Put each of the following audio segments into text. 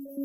हाल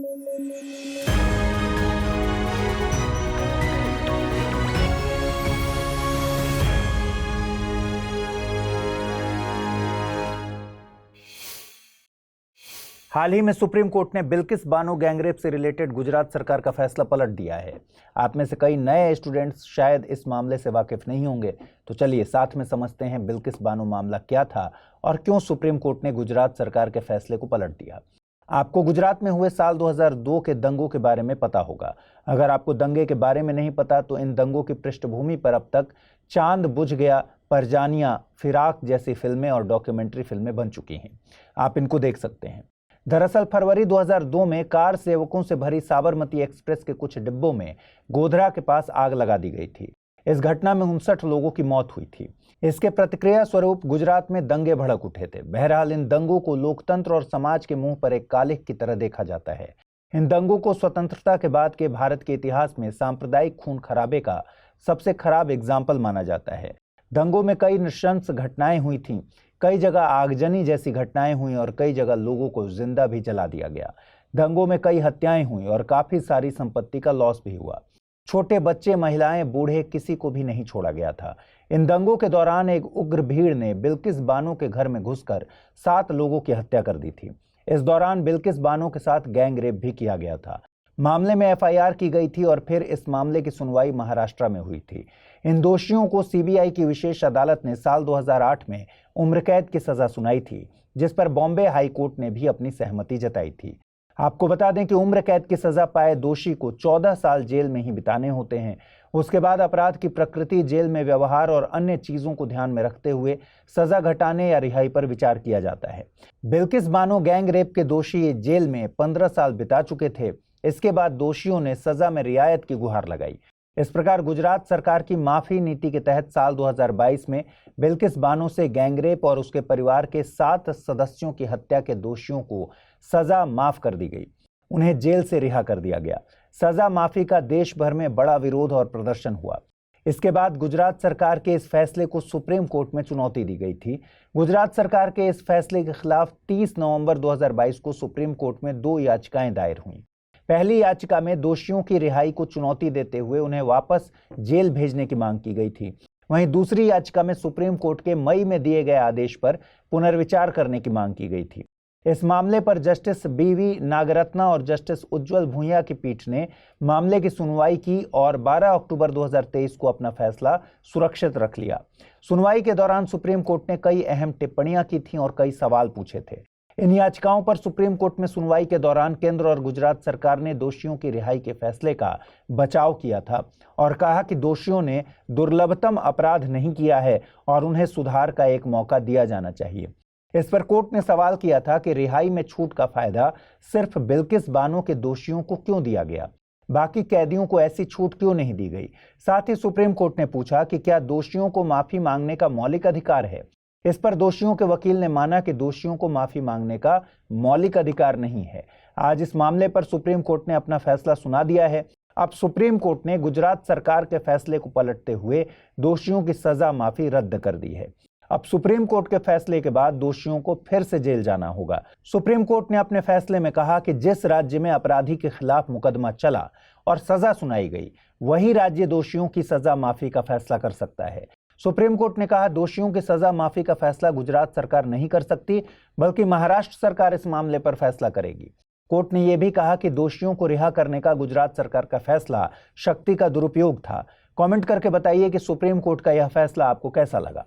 ही में supreme court ने Bilkis Bano gangrape से रिलेटेड गुजरात सरकार का फैसला पलट दिया है। आप में से कई नए स्टूडेंट्स शायद इस मामले से वाकिफ नहीं होंगे, तो चलिए साथ में समझते हैं बिल्किस बानो मामला क्या था और क्यों सुप्रीम कोर्ट ने गुजरात सरकार के फैसले को पलट दिया। आपको गुजरात में हुए साल 2002 के दंगों के बारे में पता होगा। अगर आपको दंगे के बारे में नहीं पता तो इन दंगों की पृष्ठभूमि पर अब तक चांद बुझ गया, परजानिया, फिराक जैसी फिल्में और डॉक्यूमेंट्री फिल्में बन चुकी हैं। आप इनको देख सकते हैं। दरअसल फरवरी 2002 में कार सेवकों से भरी साबरमती एक्सप्रेस के कुछ डिब्बों में गोधरा के पास आग लगा दी गई थी। इस घटना में 59 लोगों की मौत हुई थी। इसके प्रतिक्रिया स्वरूप गुजरात में दंगे भड़क उठे थे। बहरहाल इन दंगों को लोकतंत्र और समाज के मुंह पर एक कालिख की तरह देखा जाता है। इन दंगों को स्वतंत्रता के बाद के भारत के इतिहास में सांप्रदायिक खून खराबे का सबसे खराब एग्जाम्पल माना जाता है। दंगों में कई नृशंस घटनाएं हुई थीं, कई जगह आगजनी जैसी घटनाएं हुई और कई जगह लोगों को जिंदा भी जला दिया गया। दंगों में कई हत्याएं हुई और काफी सारी संपत्ति का लॉस भी हुआ। छोटे बच्चे, महिलाएं, बूढ़े, किसी को भी नहीं छोड़ा गया था। इन दंगों के दौरान एक उग्र भीड़ ने बिल्किस बानो के घर में घुसकर 7 लोगों की हत्या कर दी थी। इस दौरान बिल्किस बानो के साथ गैंग रेप भी किया गया था। मामले में एफआईआर की गई थी और फिर इस मामले की सुनवाई महाराष्ट्र में हुई थी। इन दोषियों को सीबीआई की विशेष अदालत ने साल 2008 में उम्र कैद की सजा सुनाई थी, जिस पर बॉम्बे हाई कोर्ट ने भी अपनी सहमति जताई थी। आपको बता दें कि उम्र कैद की सजा पाए दोषी को 14 साल जेल में ही बिताने होते हैं। उसके बाद अपराध की प्रकृति, जेल में व्यवहार और अन्य चीजों को ध्यान में रखते हुए सजा घटाने या रिहाई पर विचार किया जाता है। बिल्किस बानो गैंग रेप के दोषी जेल में 15 साल बिता चुके थे। इसके बाद दोषियों ने सजा में रियायत की गुहार लगाई। इस प्रकार गुजरात सरकार की माफी नीति के तहत साल 2022 में बिल्किस बानो से गैंगरेप और उसके परिवार के 7 सदस्यों की हत्या के दोषियों को सजा माफ कर दी गई। उन्हें जेल से रिहा कर दिया गया। सजा माफी का देश भर में बड़ा विरोध और प्रदर्शन हुआ। इसके बाद गुजरात सरकार के इस फैसले को सुप्रीम कोर्ट में चुनौती दी गई थी। गुजरात सरकार के इस फैसले के खिलाफ 30 नवंबर 2022 को सुप्रीम कोर्ट में 2 याचिकाएं दायर हुईं। पहली याचिका में दोषियों की रिहाई को चुनौती देते हुए उन्हें वापस जेल भेजने की मांग की गई थी। वहीं दूसरी याचिका में सुप्रीम कोर्ट के मई में दिए गए आदेश पर पुनर्विचार करने की मांग की गई थी। इस मामले पर जस्टिस बीवी नागरत्ना और जस्टिस उज्जवल भूंया की पीठ ने मामले की सुनवाई की और 12 अक्टूबर 2023 को अपना फैसला सुरक्षित रख लिया। सुनवाई के दौरान सुप्रीम कोर्ट ने कई अहम टिप्पणियां की थीं और कई सवाल पूछे थे। इन याचिकाओं पर सुप्रीम कोर्ट में सुनवाई के दौरान केंद्र और गुजरात सरकार ने दोषियों की रिहाई के फैसले का बचाव किया था और कहा कि दोषियों ने दुर्लभतम अपराध नहीं किया है और उन्हें सुधार का एक मौका दिया जाना चाहिए। इस पर कोर्ट ने सवाल किया था कि रिहाई में छूट का फायदा सिर्फ बिल्किस बानो के दोषियों को क्यों दिया गया, बाकी कैदियों को ऐसी छूट क्यों नहीं दी गई। साथ ही सुप्रीम कोर्ट ने पूछा कि क्या दोषियों को माफी मांगने का मौलिक अधिकार है। इस पर दोषियों के वकील ने माना कि दोषियों को माफी मांगने का मौलिक अधिकार नहीं है। आज इस मामले पर सुप्रीम कोर्ट ने अपना फैसला सुना दिया है। अब सुप्रीम कोर्ट ने गुजरात सरकार के फैसले को पलटते हुए दोषियों की सजा माफी रद्द कर दी है। अब सुप्रीम कोर्ट के फैसले के बाद दोषियों को फिर से जेल जाना होगा। सुप्रीम कोर्ट ने अपने फैसले में कहा कि जिस राज्य में अपराधी के खिलाफ मुकदमा चला और सजा सुनाई गई, वही राज्य दोषियों की सजा माफी का फैसला कर सकता है। सुप्रीम कोर्ट ने कहा दोषियों की सजा माफी का फैसला गुजरात सरकार नहीं कर सकती, बल्कि महाराष्ट्र सरकार इस मामले पर फैसला करेगी। कोर्ट ने यह भी कहा कि दोषियों को रिहा करने का गुजरात सरकार का फैसला शक्ति का दुरुपयोग था। कमेंट करके बताइए कि सुप्रीम कोर्ट का यह फैसला आपको कैसा लगा।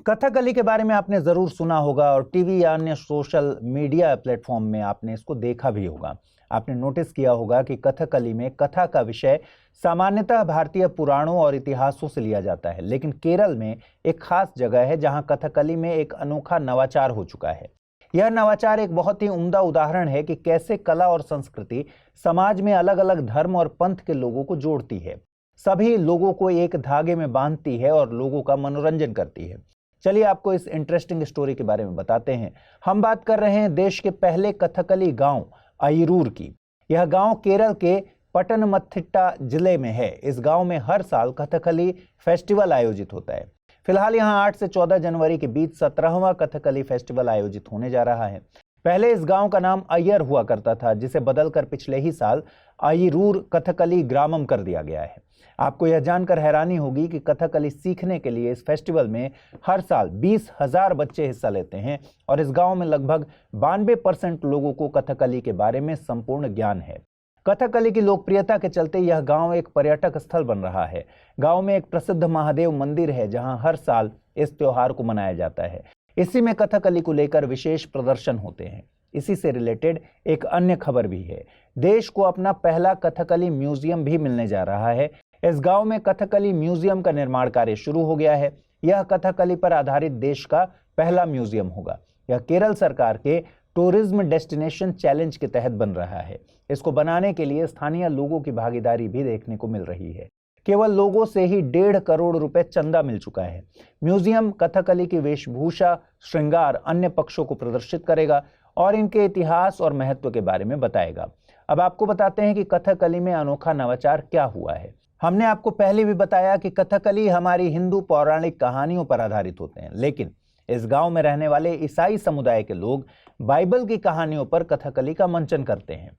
कथकली के बारे में आपने जरूर सुना होगा और टीवी या अन्य सोशल मीडिया प्लेटफॉर्म में आपने इसको देखा भी होगा। आपने नोटिस किया होगा कि कथकली में कथा का विषय सामान्यतः भारतीय पुराणों और इतिहासों से लिया जाता है, लेकिन केरल में एक खास जगह है जहां कथकली में एक अनोखा नवाचार हो चुका है। यह नवाचार एक बहुत ही उम्दा उदाहरण है कि कैसे कला और संस्कृति समाज में अलग अलग धर्म और पंथ के लोगों को जोड़ती है, सभी लोगों को एक धागे में बांधती है और लोगों का मनोरंजन करती है। चलिए आपको इस इंटरेस्टिंग स्टोरी के बारे में बताते हैं। हम बात कर रहे हैं देश के पहले कथकली गांव अयरूर की। यह गांव केरल के पटनमथिट्टा जिले में है। इस गांव में हर साल कथकली फेस्टिवल आयोजित होता है। फिलहाल यहां 8 से 14 जनवरी के बीच 17वां कथकली फेस्टिवल आयोजित होने जा रहा है। पहले इस गांव का नाम अय्यर हुआ करता था, जिसे बदलकर पिछले ही साल अय्यूर कथकली ग्रामम कर दिया गया है। आपको यह जानकर हैरानी होगी कि कथकली सीखने के लिए इस फेस्टिवल में हर साल 20,000 बच्चे हिस्सा लेते हैं और इस गांव में लगभग 92% लोगों को कथकली के बारे में संपूर्ण ज्ञान है। कथकली की लोकप्रियता के चलते यह गांव एक पर्यटक स्थल बन रहा है। गांव में एक प्रसिद्ध महादेव मंदिर है, जहां हर साल इस त्योहार को मनाया जाता है। इसी में कथकली को लेकर विशेष प्रदर्शन होते हैं। इसी से रिलेटेड एक अन्य खबर भी है। देश को अपना पहला कथकली म्यूजियम भी मिलने जा रहा है। इस गांव में कथकली म्यूजियम का निर्माण कार्य शुरू हो गया है। यह कथकली पर आधारित देश का पहला म्यूजियम होगा। यह केरल सरकार के टूरिज्म डेस्टिनेशन चैलेंज के तहत बन रहा है। इसको बनाने के लिए स्थानीय लोगों की भागीदारी भी देखने को मिल रही है। केवल लोगों से ही 1.5 करोड़ रुपए चंदा मिल चुका है। म्यूजियम कथकली की वेशभूषा, श्रृंगार, अन्य पक्षों को प्रदर्शित करेगा और इनके इतिहास और महत्व के बारे में बताएगा। अब आपको बताते हैं कि कथकली में अनोखा नवाचार क्या हुआ है। हमने आपको पहले भी बताया कि कथकली हमारी हिंदू पौराणिक कहानियों पर आधारित होते हैं, लेकिन इस गांव में रहने वाले ईसाई समुदाय के लोग बाइबल की कहानियों पर कथकली का मंचन करते हैं।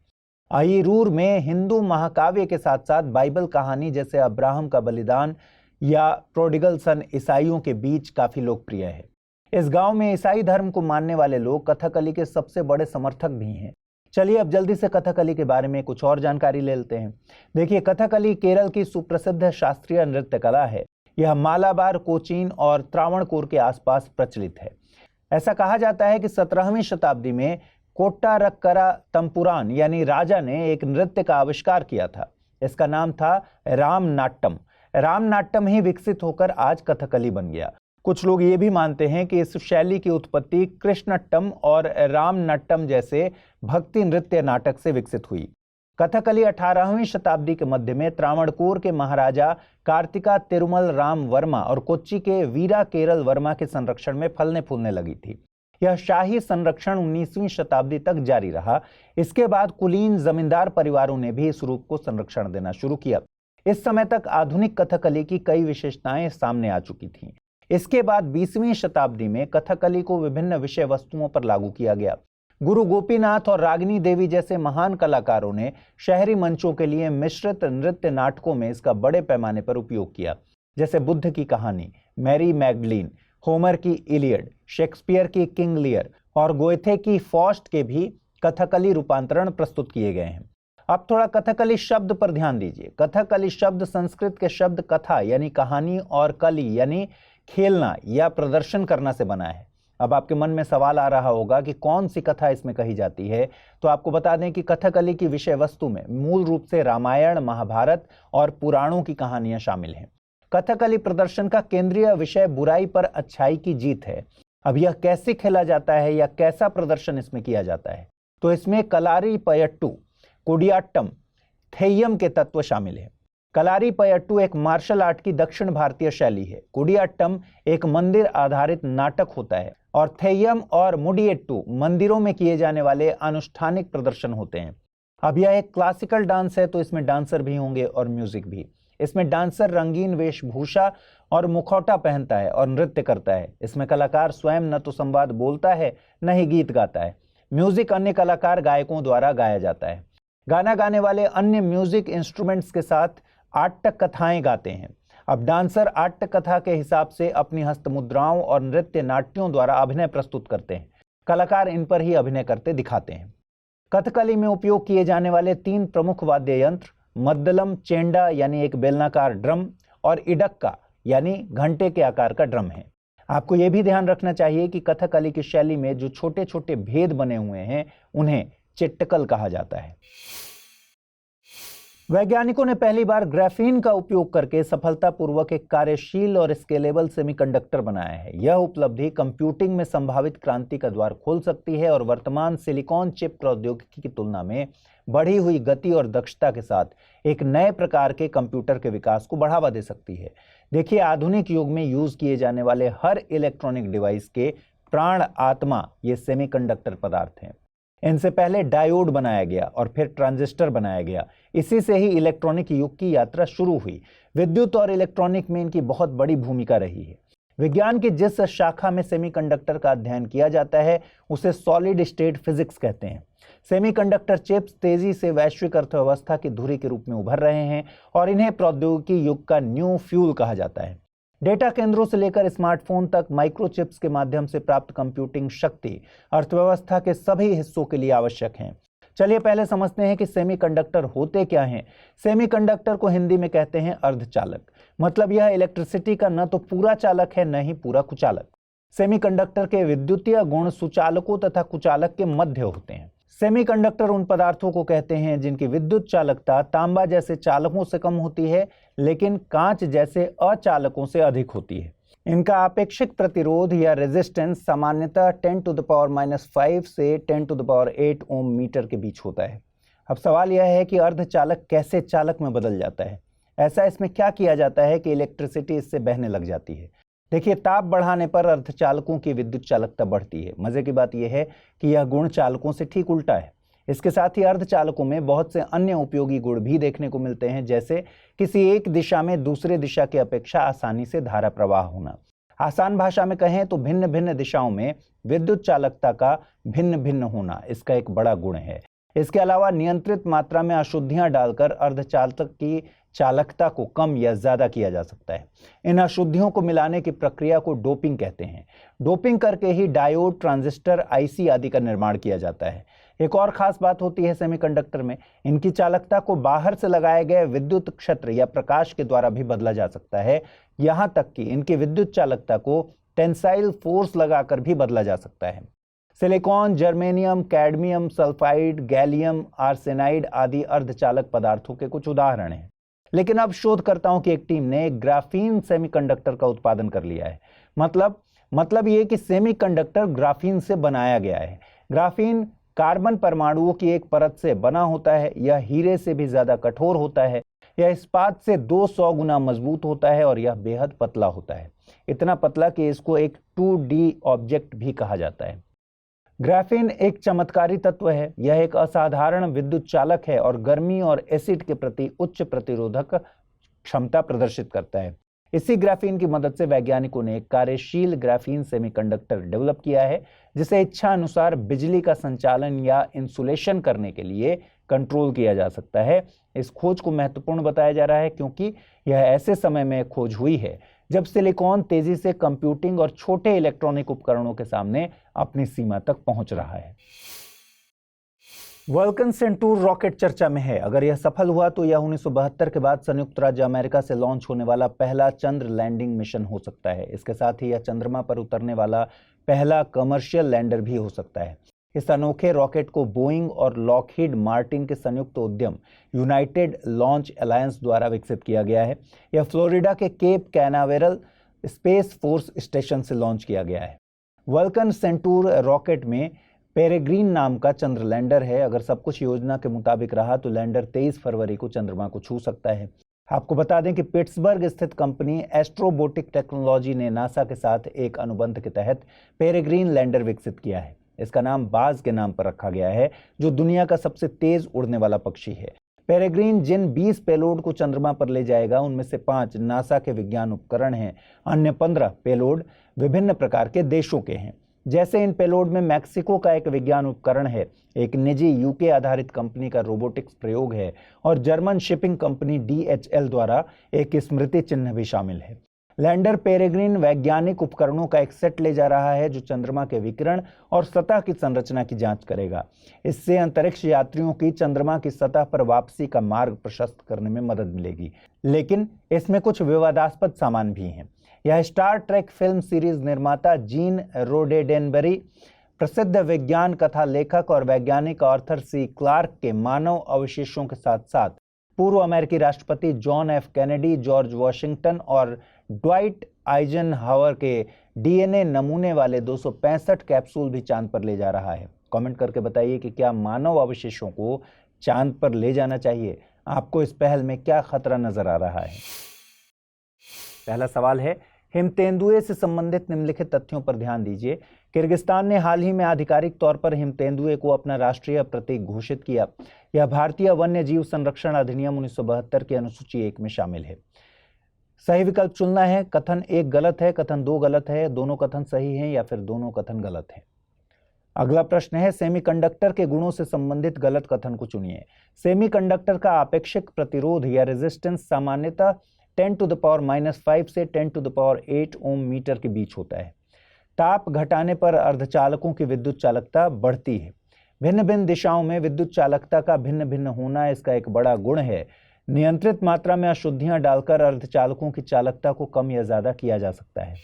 अय्यूर में हिंदू महाकाव्य के साथ साथ बाइबल कहानी जैसे अब्राहम का बलिदान या प्रोडिगल सन ईसाइयों के बीच काफी लोकप्रिय है। इस गांव में ईसाई धर्म को मानने वाले लोग कथकली के सबसे बड़े समर्थक भी हैं। चलिए अब जल्दी से कथकली के बारे में कुछ और जानकारी ले लेते हैं। देखिए, कथकली केरल की सुप्रसिद्ध शास्त्रीय नृत्य कला है। यह मालाबार, कोचीन और त्रावणकोर के आसपास प्रचलित है। ऐसा कहा जाता है कि 17वीं शताब्दी में कोट्टारक्करा तंपुरान यानी राजा ने एक नृत्य का आविष्कार किया था। इसका नाम था रामनाट्यम। रामनाट्यम ही विकसित होकर आज कथकली बन गया। कुछ लोग ये भी मानते हैं कि इस शैली की उत्पत्ति कृष्णट्टम और रामनाट्यम जैसे भक्ति नृत्य नाटक से विकसित हुई। कथकली 18वीं शताब्दी के मध्य में त्रावणकोर के महाराजा कार्तिका तिरुमल राम वर्मा और कोच्चि के वीरा केरल वर्मा के संरक्षण में फलने फूलने लगी थी। यह शाही संरक्षण 19वीं शताब्दी तक जारी रहा। इसके बाद कुलीन जमींदार परिवारों ने भी इस रूप को संरक्षण देना शुरू किया। इस समय तक आधुनिक कथकली की कई विशेषताएं सामने आ चुकी थीं। इसके बाद 20वीं शताब्दी में कथकली को विभिन्न विषय वस्तुओं पर लागू किया गया। गुरु गोपीनाथ और रागिनी देवी जैसे महान कलाकारों ने शहरी मंचों के लिए मिश्रित नृत्य नाटकों में इसका बड़े पैमाने पर उपयोग किया, जैसे बुद्ध की कहानी, मैरी मैगडलीन, होमर की इलियड, शेक्सपियर की किंग लियर और गोएथे की फॉस्ट के भी कथकली रूपांतरण प्रस्तुत किए गए हैं। अब थोड़ा कथकली शब्द पर ध्यान दीजिए। कथकली शब्द संस्कृत के शब्द कथा यानी कहानी और कली यानी खेलना या प्रदर्शन करना से बना है। अब आपके मन में सवाल आ रहा होगा कि कौन सी कथा इसमें कही जाती है। तो आपको बता दें कि कथकली की विषय वस्तु में मूल रूप से रामायण, महाभारत और पुराणों की कहानियां शामिल हैं। कथकली प्रदर्शन का केंद्रीय विषय बुराई पर अच्छाई की जीत है। अब यह कैसे खेला जाता है या कैसा प्रदर्शन इसमें किया जाता है, तो इसमें कलारी पयट्टू, कुडियाट्टम, थेय्यम के तत्व शामिल है। कलारी पयट्टू एक मार्शल आर्ट की दक्षिण भारतीय शैली है। कुडियाट्टम एक मंदिर आधारित नाटक होता है और थेय्यम और मुडियट्टू मंदिरों में किए जाने वाले अनुष्ठानिक प्रदर्शन होते हैं। अब यह एक क्लासिकल डांस है, तो इसमें डांसर भी होंगे और म्यूजिक भी। इसमें डांसर रंगीन वेशभूषा और मुखौटा पहनता है और नृत्य करता है। इसमें कलाकार स्वयं न तो संवाद बोलता है न ही गीत गाता है। म्यूजिक अन्य कलाकार गायकों द्वारा गाया जाता है। गाना गाने वाले अन्य म्यूजिक इंस्ट्रूमेंट्स के साथ आट्टक कथाएं गाते हैं। अब डांसर आट्टक कथा के हिसाब से अपनी हस्त मुद्राओं और नृत्य नाट्यों द्वारा अभिनय प्रस्तुत करते हैं। कलाकार इन पर ही अभिनय करते दिखाते हैं। कथकली में उपयोग किए जाने वाले 3 प्रमुख वाद्य यंत्र मद्दलम, चेंडा यानी एक बेलनाकार ड्रम और इडक्का यानी घंटे के आकार का ड्रम है। आपको यह भी ध्यान रखना चाहिए कि कथकली की शैली में जो छोटे छोटे भेद बने हुए हैं उन्हें चिट्टकल कहा जाता है। वैज्ञानिकों ने पहली बार ग्राफीन का उपयोग करके सफलतापूर्वक एक कार्यशील और स्केलेबल सेमीकंडक्टर बनाया है। यह उपलब्धि कंप्यूटिंग में संभावित क्रांति का द्वार खोल सकती है और वर्तमान सिलिकॉन चिप प्रौद्योगिकी की तुलना में बढ़ी हुई गति और दक्षता के साथ एक नए प्रकार के कंप्यूटर के विकास को बढ़ावा दे सकती है। देखिए, आधुनिक युग में यूज किए जाने वाले हर इलेक्ट्रॉनिक डिवाइस के प्राण आत्मा ये सेमीकंडक्टर पदार्थ हैं। इनसे पहले डायोड बनाया गया और फिर ट्रांजिस्टर बनाया गया। इसी से ही इलेक्ट्रॉनिक युग की यात्रा शुरू हुई। विद्युत और इलेक्ट्रॉनिक में इनकी बहुत बड़ी भूमिका रही है। विज्ञान की जिस शाखा में सेमीकंडक्टर का अध्ययन किया जाता है उसे सॉलिड स्टेट फिजिक्स कहते हैं। सेमीकंडक्टर चिप्स तेजी से वैश्विक अर्थव्यवस्था की धुरी के रूप में उभर रहे हैं और इन्हें प्रौद्योगिकी युग का न्यू फ्यूल कहा जाता है। डेटा केंद्रों से लेकर स्मार्टफोन तक माइक्रोचिप्स के माध्यम से प्राप्त कंप्यूटिंग शक्ति अर्थव्यवस्था के सभी हिस्सों के लिए आवश्यक है। चलिए पहले समझते हैं कि सेमीकंडक्टर होते क्या हैं। सेमीकंडक्टर को हिंदी में कहते हैं अर्धचालक। मतलब यह इलेक्ट्रिसिटी का न तो पूरा चालक है न ही पूरा कुचालक। सेमीकंडक्टर के विद्युतीय गुण सुचालकों तथा कुचालक के मध्य होते हैं। सेमीकंडक्टर उन पदार्थों को कहते हैं जिनकी विद्युत चालकता तांबा जैसे चालकों से कम होती है लेकिन कांच जैसे अचालकों से अधिक होती है। इनका आपेक्षिक प्रतिरोध या रेजिस्टेंस सामान्यतः 10⁻⁵ से 10⁸ ओम मीटर के बीच होता है। अब सवाल यह है कि अर्धचालक कैसे चालक में बदल जाता है। ऐसा इसमें क्या किया जाता है कि इलेक्ट्रिसिटी इससे बहने लग जाती है। देखिए, ताप बढ़ाने पर अर्धचालकों की विद्युत चालकता बढ़ती है। मजे की बात यह है कि यह गुण चालकों से ठीक उल्टा है। इसके साथ ही अर्धचालकों में बहुत से अन्य उपयोगी गुण भी देखने को मिलते हैं, जैसे किसी एक दिशा में दूसरे दिशा की अपेक्षा आसानी से धारा प्रवाह होना। आसान भाषा में कहें तो भिन्न भिन्न दिशाओं में विद्युत चालकता का भिन्न भिन्न होना इसका एक बड़ा गुण है। इसके अलावा नियंत्रित मात्रा में अशुद्धियां डालकर अर्धचालक की चालकता को कम या ज्यादा किया जा सकता है। इन अशुद्धियों को मिलाने की प्रक्रिया को डोपिंग कहते हैं। डोपिंग करके ही डायोड, ट्रांजिस्टर, आईसी आदि का निर्माण किया जाता है। एक और खास बात होती है सेमीकंडक्टर में, इनकी चालकता को बाहर से लगाए गए विद्युत क्षेत्र या प्रकाश के द्वारा भी बदला जा सकता है। यहां तक कि इनकी विद्युत चालकता को टेंसाइल फोर्स लगाकर भी बदला जा सकता है। Silicon, germanium, cadmium sulphide, gallium arsenide आदि अर्धचालक पदार्थों के कुछ उदाहरण हैं। लेकिन अब शोधकर्ताओं की एक टीम ने ग्राफीन सेमीकंडक्टर का उत्पादन कर लिया है। मतलब ये कि सेमीकंडक्टर ग्राफीन से बनाया गया है। ग्राफीन कार्बन परमाणुओं की एक परत से बना होता है। यह हीरे से भी ज्यादा कठोर होता है। यह इस्पात से 200 गुना मजबूत होता है और यह बेहद पतला होता है, इतना पतला कि इसको एक 2D ऑब्जेक्ट भी कहा जाता है। ग्राफीन एक चमत्कारी तत्व है। यह एक असाधारण विद्युत चालक है और गर्मी और एसिड के प्रति उच्च प्रतिरोधक क्षमता प्रदर्शित करता है। इसी ग्राफीन की मदद से वैज्ञानिकों ने एक कार्यशील ग्राफीन सेमीकंडक्टर डेवलप किया है, जिसे इच्छा अनुसार बिजली का संचालन या इंसुलेशन करने के लिए कंट्रोल किया जा सकता है। इस खोज को महत्वपूर्ण बताया जा रहा है क्योंकि यह ऐसे समय में खोज हुई है जब सिलिकॉन तेजी से कंप्यूटिंग और छोटे इलेक्ट्रॉनिक उपकरणों के सामने अपनी सीमा तक पहुंच रहा है। वल्कन सेंटूर रॉकेट चर्चा में है। अगर यह सफल हुआ तो यह 1972 के बाद संयुक्त राज्य अमेरिका से लॉन्च होने वाला पहला चंद्र लैंडिंग मिशन हो सकता है। इसके साथ ही यह चंद्रमा पर उतरने वाला पहला कमर्शियल लैंडर भी हो सकता है। इस अनोखे रॉकेट को बोइंग और लॉकहीड मार्टिन के संयुक्त उद्यम यूनाइटेड लॉन्च अलायंस द्वारा विकसित किया गया है। यह फ्लोरिडा के Cape Canaveral Space Force Station से लॉन्च किया गया है। वल्कन सेंटूर रॉकेट में पेरेग्रीन नाम का चंद्र लैंडर है। अगर सब कुछ योजना के मुताबिक रहा तो लैंडर 23 फरवरी को चंद्रमा को छू सकता है। आपको बता दें कि पिट्सबर्ग स्थित कंपनी एस्ट्रोबोटिक टेक्नोलॉजी ने नासा के साथ एक अनुबंध के तहत पेरेग्रीन लैंडर विकसित किया है। इसका नाम बाज के नाम पर रखा गया है, जो दुनिया का सबसे तेज उड़ने वाला पक्षी है। पेरेग्रीन जिन 20 पेलोड को चंद्रमा पर ले जाएगा उनमें से 5 नासा के विज्ञान उपकरण हैं। अन्य 15 पेलोड विभिन्न प्रकार के देशों के हैं। जैसे इन पेलोड में मैक्सिको का एक विज्ञान उपकरण है, एक निजी यूके आधारित कंपनी का रोबोटिक्स प्रयोग है और जर्मन शिपिंग कंपनी DHL द्वारा एक स्मृति चिन्ह भी शामिल है। लैंडर पेरेग्रीन वैज्ञानिक उपकरणों का एक सेट ले जा रहा है जो चंद्रमा के विकिरण और सतह की संरचना की जांच करेगा। इससे अंतरिक्ष यात्रियों की चंद्रमा की सतह पर वापसी का मार्ग प्रशस्त करने में मदद मिलेगी। लेकिन इसमें कुछ विवादास्पद सामान भी हैं। यह स्टार ट्रेक फिल्म सीरीज निर्माता जीन रोडेडेनबरी, प्रसिद्ध विज्ञान कथा लेखक और वैज्ञानिक आर्थर C. क्लार्क के मानव अवशेषों के साथ साथ पूर्व अमेरिकी राष्ट्रपति John F. Kennedy, George Washington और ड्वाइट आइजनहावर के DNA नमूने वाले 265 कैप्सूल भी चांद पर ले जा रहा है। कमेंट करके बताइए कि क्या मानव अवशेषों को चांद पर ले जाना चाहिए? आपको इस पहल में क्या खतरा नजर आ रहा है? पहला सवाल है, हिमतेंदुए से संबंधित निम्नलिखित तथ्यों पर ध्यान दीजिए। किर्गिस्तान ने हाल ही में आधिकारिक तौर पर हिमतेंदुए को अपना राष्ट्रीय प्रतीक घोषित किया। यह भारतीय वन्य जीव संरक्षण अधिनियम 1972 की अनुसूची 1 में शामिल है। सही विकल्प चुनना है। कथन 1 गलत है, कथन 2 गलत है, दोनों कथन सही हैं या फिर दोनों कथन गलत हैं। अगला प्रश्न है, सेमीकंडक्टर के गुणों से संबंधित गलत कथन को चुनिए। सेमीकंडक्टर का आपेक्षिक प्रतिरोध या रेजिस्टेंस सामान्यतः 10⁻⁻5 से 10⁸ ओम मीटर के बीच होता है। ताप घटाने पर अर्धचालकों की विद्युत चालकता बढ़ती है। भिन्न भिन्न दिशाओं में विद्युत चालकता का भिन्न भिन्न होना इसका एक बड़ा गुण है। नियंत्रित मात्रा में अशुद्धियां डालकर अर्धचालकों की चालकता को कम या ज्यादा किया जा सकता है।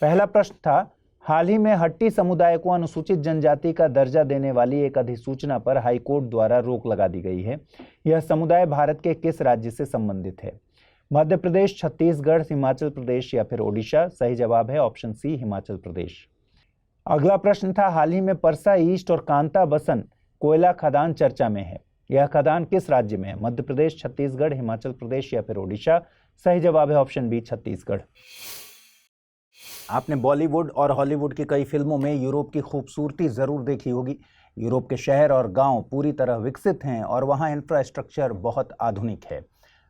पहला प्रश्न था, हाल ही में हट्टी समुदाय को अनुसूचित जनजाति का दर्जा देने वाली एक अधिसूचना पर हाईकोर्ट द्वारा रोक लगा दी गई है। यह समुदाय भारत के किस राज्य से संबंधित है? मध्य प्रदेश, छत्तीसगढ़, हिमाचल प्रदेश या फिर ओडिशा? सही जवाब है ऑप्शन सी, हिमाचल प्रदेश। अगला प्रश्न था, हाल ही में परसा ईस्ट और कांता बसन कोयला खदान चर्चा में है। यह खदान किस राज्य में है? मध्य प्रदेश, छत्तीसगढ़, हिमाचल प्रदेश या फिर ओडिशा? सही जवाब है ऑप्शन बी, छत्तीसगढ़। आपने बॉलीवुड और हॉलीवुड की कई फिल्मों में यूरोप की खूबसूरती जरूर देखी होगी। यूरोप के शहर और गांव पूरी तरह विकसित हैं और वहां इंफ्रास्ट्रक्चर बहुत आधुनिक है।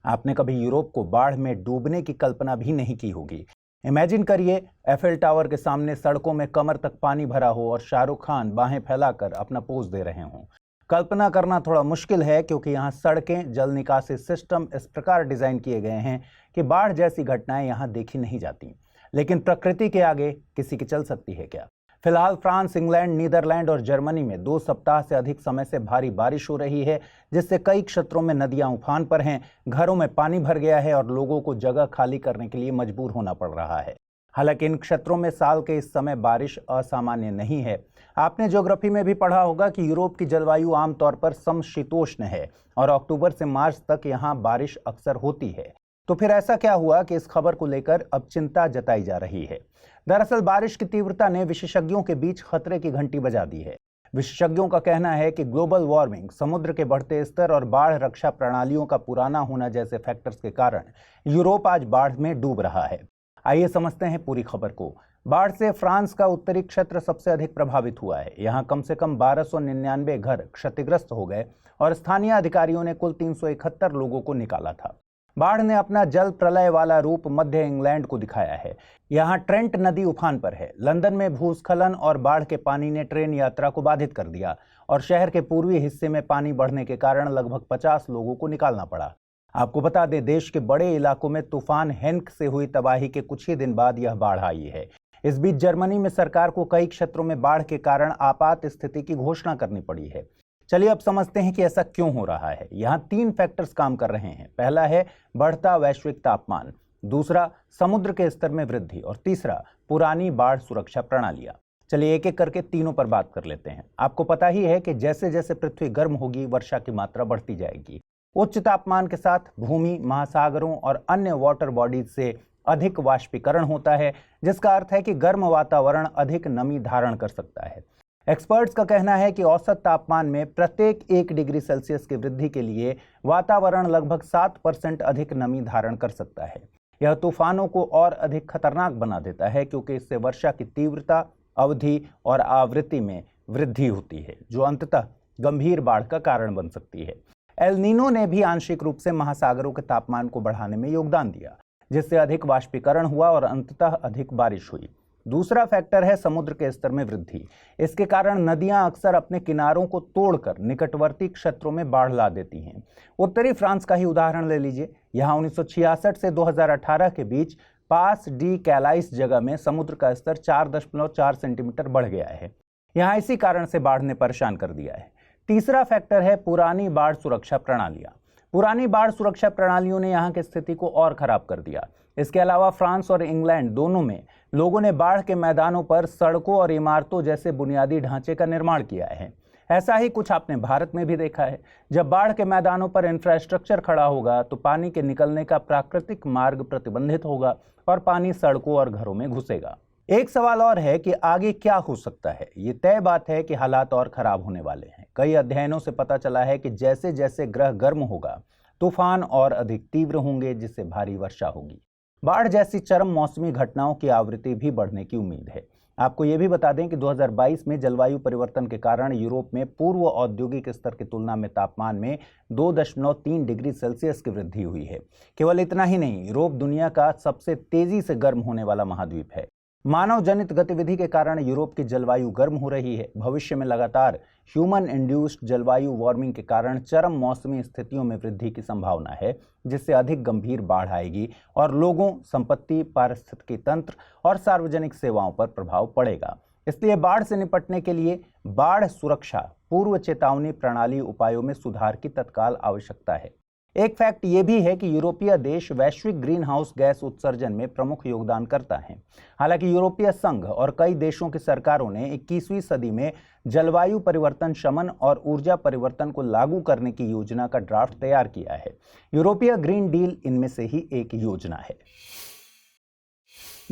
आपने कभी यूरोप को बाढ़ में डूबने की कल्पना भी नहीं की होगी। इमेजिन करिए, एफिल टावर के सामने सड़कों में कमर तक पानी भरा हो और शाहरुख खान बाहें फैलाकर अपना पोज दे रहे हों। कल्पना करना थोड़ा मुश्किल है क्योंकि यहाँ सड़कें, जल निकासी सिस्टम इस प्रकार डिजाइन किए गए हैं कि बाढ़ जैसी घटनाएं यहाँ देखी नहीं जाती। लेकिन प्रकृति के आगे किसी की चल सकती है क्या? फिलहाल फ्रांस, इंग्लैंड, नीदरलैंड और जर्मनी में 2 सप्ताह से अधिक समय से भारी बारिश हो रही है, जिससे कई क्षेत्रों में नदियां उफान पर हैं, घरों में पानी भर गया है और लोगों को जगह खाली करने के लिए मजबूर होना पड़ रहा है। हालांकि इन क्षेत्रों में साल के इस समय बारिश असामान्य नहीं है। आपने ज्योग्राफी में भी पढ़ा होगा कि यूरोप की जलवायु आमतौर पर समशीतोष्ण है और अक्टूबर से मार्च तक यहाँ बारिश अक्सर होती है। तो फिर ऐसा क्या हुआ कि इस खबर को लेकर अब चिंता जताई जा रही है? दरअसल बारिश की तीव्रता ने विशेषज्ञों के बीच खतरे की घंटी बजा दी है। विशेषज्ञों का कहना है कि ग्लोबल वार्मिंग, समुद्र के बढ़ते स्तर और बाढ़ रक्षा प्रणालियों का पुराना होना जैसे फैक्टर्स के कारण यूरोप आज बाढ़ में डूब रहा है। आइए समझते हैं पूरी खबर को। बाढ़ से फ्रांस का उत्तरी क्षेत्र सबसे अधिक प्रभावित हुआ है। यहाँ कम से कम 1299 घर क्षतिग्रस्त हो गए और स्थानीय अधिकारियों ने कुल 371 लोगों को निकाला था। बाढ़ ने अपना जल प्रलय वाला रूप मध्य इंग्लैंड को दिखाया है। यहाँ ट्रेंट नदी उफान पर है। लंदन में भूस्खलन और बाढ़ के पानी ने ट्रेन यात्रा को बाधित कर दिया और शहर के पूर्वी हिस्से में पानी बढ़ने के कारण लगभग 50 लोगों को निकालना पड़ा। आपको बता दें, देश के बड़े इलाकों में तूफान हेन्क से हुई तबाही के कुछ ही दिन बाद यह बाढ़ आई है। इस बीच जर्मनी में सरकार को कई क्षेत्रों में बाढ़ के कारण आपात स्थिति की घोषणा करनी पड़ी है। चलिए अब समझते हैं कि ऐसा क्यों हो रहा है। यहाँ 3 फैक्टर्स काम कर रहे हैं। पहला है बढ़ता वैश्विक तापमान, दूसरा समुद्र के स्तर में वृद्धि और तीसरा पुरानी बाढ़ सुरक्षा प्रणालियां। चलिए एक एक करके तीनों पर बात कर लेते हैं। आपको पता ही है कि जैसे जैसे पृथ्वी गर्म होगी, वर्षा की मात्रा बढ़ती जाएगी। उच्च तापमान के साथ भूमि, महासागरों और अन्य वाटर बॉडीज से अधिक वाष्पीकरण होता है, जिसका अर्थ है कि गर्म वातावरण अधिक नमी धारण कर सकता है। एक्सपर्ट्स का कहना है कि औसत तापमान में प्रत्येक 1 डिग्री सेल्सियस की वृद्धि के लिए वातावरण लगभग 7% अधिक नमी धारण कर सकता है। यह तूफानों को और अधिक खतरनाक बना देता है क्योंकि इससे वर्षा की तीव्रता, अवधि और आवृत्ति में वृद्धि होती है, जो अंततः गंभीर बाढ़ का कारण बन सकती है। एल नीनो ने भी आंशिक रूप से महासागरों के तापमान को बढ़ाने में योगदान दिया, जिससे अधिक वाष्पीकरण हुआ और अंततः अधिक बारिश हुई। दूसरा फैक्टर है समुद्र के स्तर में वृद्धि। इसके कारण नदियां अक्सर अपने किनारों को तोड़कर निकटवर्ती क्षेत्रों में बाढ़ ला देती हैं। उत्तरी फ्रांस का ही उदाहरण ले लीजिए। यहाँ 1966 से 2018 के बीच पास डी कैलाइस जगह में समुद्र का स्तर 4.4 सेंटीमीटर बढ़ गया है। यहाँ इसी कारण से बाढ़ ने परेशान कर दिया है। तीसरा फैक्टर है पुरानी बाढ़ सुरक्षा प्रणालियां। पुरानी बाढ़ सुरक्षा प्रणालियों ने यहाँ की स्थिति को और खराब कर दिया। इसके अलावा फ्रांस और इंग्लैंड दोनों में लोगों ने बाढ़ के मैदानों पर सड़कों और इमारतों जैसे बुनियादी ढांचे का निर्माण किया है। ऐसा ही कुछ आपने भारत में भी देखा है। जब बाढ़ के मैदानों पर इंफ्रास्ट्रक्चर खड़ा होगा तो पानी के निकलने का प्राकृतिक मार्ग प्रतिबंधित होगा और पानी सड़कों और घरों में घुसेगा। एक सवाल और है कि आगे क्या हो सकता है। ये तय बात है कि हालात और खराब होने वाले हैं। कई अध्ययनों से पता चला है कि जैसे जैसे ग्रह गर्म होगा, तूफान और अधिक तीव्र होंगे, जिससे भारी वर्षा होगी। बाढ़ जैसी चरम मौसमी घटनाओं की आवृत्ति भी बढ़ने की उम्मीद है। आपको ये भी बता दें कि 2022 में जलवायु परिवर्तन के कारण यूरोप में पूर्व औद्योगिक स्तर की तुलना में तापमान में 2.3 डिग्री सेल्सियस की वृद्धि हुई है। केवल इतना ही नहीं, यूरोप दुनिया का सबसे तेजी से गर्म होने वाला महाद्वीप है। मानव जनित गतिविधि के कारण यूरोप की जलवायु गर्म हो रही है। भविष्य में लगातार ह्यूमन इंड्यूस्ड जलवायु वार्मिंग के कारण चरम मौसमी स्थितियों में वृद्धि की संभावना है, जिससे अधिक गंभीर बाढ़ आएगी और लोगों, संपत्ति, पारिस्थितिकी तंत्र और सार्वजनिक सेवाओं पर प्रभाव पड़ेगा। इसलिए बाढ़ से निपटने के लिए बाढ़ सुरक्षा पूर्व चेतावनी प्रणाली उपायों में सुधार की तत्काल आवश्यकता है। एक फैक्ट ये भी है कि यूरोपीय देश वैश्विक ग्रीन हाउस गैस उत्सर्जन में प्रमुख योगदान करता है। हालांकि यूरोपीय संघ और कई देशों की सरकारों ने 21वीं सदी में जलवायु परिवर्तन शमन और ऊर्जा परिवर्तन को लागू करने की योजना का ड्राफ्ट तैयार किया है। यूरोपीय ग्रीन डील इनमें से ही एक योजना है।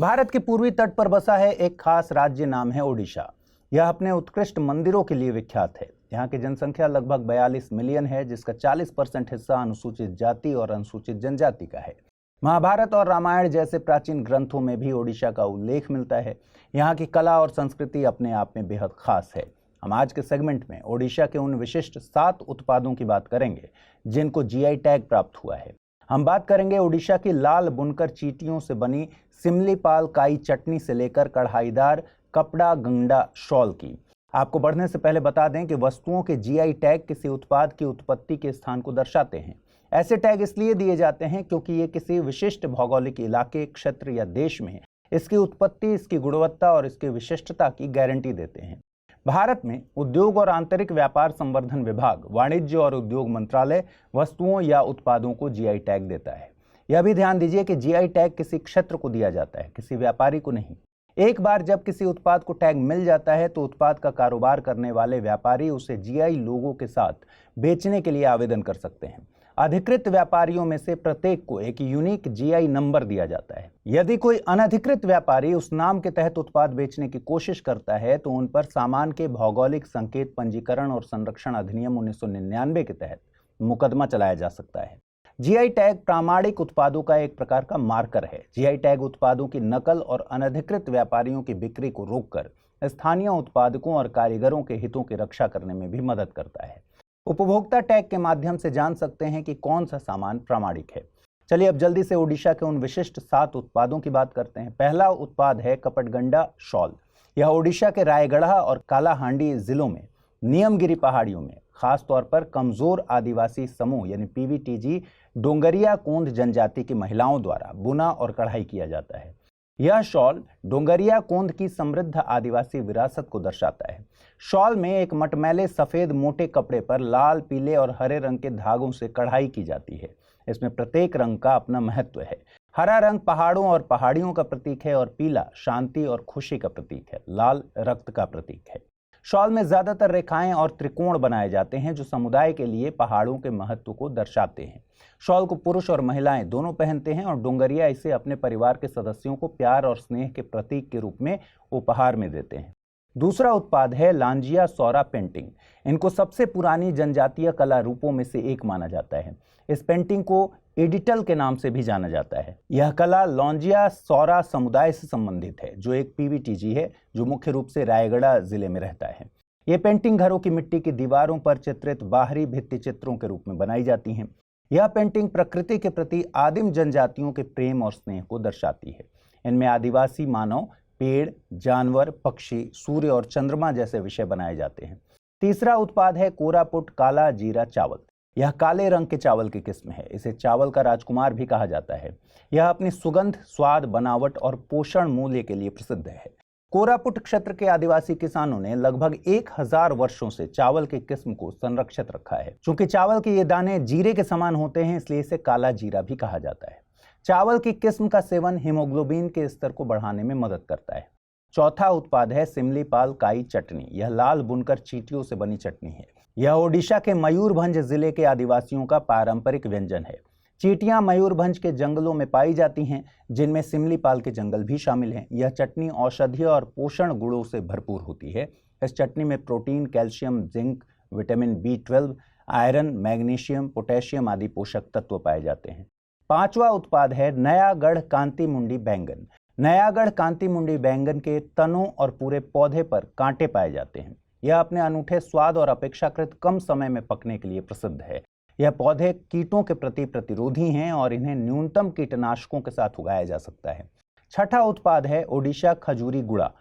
भारत के पूर्वी तट पर बसा है एक खास राज्य, नाम है ओडिशा। यह अपने उत्कृष्ट मंदिरों के लिए विख्यात है। यहाँ की जनसंख्या लगभग 42 मिलियन है, जिसका 40% हिस्सा अनुसूचित जाति और अनुसूचित जनजाति का है। महाभारत और रामायण जैसे प्राचीन ग्रंथों में भी ओडिशा का उल्लेख मिलता है। यहाँ की कला और संस्कृति अपने आप में बेहद खास है। हम आज के सेगमेंट में ओडिशा के उन विशिष्ट 7 उत्पादों की बात करेंगे जिनको जीआई टैग प्राप्त हुआ है। हम बात करेंगे ओडिशा की लाल बुनकर चींटियों से बनी सिमलीपाल काई चटनी से लेकर कढ़ाईदार कपड़ा गंडा शॉल की। आपको बढ़ने से पहले बता दें कि वस्तुओं के जीआई टैग किसी उत्पाद की उत्पत्ति के स्थान को दर्शाते हैं। ऐसे टैग इसलिए दिए जाते हैं क्योंकि ये किसी विशिष्ट भौगोलिक इलाके, क्षेत्र या देश में इसकी उत्पत्ति, इसकी गुणवत्ता और इसकी विशिष्टता की गारंटी देते हैं। भारत में उद्योग और आंतरिक व्यापार संवर्धन विभाग, वाणिज्य और उद्योग मंत्रालय वस्तुओं या उत्पादों को जीआई टैग देता है। यह भी ध्यान दीजिए कि जीआई टैग किसी क्षेत्र को दिया जाता है, किसी व्यापारी को नहीं। एक बार जब किसी उत्पाद को टैग मिल जाता है तो उत्पाद का कारोबार करने वाले व्यापारी उसे जीआई लोगो के साथ बेचने के लिए आवेदन कर सकते हैं। अधिकृत व्यापारियों में से प्रत्येक को एक यूनिक जीआई नंबर दिया जाता है। यदि कोई अनधिकृत व्यापारी उस नाम के तहत उत्पाद बेचने की कोशिश करता है तो उन पर सामान के भौगोलिक संकेत पंजीकरण और संरक्षण अधिनियम 1999 के तहत मुकदमा चलाया जा सकता है। जीआई टैग प्रामाणिक उत्पादों का एक प्रकार का मार्कर है। जीआई टैग उत्पादों की नकल और अनधिकृत व्यापारियों की बिक्री को रोककर स्थानीय उत्पादकों और कारीगरों के हितों की रक्षा करने में भी मदद करता है। उपभोक्ता टैग के माध्यम से जान सकते हैं कि कौन सा सामान प्रामाणिक है। चलिए अब जल्दी से ओडिशा के उन विशिष्ट 7 उत्पादों की बात करते हैं। पहला उत्पाद है कपड़गंडा शॉल। यह ओडिशा के रायगढ़ा और कालाहांडी जिलों में नियमगिरी पहाड़ियों में खास तौर पर कमजोर आदिवासी समूह यानी पीवीटीजी डोंगरिया कोंद जनजाति की महिलाओं द्वारा बुना और कढ़ाई किया जाता है। यह शॉल डोंगरिया कोंद की समृद्ध आदिवासी विरासत को दर्शाता है। शॉल में एक मटमैले सफेद मोटे कपड़े पर लाल, पीले और हरे रंग के धागों से कढ़ाई की जाती है। इसमें प्रत्येक रंग का अपना महत्व है। हरा रंग पहाड़ों और पहाड़ियों का प्रतीक है और पीला शांति और खुशी का प्रतीक है। लाल रक्त का प्रतीक है। शॉल में ज्यादातर रेखाएं और त्रिकोण बनाए जाते हैं जो समुदाय के लिए पहाड़ों के महत्व को दर्शाते हैं। शॉल को पुरुष और महिलाएं दोनों पहनते हैं और डोंगरिया इसे अपने परिवार के सदस्यों को प्यार और स्नेह के प्रतीक के रूप में उपहार में देते हैं। दूसरा उत्पाद है लांजिया सौरा पेंटिंग। इनको सबसे पुरानी जनजातीय कला रूपों में से एक माना जाता है। इस पेंटिंग को एडिटल के नाम से भी जाना जाता है। यह कला लौंजिया सौरा समुदाय से संबंधित है जो एक पीवीटीजी है जो मुख्य रूप से रायगढ़ जिले में रहता है। ये पेंटिंग घरों की मिट्टी की दीवारों पर चित्रित बाहरी भित्ति चित्रों के रूप में बनाई जाती हैं। यह पेंटिंग प्रकृति के प्रति आदिम जनजातियों के प्रेम और स्नेह को दर्शाती है। इनमें आदिवासी मानव, पेड़, जानवर, पक्षी, सूर्य और चंद्रमा जैसे विषय बनाए जाते हैं। तीसरा उत्पाद है कोरापुट काला जीरा चावल। यह काले रंग के चावल की किस्म है। इसे चावल का राजकुमार भी कहा जाता है। यह अपनी सुगंध, स्वाद, बनावट और पोषण मूल्य के लिए प्रसिद्ध है। कोरापुट क्षेत्र के आदिवासी किसानों ने लगभग 1000 वर्षों से चावल की किस्म को संरक्षित रखा है। चूंकि चावल के ये दाने जीरे के समान होते हैं इसलिए इसे काला जीरा भी कहा जाता है। चावल की किस्म का सेवन हीमोग्लोबिन के स्तर को बढ़ाने में मदद करता है। चौथा उत्पाद है सिमलीपाल काई चटनी। यह लाल बुनकर चींटियों से बनी चटनी है। यह ओडिशा के मयूरभंज जिले के आदिवासियों का पारंपरिक व्यंजन है। चींटियां मयूरभंज के जंगलों में पाई जाती हैं जिनमें सिमलीपाल के जंगल भी शामिल हैं। यह चटनी औषधीय और पोषण गुणों से भरपूर होती है। इस चटनी में protein, calcium, zinc, vitamin B12, iron, magnesium, potassium आदि पोषक तत्व पाए जाते हैं। पांचवा उत्पाद है नयागढ़ कांती मुंडी बैंगन। नयागढ़ कांति मुंडी बैंगन के तनों और पूरे पौधे पर कांटे पाए जाते हैं। यह अपने अनूठे स्वाद और अपेक्षाकृत कम समय में पकने के लिए प्रसिद्ध है। यह पौधे कीटों के प्रति प्रतिरोधी हैं और इन्हें न्यूनतम कीटनाशकों के साथ उगाया जा सकता है। छठा उत्पाद है ओडिशा खजूरी गुड़ा।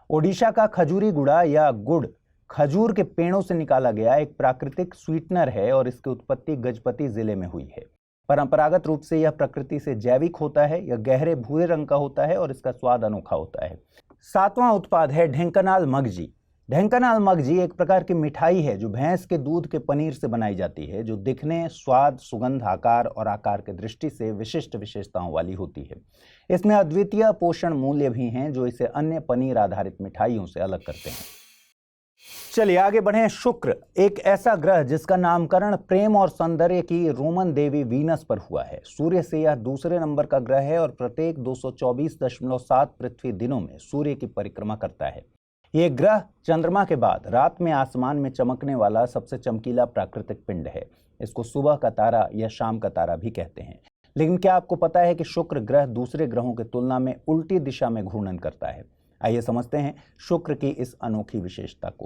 ओडिशा का खजूरी गुड़ा या गुड़ खजूर के पेड़ों से निकाला गया एक प्राकृतिक स्वीटनर है और इसकी उत्पत्ति गजपति जिले में हुई है। परंपरागत रूप से यह प्रकृति से जैविक होता है। यह गहरे भूरे रंग का होता है और इसका स्वाद अनोखा होता है। सातवां उत्पाद है ढेंकनाल मगजी। ढेंकनाल मगजी एक प्रकार की मिठाई है जो भैंस के दूध के पनीर से बनाई जाती है, जो दिखने, स्वाद, सुगंध, आकार और आकार की दृष्टि से विशिष्ट विशेषताओं वाली होती है। इसमें अद्वितीय पोषण मूल्य भी हैं जो इसे अन्य पनीर आधारित मिठाइयों से अलग करते हैं। चलिए आगे बढ़ें। शुक्र एक ऐसा ग्रह जिसका नामकरण प्रेम और सौंदर्य की रोमन देवी वीनस पर हुआ है। सूर्य से यह दूसरे नंबर का ग्रह है और प्रत्येक 224.7 पृथ्वी दिनों में सूर्य की परिक्रमा करता है। ये ग्रह चंद्रमा के बाद रात में आसमान में चमकने वाला सबसे चमकीला प्राकृतिक पिंड है। इसको सुबह का तारा या शाम का तारा भी कहते हैं। लेकिन क्या आपको पता है कि शुक्र ग्रह दूसरे ग्रहों की तुलना में उल्टी दिशा में घूर्णन करता है? आइए समझते हैं शुक्र की इस अनोखी विशेषता को।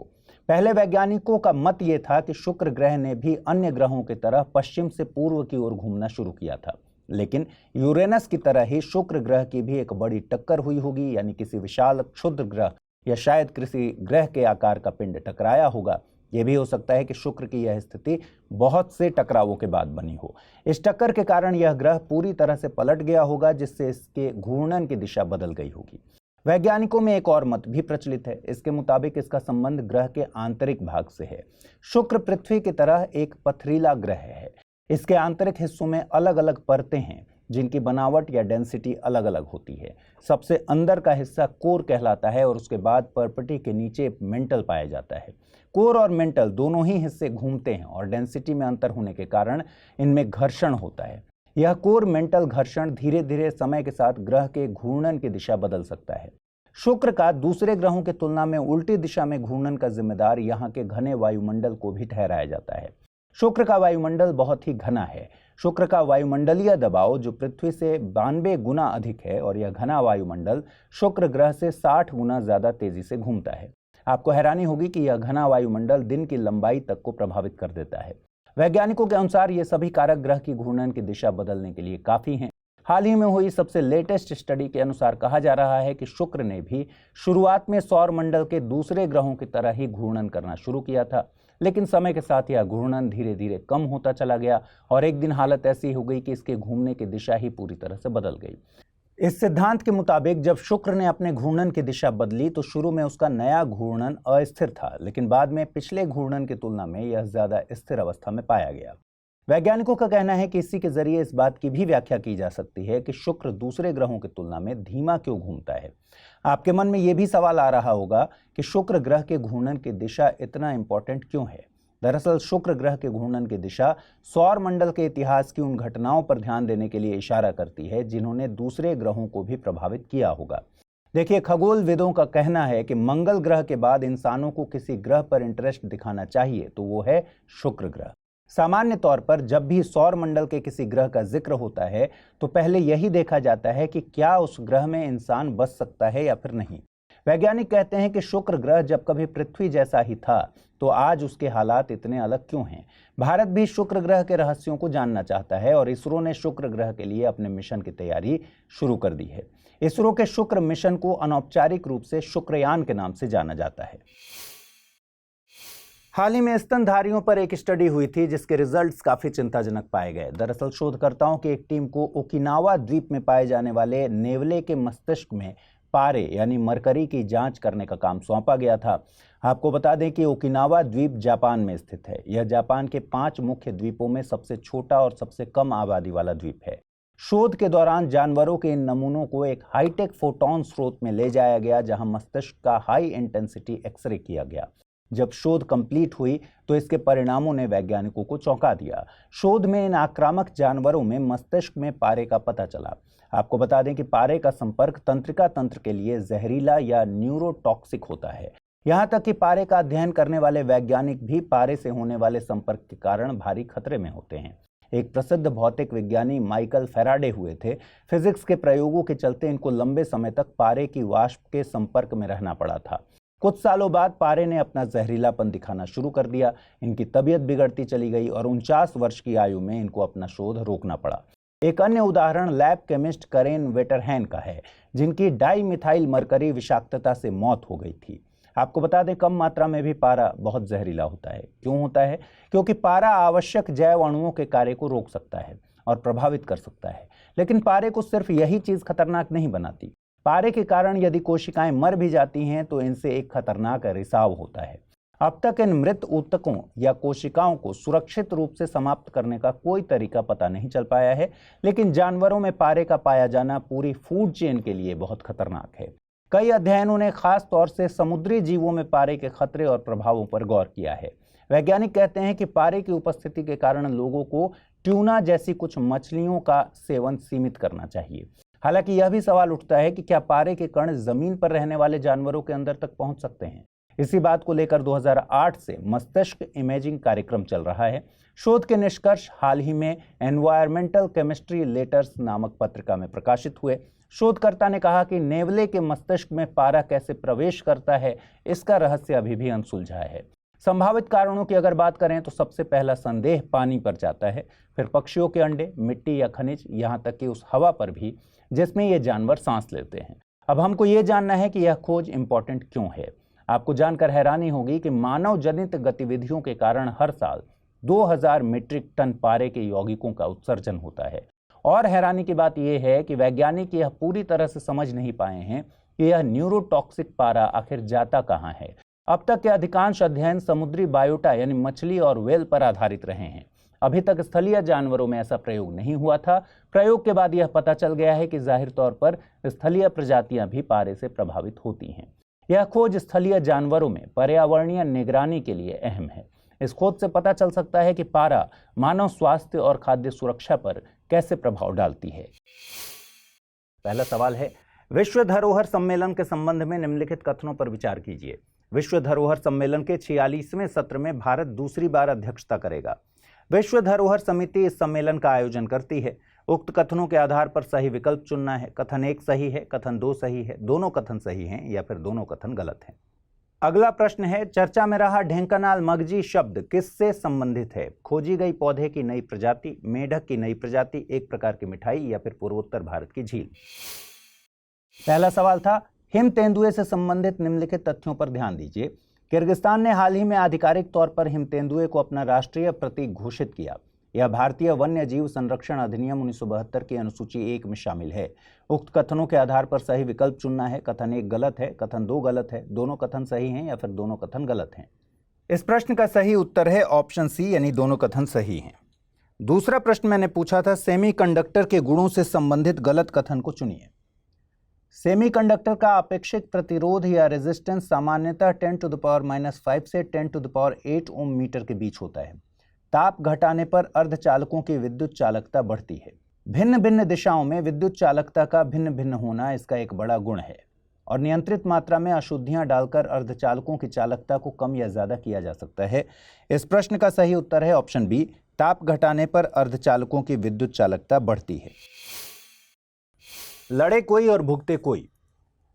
पहले वैज्ञानिकों का मत ये था कि शुक्र ग्रह ने भी अन्य ग्रहों की तरह पश्चिम से पूर्व की ओर घूमना शुरू किया था, लेकिन यूरेनस की तरह ही शुक्र ग्रह की भी एक बड़ी टक्कर हुई होगी, यानी किसी विशाल क्षुद्र ग्रह या शायद किसी ग्रह के आकार का पिंड टकराया होगा। यह भी हो सकता है कि शुक्र की यह स्थिति बहुत से टकरावों के बाद बनी हो। इस टक्कर के कारण यह ग्रह पूरी तरह से पलट गया होगा, जिससे इसके घूर्णन की दिशा बदल गई होगी। वैज्ञानिकों में एक और मत भी प्रचलित है। इसके मुताबिक इसका संबंध ग्रह के आंतरिक भाग से है। शुक्र पृथ्वी की तरह एक पथरीला ग्रह है। इसके आंतरिक हिस्सों में अलग अलग परतें हैं जिनकी बनावट या डेंसिटी अलग अलग होती है। सबसे अंदर का हिस्सा कोर कहलाता है और उसके बाद परपटी के नीचे मेंटल पाया जाता है। कोर और मेंटल दोनों ही हिस्से घूमते हैं और डेंसिटी में अंतर होने के कारण इनमें घर्षण होता है। यह कोर मेंटल घर्षण धीरे धीरे समय के साथ ग्रह के घूर्णन की दिशा बदल सकता है। शुक्र का दूसरे ग्रहों की तुलना में उल्टी दिशा में घूर्णन का जिम्मेदार यहाँ के घने वायुमंडल को भी ठहराया जाता है। शुक्र का वायुमंडल बहुत ही घना है। शुक्र का वायुमंडलीय दबाव जो पृथ्वी से 92 गुना अधिक है और यह घना वायुमंडल शुक्र ग्रह से 60 गुना ज्यादा तेजी से घूमता है। आपको हैरानी होगी कि यह घना वायुमंडल दिन की लंबाई तक को प्रभावित कर देता है। वैज्ञानिकों के अनुसार ये सभी कारक ग्रह की घूर्णन की दिशा बदलने के लिए काफी हैं। हाल ही में हुई सबसे लेटेस्ट स्टडी के अनुसार कहा जा रहा है कि शुक्र ने भी शुरुआत में सौर मंडल के दूसरे ग्रहों की तरह ही घूर्णन करना शुरू किया था, लेकिन समय के साथ यह घूर्णन धीरे धीरे कम होता चला गया और एक दिन हालत ऐसी हो गई कि इसके घूमने की दिशा ही पूरी तरह से बदल गई। इस सिद्धांत के मुताबिक जब शुक्र ने अपने घूर्णन की दिशा बदली तो शुरू में उसका नया घूर्णन अस्थिर था, लेकिन बाद में पिछले घूर्णन की तुलना में यह ज्यादा स्थिर अवस्था में पाया गया। वैज्ञानिकों का कहना है कि इसी के जरिए इस बात की भी व्याख्या की जा सकती है कि शुक्र दूसरे ग्रहों की तुलना में धीमा क्यों घूमता है। आपके मन में यह भी सवाल आ रहा होगा कि शुक्र ग्रह के घूर्णन की दिशा इतना इंपॉर्टेंट क्यों है। दरअसल शुक्र ग्रह के घूर्णन की दिशा सौर मंडल के इतिहास की उन घटनाओं पर ध्यान देने के लिए इशारा करती है जिन्होंने दूसरे ग्रहों को भी प्रभावित किया होगा। देखिए, खगोलविदों का कहना है कि मंगल ग्रह के बाद इंसानों को किसी ग्रह पर इंटरेस्ट दिखाना चाहिए तो वो है शुक्र ग्रह। सामान्य तौर पर जब भी सौर मंडल के किसी ग्रह का जिक्र होता है तो पहले यही देखा जाता है कि क्या उस ग्रह में इंसान बस सकता है या फिर नहीं। वैज्ञानिक कहते हैं कि शुक्र ग्रह जब कभी पृथ्वी जैसा ही था तो आज उसके हालात इतने अलग क्यों हैं। भारत भी शुक्र ग्रह के रहस्यों को जानना चाहता है और इसरो ने शुक्र ग्रह के लिए अपने मिशन की तैयारी शुरू कर दी है। इसरो के शुक्र मिशन को अनौपचारिक रूप से शुक्रयान के नाम से जाना जाता है। हाल ही में स्तनधारियों पर एक स्टडी हुई थी जिसके रिजल्ट्स काफी चिंताजनक पाए गए। दरअसल शोधकर्ताओं की एक टीम को ओकिनावा द्वीप में पाए जाने वाले नेवले के मस्तिष्क में पारे यानी मरकरी की जांच करने का काम सौंपा गया था। आपको बता दें कि ओकिनावा द्वीप जापान में स्थित है। यह जापान के 5 मुख्य द्वीपों में सबसे छोटा और सबसे कम आबादी वाला द्वीप है। शोध के दौरान जानवरों के इन नमूनों को एक हाईटेक फोटोन स्रोत में ले जाया गया जहां मस्तिष्क का हाई इंटेंसिटी एक्सरे किया गया। जब शोध कंप्लीट हुई तो इसके परिणामों ने वैज्ञानिकों को चौंका दिया। शोध में इन आक्रामक जानवरों में मस्तिष्क में पारे का पता चला। आपको बता दें कि पारे का संपर्क तंत्रिका तंत्र के लिए जहरीला या न्यूरोटॉक्सिक होता है। यहाँ तक कि पारे का अध्ययन करने वाले वैज्ञानिक भी पारे से होने वाले संपर्क के कारण भारी खतरे में होते हैं। एक प्रसिद्ध भौतिक विज्ञानी माइकल फैराडे हुए थे। फिजिक्स के प्रयोगों के चलते इनको लंबे समय तक पारे की वाष्प के संपर्क में रहना पड़ा था। कुछ सालों बाद पारे ने अपना जहरीलापन दिखाना शुरू कर दिया। इनकी तबीयत बिगड़ती चली गई और 49 वर्ष की आयु में इनको अपना शोध रोकना पड़ा। एक अन्य उदाहरण लैब केमिस्ट करेन वेटरहैन का है, जिनकी डाइमिथाइल मरकरी विषाक्तता से मौत हो गई थी। आपको बता दें, कम मात्रा में भी पारा बहुत जहरीला होता है। क्यों होता है? क्योंकि पारा आवश्यक जैव अणुओं के कार्य को रोक सकता है और प्रभावित कर सकता है। लेकिन पारे को सिर्फ यही चीज खतरनाक नहीं बनाती। पारे के कारण यदि कोशिकाएं मर भी जाती हैं तो इनसे एक खतरनाक रिसाव होता है। अब तक इन मृत ऊतकों या कोशिकाओं को सुरक्षित रूप से समाप्त करने का कोई तरीका पता नहीं चल पाया है, लेकिन जानवरों में पारे का पाया जाना पूरी फूड चेन के लिए बहुत खतरनाक है। कई अध्ययनों ने खास तौर से समुद्री जीवों में पारे के खतरे और प्रभावों पर गौर किया है। वैज्ञानिक कहते हैं कि पारे की उपस्थिति के कारण लोगों को ट्यूना जैसी कुछ मछलियों का सेवन सीमित करना चाहिए। हालांकि यह भी सवाल उठता है कि क्या पारे के कण जमीन पर रहने वाले जानवरों के अंदर तक पहुंच सकते हैं। इसी बात को लेकर 2008 से मस्तिष्क इमेजिंग कार्यक्रम चल रहा है। शोध के निष्कर्ष हाल ही में एनवायरमेंटल केमिस्ट्री लेटर्स नामक पत्रिका में प्रकाशित हुए। शोधकर्ता ने कहा कि नेवले के मस्तिष्क में पारा कैसे प्रवेश करता है, इसका रहस्य अभी भी अनसुलझा है। संभावित कारणों की अगर बात करें तो सबसे पहला संदेह पानी पर जाता है, फिर पक्षियों के अंडे, मिट्टी या खनिज, यहाँ तक कि उस हवा पर भी जिसमें ये जानवर सांस लेते हैं। अब हमको ये जानना है कि यह खोज इंपॉर्टेंट क्यों है। आपको जानकर हैरानी होगी कि मानव जनित गतिविधियों के कारण हर साल 2000 मीट्रिक टन पारे के यौगिकों का उत्सर्जन होता है। और हैरानी की बात यह है कि वैज्ञानिक यह पूरी तरह से समझ नहीं पाए हैं कि यह न्यूरोटॉक्सिक पारा आखिर जाता कहाँ है। अब तक के अधिकांश अध्ययन समुद्री बायोटा यानी मछली और व्हेल पर आधारित रहे हैं। अभी तक स्थलीय जानवरों में ऐसा प्रयोग नहीं हुआ था। प्रयोग के बाद यह पता चल गया है कि जाहिर तौर पर स्थलीय प्रजातियां भी पारे से प्रभावित होती हैं। यह खोज स्थलीय जानवरों में पर्यावरणीय निगरानी के लिए अहम है। इस खोज से पता चल सकता है कि पारा मानव स्वास्थ्य और खाद्य सुरक्षा पर कैसे प्रभाव डालती है। पहला सवाल है, विश्व धरोहर सम्मेलन के संबंध में निम्नलिखित कथनों पर विचार कीजिए। विश्व धरोहर सम्मेलन के 46वें सत्र में भारत दूसरी बार अध्यक्षता करेगा। विश्व धरोहर समिति इस सम्मेलन का आयोजन करती है। उक्त कथनों के आधार पर सही विकल्प चुनना है। कथन 1 सही है, कथन 2 सही है, दोनों कथन सही हैं या फिर दोनों कथन गलत हैं। अगला प्रश्न है, चर्चा में रहा ढेंकानाल मगजी शब्द किससे संबंधित है? खोजी गई पौधे की नई प्रजाति, मेढक की नई प्रजाति, एक प्रकार की मिठाई या फिर पूर्वोत्तर भारत की झील। पहला सवाल था, हिम तेंदुए से संबंधित निम्नलिखित तथ्यों पर ध्यान दीजिए। किर्गिस्तान ने हाल ही में आधिकारिक तौर पर हिम तेंदुए को अपना राष्ट्रीय प्रतीक घोषित किया। यह भारतीय वन्य जीव संरक्षण अधिनियम 1972 की अनुसूची 1 में शामिल है। उक्त कथनों के आधार पर सही विकल्प चुनना है। कथन 1 गलत है, कथन 2 गलत है, दोनों कथन सही हैं या फिर दोनों कथन गलत हैं। इस प्रश्न का सही उत्तर है ऑप्शन सी, यानी दोनों कथन सही हैं। दूसरा प्रश्न मैंने पूछा था, सेमीकंडक्टर के गुणों से संबंधित गलत कथन को चुनिए। सेमीकंडक्टर का अपेक्षित प्रतिरोध या रेजिस्टेंस सामान्यतः 10⁻⁻5 से 10⁸ ओम मीटर के बीच होता है। ताप घटाने पर अर्धचालकों की विद्युत चालकता बढ़ती है। भिन्न भिन्न दिशाओं में विद्युत चालकता का भिन्न भिन्न होना इसका एक बड़ा गुण है और नियंत्रित मात्रा में अशुद्धियां डालकर अर्धचालकों की चालकता को कम या ज्यादा किया जा सकता है। इस प्रश्न का सही उत्तर है ऑप्शन बी, ताप घटाने पर अर्धचालकों की विद्युत चालकता बढ़ती है। लड़े कोई और भुगते कोई।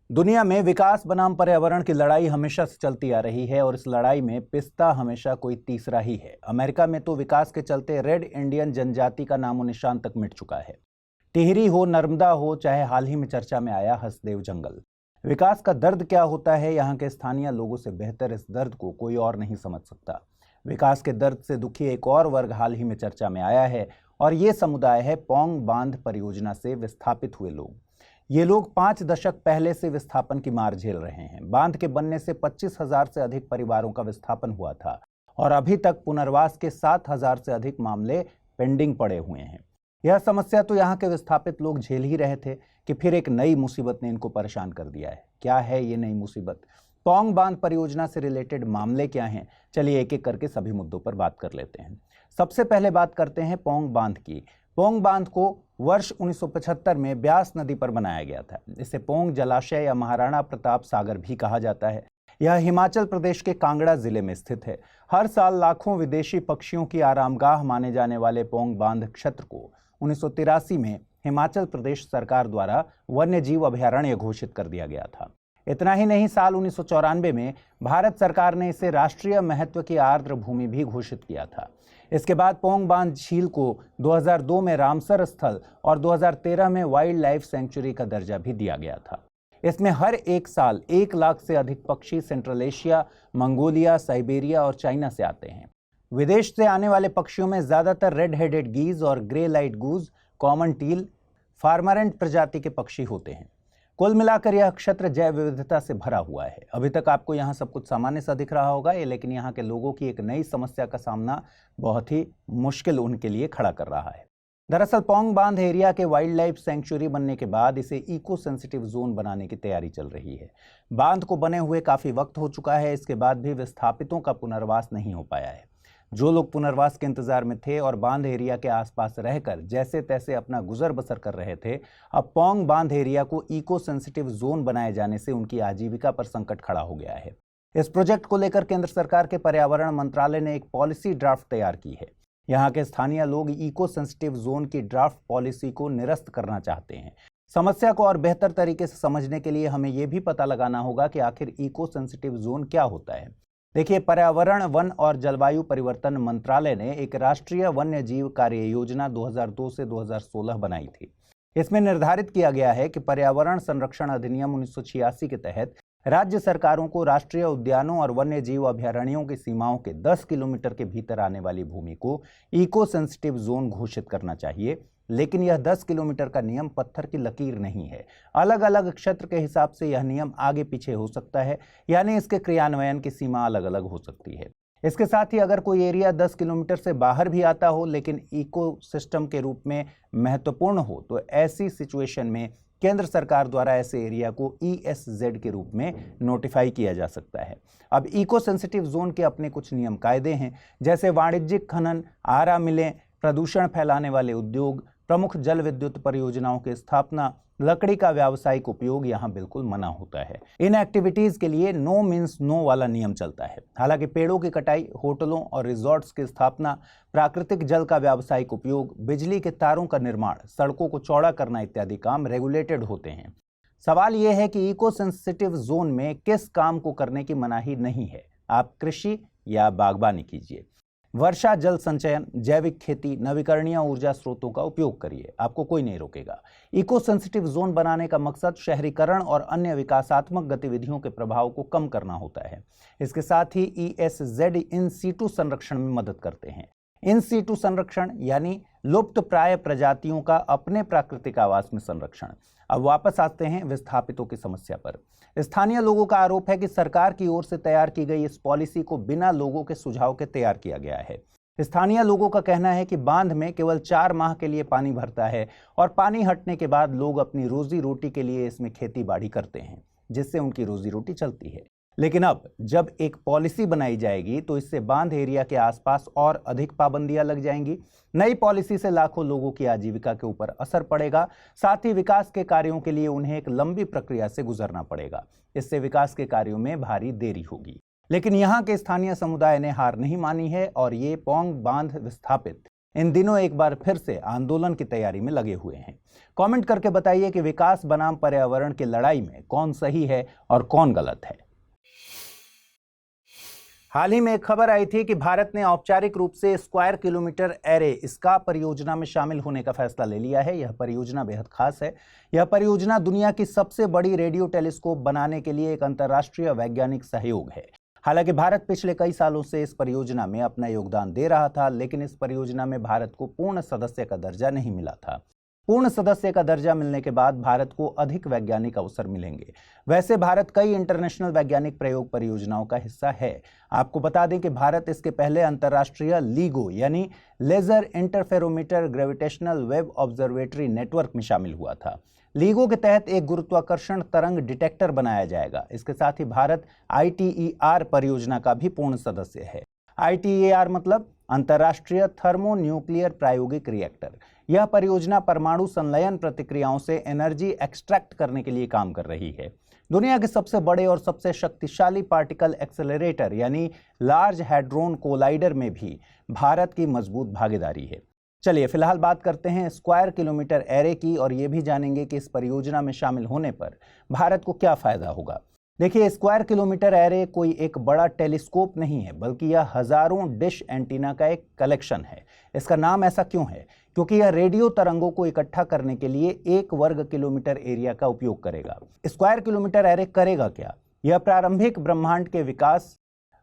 दुनिया में विकास बनाम पर्यावरण की लड़ाई हमेशा से चलती आ रही है और इस लड़ाई में पिस्ता हमेशा कोई तीसरा ही है। अमेरिका में तो विकास के चलते रेड इंडियन जनजाति का नामो निशान तक मिट चुका है। टिहरी हो, नर्मदा हो, चाहे हाल ही में चर्चा में आया हसदेव जंगल। विकास का दर्द क्या होता है, यहाँ के स्थानीय लोगों से बेहतर इस दर्द को कोई और नहीं समझ सकता। विकास के दर्द से दुखी एक और वर्ग हाल ही में चर्चा में आया है और ये समुदाय है पौंग बांध परियोजना से विस्थापित हुए लोग। ये लोग 5 दशक पहले से विस्थापन की मार झेल रहे हैं। बांध के बनने से 25,000 से अधिक परिवारों का विस्थापन हुआ था और अभी तक पुनर्वास के 7,000 से अधिक मामले पेंडिंग पड़े हुए हैं। यह समस्या तो यहाँ के विस्थापित लोग झेल ही रहे थे कि फिर एक नई मुसीबत ने इनको परेशान कर दिया है। क्या है ये नई मुसीबत? पौंग बांध परियोजना से रिलेटेड मामले क्या हैं? चलिए एक एक करके सभी मुद्दों पर बात कर लेते हैं। सबसे पहले बात करते हैं पौंग बांध की। पौंग बांध को वर्ष 1975 में ब्यास नदी पर बनाया गया था। इसे पौंग जलाशय या महाराणा प्रताप सागर भी कहा जाता है। यह हिमाचल प्रदेश के कांगड़ा जिले में स्थित है। हर साल लाखों विदेशी पक्षियों की आरामगाह माने जाने वाले पोंग बांध क्षेत्र को 1983 में हिमाचल प्रदेश सरकार द्वारा वन्य जीव अभयारण्य घोषित कर दिया गया था। इतना ही नहीं, साल 1994 में भारत सरकार ने इसे राष्ट्रीय महत्व की आर्द्र भूमि भी घोषित किया था। इसके बाद पोंग बांध झील को 2002 में रामसर स्थल और 2013 में वाइल्ड लाइफ सेंचुरी का दर्जा भी दिया गया था। इसमें हर एक साल 1 लाख से अधिक पक्षी सेंट्रल एशिया, मंगोलिया, साइबेरिया और चाइना से आते हैं। विदेश से आने वाले पक्षियों में ज्यादातर रेड हेडेड गीज और ग्रे लाइट गूज, कॉमन टील, फार्मारेंट प्रजाति के पक्षी होते हैं। कुल मिलाकर यह क्षेत्र जैव विविधता से भरा हुआ है। अभी तक आपको यहाँ सब कुछ सामान्य सा दिख रहा होगा, लेकिन यहाँ के लोगों की एक नई समस्या का सामना बहुत ही मुश्किल उनके लिए खड़ा कर रहा है। दरअसल पोंग बांध एरिया के वाइल्ड लाइफ सेंचुरी बनने के बाद इसे इको सेंसिटिव जोन बनाने की तैयारी चल रही है। बांध को बने हुए काफी वक्त हो चुका है, इसके बाद भी विस्थापितों का पुनर्वास नहीं हो पाया है। जो लोग पुनर्वास के इंतजार में थे और बांध एरिया के आसपास रहकर जैसे तैसे अपना गुजर बसर कर रहे थे, अब पोंग बांध एरिया को इको सेंसिटिव जोन बनाए जाने से उनकी आजीविका पर संकट खड़ा हो गया है। इस प्रोजेक्ट को लेकर केंद्र सरकार के पर्यावरण मंत्रालय ने एक पॉलिसी ड्राफ्ट तैयार की है। यहाँ के स्थानीय लोग इको सेंसिटिव जोन की ड्राफ्ट पॉलिसी को निरस्त करना चाहते हैं। समस्या को और बेहतर तरीके से समझने के लिए हमें यह भी पता लगाना होगा कि आखिर इको सेंसिटिव जोन क्या होता है। देखिए, पर्यावरण, वन और जलवायु परिवर्तन मंत्रालय ने एक राष्ट्रीय वन्य जीव कार्य योजना 2002 से 2016 बनाई थी। इसमें निर्धारित किया गया है कि पर्यावरण संरक्षण अधिनियम 1986 के तहत राज्य सरकारों को राष्ट्रीय उद्यानों और वन्य जीव अभयारण्यों की सीमाओं के 10 किलोमीटर के भीतर आने वाली भूमि को इको सेंसिटिव जोन घोषित करना चाहिए। लेकिन यह 10 किलोमीटर का नियम पत्थर की लकीर नहीं है। अलग अलग क्षेत्र के हिसाब से यह नियम आगे पीछे हो सकता है, यानी इसके क्रियान्वयन की सीमा अलग अलग हो सकती है। इसके साथ ही अगर कोई एरिया 10 किलोमीटर से बाहर भी आता हो लेकिन इको सिस्टम के रूप में महत्वपूर्ण हो, तो ऐसी सिचुएशन में केंद्र सरकार द्वारा ऐसे एरिया को ESZ के रूप में नोटिफाई किया जा सकता है। अब इको सेंसिटिव जोन के अपने कुछ नियम कायदे हैं, जैसे वाणिज्यिक खनन, आरा मिलें, प्रदूषण फैलाने वाले उद्योग, प्रमुख जल विद्युत परियोजनाओं की स्थापना, लकड़ी का व्यावसायिक उपयोग यहाँ बिल्कुल मना होता है। इन एक्टिविटीज के लिए नो मीन्स नो वाला नियम चलता है। हालांकि पेड़ों की कटाई, होटलों और रिजॉर्ट्स की स्थापना, प्राकृतिक जल का व्यावसायिक उपयोग, बिजली के तारों का निर्माण, सड़कों को चौड़ा करना इत्यादि काम रेगुलेटेड होते हैं। सवाल यह है कि इको सेंसिटिव जोन में किस काम को करने की मनाही नहीं है। आप कृषि या बागबानी कीजिए, वर्षा जल संचयन, जैविक खेती, नवीकरणीय ऊर्जा स्रोतों का उपयोग करिए, आपको कोई नहीं रोकेगा। इको सेंसिटिव जोन बनाने का मकसद शहरीकरण और अन्य विकासात्मक गतिविधियों के प्रभाव को कम करना होता है। इसके साथ ही ESZ इन सीटू संरक्षण में मदद करते हैं। इन सीटू संरक्षण यानी लुप्त प्राय प्रजातियों का अपने प्राकृतिक आवास में संरक्षण। अब वापस आते हैं विस्थापितों की समस्या पर। स्थानीय लोगों का आरोप है कि सरकार की ओर से तैयार की गई इस पॉलिसी को बिना लोगों के सुझाव के तैयार किया गया है। स्थानीय लोगों का कहना है कि बांध में केवल 4 माह के लिए पानी भरता है और पानी हटने के बाद लोग अपनी रोजी रोटी के लिए इसमें खेती बाड़ी करते हैं, जिससे उनकी रोजी रोटी चलती है। लेकिन अब जब एक पॉलिसी बनाई जाएगी तो इससे बांध एरिया के आसपास और अधिक पाबंदियां लग जाएंगी। नई पॉलिसी से लाखों लोगों की आजीविका के ऊपर असर पड़ेगा। साथ ही विकास के कार्यों के लिए उन्हें एक लंबी प्रक्रिया से गुजरना पड़ेगा। इससे विकास के कार्यों में भारी देरी होगी। लेकिन यहाँ के स्थानीय समुदाय ने हार नहीं मानी है और ये पोंग बांध विस्थापित इन दिनों एक बार फिर से आंदोलन की तैयारी में लगे हुए हैं। कमेंट करके बताइए कि विकास बनाम पर्यावरण की लड़ाई में कौन सही है और कौन गलत है। हाल ही में एक खबर आई थी कि भारत ने औपचारिक रूप से स्क्वायर किलोमीटर एरे इसका परियोजना में शामिल होने का फैसला ले लिया है। यह परियोजना बेहद खास है। यह परियोजना दुनिया की सबसे बड़ी रेडियो टेलीस्कोप बनाने के लिए एक अंतर्राष्ट्रीय वैज्ञानिक सहयोग है। हालांकि भारत पिछले कई सालों से इस परियोजना में अपना योगदान दे रहा था, लेकिन इस परियोजना में भारत को पूर्ण सदस्य का दर्जा नहीं मिला था। पूर्ण सदस्य का दर्जा मिलने के बाद भारत को अधिक वैज्ञानिक अवसर मिलेंगे। वैसे भारत कई इंटरनेशनल वैज्ञानिक प्रयोग परियोजनाओं का हिस्सा है। आपको बता दें कि भारत इसके पहले अंतर्राष्ट्रीय LIGO यानी laser interferometer gravitational wave observatory network में शामिल हुआ था। LIGO के तहत एक गुरुत्वाकर्षण तरंग डिटेक्टर बनाया जाएगा। इसके साथ ही भारत ITER परियोजना का भी पूर्ण सदस्य है। ITER मतलब अंतर्राष्ट्रीय थर्मो न्यूक्लियर प्रायोगिक रिएक्टर। यह परियोजना परमाणु संलयन प्रतिक्रियाओं से एनर्जी एक्सट्रैक्ट करने के लिए काम कर रही है। दुनिया के सबसे बड़े और सबसे शक्तिशाली पार्टिकल एक्सेलरेटर यानी लार्ज हैड्रोन कोलाइडर में भी भारत की मजबूत भागीदारी है। चलिए फिलहाल बात करते हैं स्क्वायर किलोमीटर एरे की और ये भी जानेंगे कि इस परियोजना में शामिल होने पर भारत को क्या फायदा होगा। देखिए, स्क्वायर किलोमीटर एरे कोई एक बड़ा टेलीस्कोप नहीं है, बल्कि यह हजारों डिश एंटीना का एक कलेक्शन है। इसका नाम ऐसा क्यों है? क्योंकि यह रेडियो तरंगों को इकट्ठा करने के लिए 1 वर्ग किलोमीटर एरिया का उपयोग करेगा। स्क्वायर किलोमीटर एरे करेगा क्या? यह प्रारंभिक ब्रह्मांड के विकास,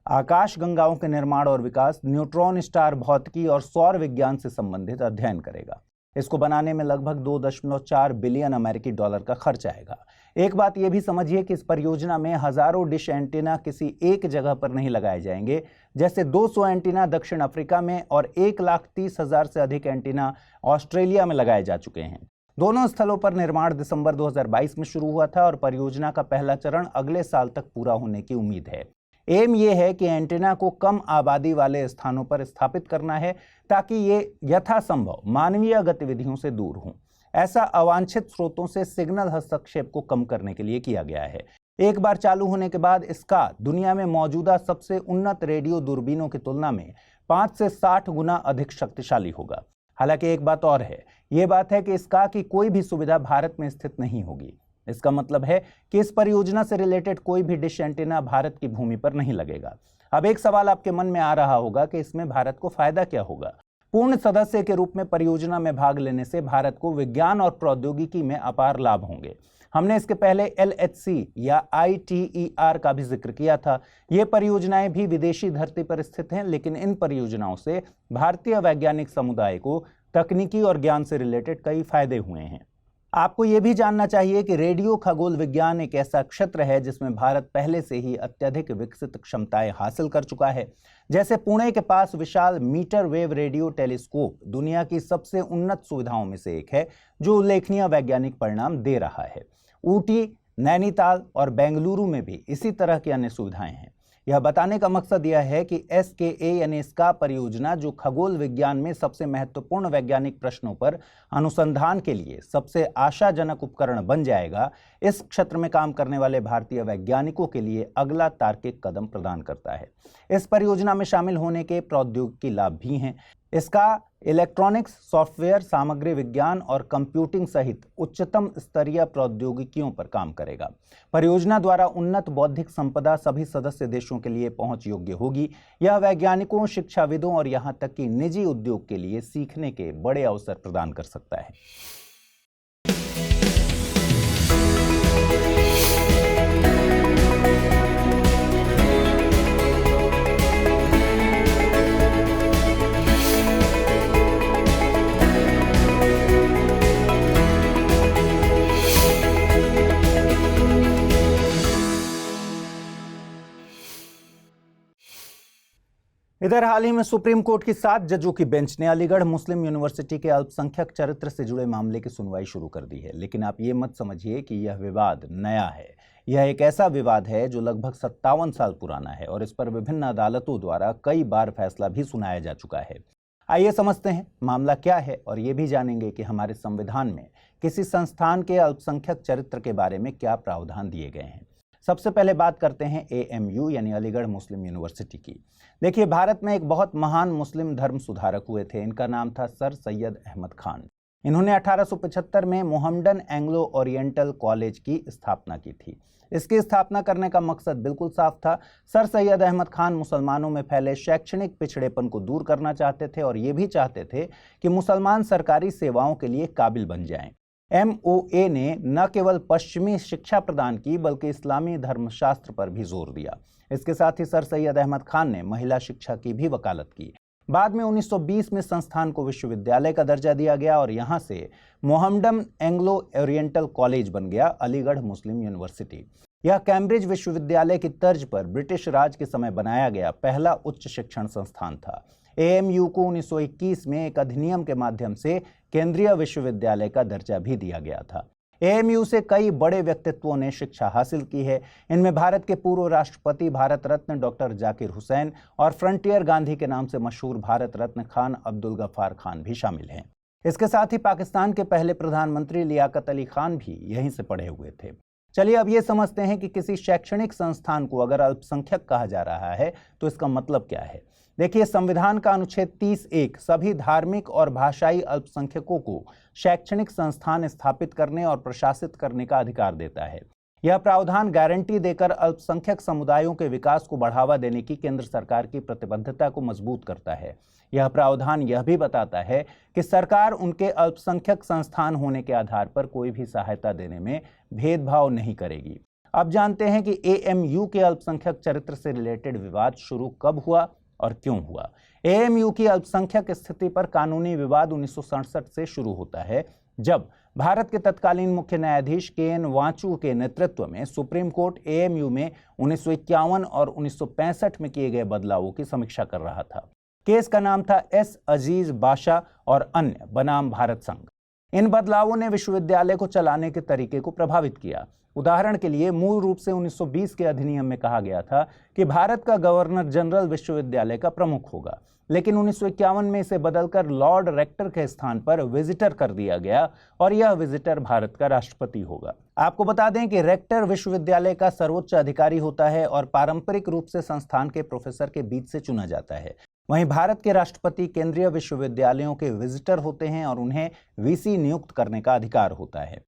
आकाशगंगाओं के निर्माण और विकास, न्यूट्रॉन स्टार भौतिकी और सौर विज्ञान से संबंधित अध्ययन करेगा। इसको बनाने में लगभग 2.4 बिलियन अमेरिकी डॉलर का खर्च आएगा। एक बात यह भी समझिए कि इस परियोजना में हजारों डिश एंटीना किसी एक जगह पर नहीं लगाए जाएंगे। जैसे 200 एंटीना दक्षिण अफ्रीका में और 1,30,000 से अधिक एंटीना ऑस्ट्रेलिया में लगाए जा चुके हैं। दोनों स्थलों पर निर्माण दिसंबर 2022 में शुरू हुआ था और परियोजना का पहला चरण अगले साल तक पूरा होने की उम्मीद है। एम ये है कि एंटीना को कम आबादी वाले स्थानों पर स्थापित करना है ताकि ये यथासंभव मानवीय गतिविधियों से दूर हों। ऐसा अवांछित स्रोतों से सिग्नल हस्तक्षेप को कम करने के लिए किया गया है। एक बार चालू होने के बाद इसका दुनिया में मौजूदा सबसे उन्नत रेडियो दूरबीनों की तुलना में 5 से 60 गुना अधिक शक्तिशाली होगा। हालांकि एक बात और है, ये बात है कि इसका की कोई भी सुविधा भारत में स्थित नहीं होगी। इसका मतलब है कि इस परियोजना से रिलेटेड कोई भी डिश एंटीना भारत की भूमि पर नहीं लगेगा। अब एक सवाल आपके मन में आ रहा होगा कि इसमें भारत को फायदा क्या होगा? पूर्ण सदस्य के रूप में परियोजना में भाग लेने से भारत को विज्ञान और प्रौद्योगिकी में अपार लाभ होंगे। हमने इसके पहले LHC या ITER का भी जिक्र किया था। ये परियोजनाएं भी विदेशी धरती पर स्थित हैं, लेकिन इन परियोजनाओं से भारतीय वैज्ञानिक समुदाय को तकनीकी और ज्ञान से रिलेटेड कई फायदे हुए हैं। आपको यह भी जानना चाहिए कि रेडियो खगोल विज्ञान एक ऐसा क्षेत्र है जिसमें भारत पहले से ही अत्यधिक विकसित क्षमताएं हासिल कर चुका है। जैसे पुणे के पास विशाल मीटर वेव रेडियो टेलीस्कोप दुनिया की सबसे उन्नत सुविधाओं में से एक है, जो उल्लेखनीय वैज्ञानिक परिणाम दे रहा है। ऊटी, नैनीताल और बेंगलुरु में भी इसी तरह की अन्य सुविधाएं हैं। यह बताने का मकसद यह है कि SKA यानी स्का परियोजना, जो खगोल विज्ञान में सबसे महत्वपूर्ण वैज्ञानिक प्रश्नों पर अनुसंधान के लिए सबसे आशाजनक उपकरण बन जाएगा, इस क्षेत्र में काम करने वाले भारतीय वैज्ञानिकों के लिए अगला तार्किक कदम प्रदान करता है। इस परियोजना में शामिल होने के प्रौद्योगिकी लाभ भी हैं। इसका इलेक्ट्रॉनिक्स, सॉफ्टवेयर, सामग्री विज्ञान और कंप्यूटिंग सहित उच्चतम स्तरीय प्रौद्योगिकियों पर काम करेगा। परियोजना द्वारा उन्नत बौद्धिक संपदा सभी सदस्य देशों के लिए पहुंच योग्य होगी। यह वैज्ञानिकों, शिक्षाविदों और यहां तक कि निजी उद्योग के लिए सीखने के बड़े अवसर प्रदान कर सकता है। इधर हाल ही में सुप्रीम कोर्ट की 7 जजों की बेंच ने अलीगढ़ मुस्लिम यूनिवर्सिटी के अल्पसंख्यक चरित्र से जुड़े मामले की सुनवाई शुरू कर दी है। लेकिन आप ये मत समझिए कि यह विवाद नया है। यह एक ऐसा विवाद है जो लगभग 57 साल पुराना है और इस पर विभिन्न अदालतों द्वारा कई बार फैसला भी सुनाया जा चुका है। आइए समझते हैं मामला क्या है और ये भी जानेंगे कि हमारे संविधान में किसी संस्थान के अल्पसंख्यक चरित्र के बारे में क्या प्रावधान दिए गए हैं। सबसे पहले बात करते हैं AMU यानी अलीगढ़ मुस्लिम यूनिवर्सिटी की। देखिए, भारत में एक बहुत महान मुस्लिम धर्म सुधारक हुए थे। इनका नाम था सर सैयद अहमद खान। इन्होंने 1875 में मोहम्मडन एंग्लो ओरिएंटल कॉलेज की स्थापना की थी। इसकी स्थापना करने का मकसद बिल्कुल साफ था। सर सैयद अहमद खान मुसलमानों में फैले शैक्षणिक पिछड़ेपन को दूर करना चाहते थे और ये भी चाहते थे कि मुसलमान सरकारी सेवाओं के लिए काबिल बन जाएं। MOA ने न केवल पश्चिमी शिक्षा प्रदान की बल्कि इस्लामी धर्मशास्त्र पर भी जोर दिया। इसके साथ ही सर सैयद अहमद खान ने महिला शिक्षा की भी वकालत की। बाद में 1920 में संस्थान को विश्वविद्यालय का दर्जा दिया गया और यहाँ से मोहम्मडन एंग्लो ओरिएंटल कॉलेज बन गया अलीगढ़ मुस्लिम यूनिवर्सिटी। यह कैम्ब्रिज विश्वविद्यालय की तर्ज पर ब्रिटिश राज के समय बनाया गया पहला उच्च शिक्षण संस्थान था। AMU को 1921 में एक अधिनियम के माध्यम से केंद्रीय विश्वविद्यालय का दर्जा भी दिया गया था। AMU से कई बड़े व्यक्तित्वों ने शिक्षा हासिल की है। इनमें भारत के पूर्व राष्ट्रपति भारत रत्न डॉक्टर जाकिर हुसैन और फ्रंटियर गांधी के नाम से मशहूर भारत रत्न खान अब्दुल गफ्फार खान भी शामिल हैं। इसके साथ ही पाकिस्तान के पहले प्रधानमंत्री लियाकत अली खान भी यहीं से पढ़े हुए थे। चलिए अब ये समझते हैं कि किसी शैक्षणिक संस्थान को अगर अल्पसंख्यक कहा जा रहा है तो इसका मतलब क्या है। देखिए, संविधान का अनुच्छेद 30(1) सभी धार्मिक और भाषाई अल्पसंख्यकों को शैक्षणिक संस्थान स्थापित करने और प्रशासित करने का अधिकार देता है। यह प्रावधान गारंटी देकर अल्पसंख्यक समुदायों के विकास को बढ़ावा देने की केंद्र सरकार की प्रतिबद्धता को मजबूत करता है। यह प्रावधान यह भी बताता है कि सरकार उनके अल्पसंख्यक संस्थान होने के आधार पर कोई भी सहायता देने में भेदभाव नहीं करेगी। अब जानते हैं कि एएमयू के अल्पसंख्यक चरित्र से रिलेटेड विवाद शुरू कब हुआ और क्यों हुआ। एएमयू की अल्पसंख्यक स्थिति पर कानूनी विवाद 1967 से शुरू होता है, जब भारत के तत्कालीन मुख्य न्यायाधीश के.एन. वांचू के नेतृत्व में सुप्रीम कोर्ट एएमयू में 1951 और 1965 में किए गए बदलावों की समीक्षा कर रहा था। केस का नाम था एस अजीज बाशा और अन्य बनाम भारत संघ। इन बदलावों ने विश्वविद्यालय को चलाने के तरीके को प्रभावित किया। उदाहरण के लिए, मूल रूप से 1920 के अधिनियम में कहा गया था कि भारत का गवर्नर जनरल विश्वविद्यालय का प्रमुख होगा, लेकिन 1951 में इसे बदलकर लॉर्ड रेक्टर के स्थान पर विजिटर कर दिया गया और यह विजिटर भारत का राष्ट्रपति होगा। आपको बता दें कि रेक्टर विश्वविद्यालय का सर्वोच्च अधिकारी होता है और पारंपरिक रूप से संस्थान के प्रोफेसर के बीच से चुना जाता है। वहीं भारत के राष्ट्रपति केंद्रीय विश्वविद्यालयों के विजिटर होते हैं और उन्हें वीसी नियुक्त करने का अधिकार होता है।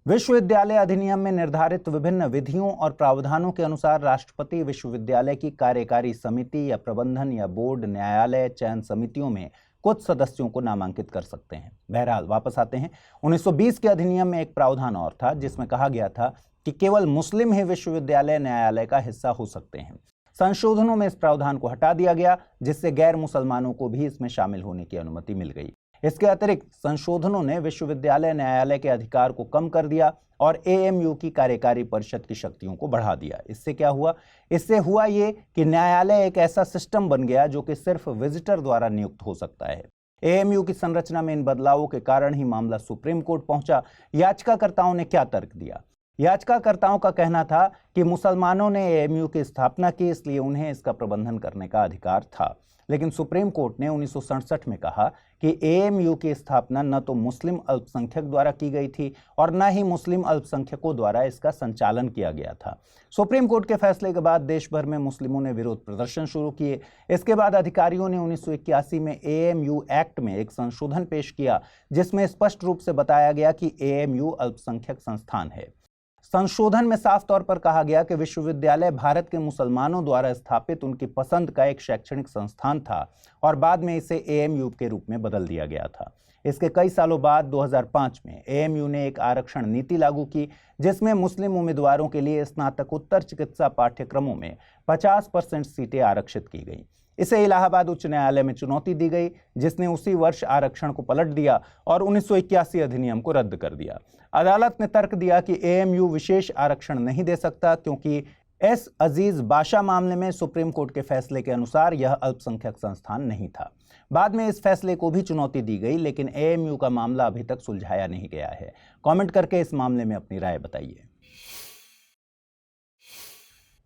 विश्वविद्यालय अधिनियम में निर्धारित विभिन्न विधियों और प्रावधानों के अनुसार राष्ट्रपति विश्वविद्यालय की कार्यकारी समिति या प्रबंधन या बोर्ड, न्यायालय, चयन समितियों में कुछ सदस्यों को नामांकित कर सकते हैं। बहरहाल वापस आते हैं। 1920 के अधिनियम में एक प्रावधान और था जिसमें कहा गया था कि केवल मुस्लिम ही विश्वविद्यालय न्यायालय का हिस्सा हो सकते हैं। संशोधनों में इस प्रावधान को हटा दिया गया, जिससे गैर मुसलमानों को भी इसमें शामिल होने की अनुमति मिल गई। इसके अतिरिक्त संशोधनों ने विश्वविद्यालय न्यायालय के अधिकार को कम कर दिया और एएमयू की कार्यकारी परिषद की शक्तियों को बढ़ा दिया। इससे क्या हुआ? इससे हुआ ये कि न्यायालय एक ऐसा सिस्टम बन गया जो कि सिर्फ विजिटर द्वारा नियुक्त हो सकता है। एएमयू की संरचना में इन बदलावों के कारण ही मामला सुप्रीम कोर्ट पहुंचा। याचिकाकर्ताओं ने क्या तर्क दिया? याचिकाकर्ताओं का कहना था कि मुसलमानों ने एएमयू की स्थापना की, इसलिए उन्हें इसका प्रबंधन करने का अधिकार था। लेकिन सुप्रीम कोर्ट ने 1967 में कहा कि एएमयू की स्थापना न तो मुस्लिम अल्पसंख्यक द्वारा की गई थी और न ही मुस्लिम अल्पसंख्यकों द्वारा इसका संचालन किया गया था। सुप्रीम कोर्ट के फैसले के बाद देश भर में मुस्लिमों ने विरोध प्रदर्शन शुरू किए। इसके बाद अधिकारियों ने 1981 में एएमयू एक्ट में एक संशोधन पेश किया, जिसमें स्पष्ट रूप से बताया गया कि एएमयू अल्पसंख्यक संस्थान है। संशोधन में साफ तौर पर कहा गया कि विश्वविद्यालय भारत के मुसलमानों द्वारा स्थापित उनकी पसंद का एक शैक्षणिक संस्थान था और बाद में इसे एएमयू के रूप में बदल दिया गया था। इसके कई सालों बाद 2005 में एएमयू ने एक आरक्षण नीति लागू की, जिसमें मुस्लिम उम्मीदवारों के लिए स्नातकोत्तर चिकित्सा पाठ्यक्रमों में 50% सीटें आरक्षित की गई। इसे इलाहाबाद उच्च न्यायालय में चुनौती दी गई, जिसने उसी वर्ष आरक्षण को पलट दिया और 1981 अधिनियम को रद्द कर दिया। अदालत ने तर्क दिया कि एएमयू विशेष आरक्षण नहीं दे सकता, क्योंकि एस अजीज बाशा मामले में सुप्रीम कोर्ट के फैसले के अनुसार यह अल्पसंख्यक संस्थान नहीं था। बाद में इस फैसले को भी चुनौती दी गई, लेकिन एएमयू का मामला अभी तक सुलझाया नहीं गया है। कमेंट करके इस मामले में अपनी राय बताइए।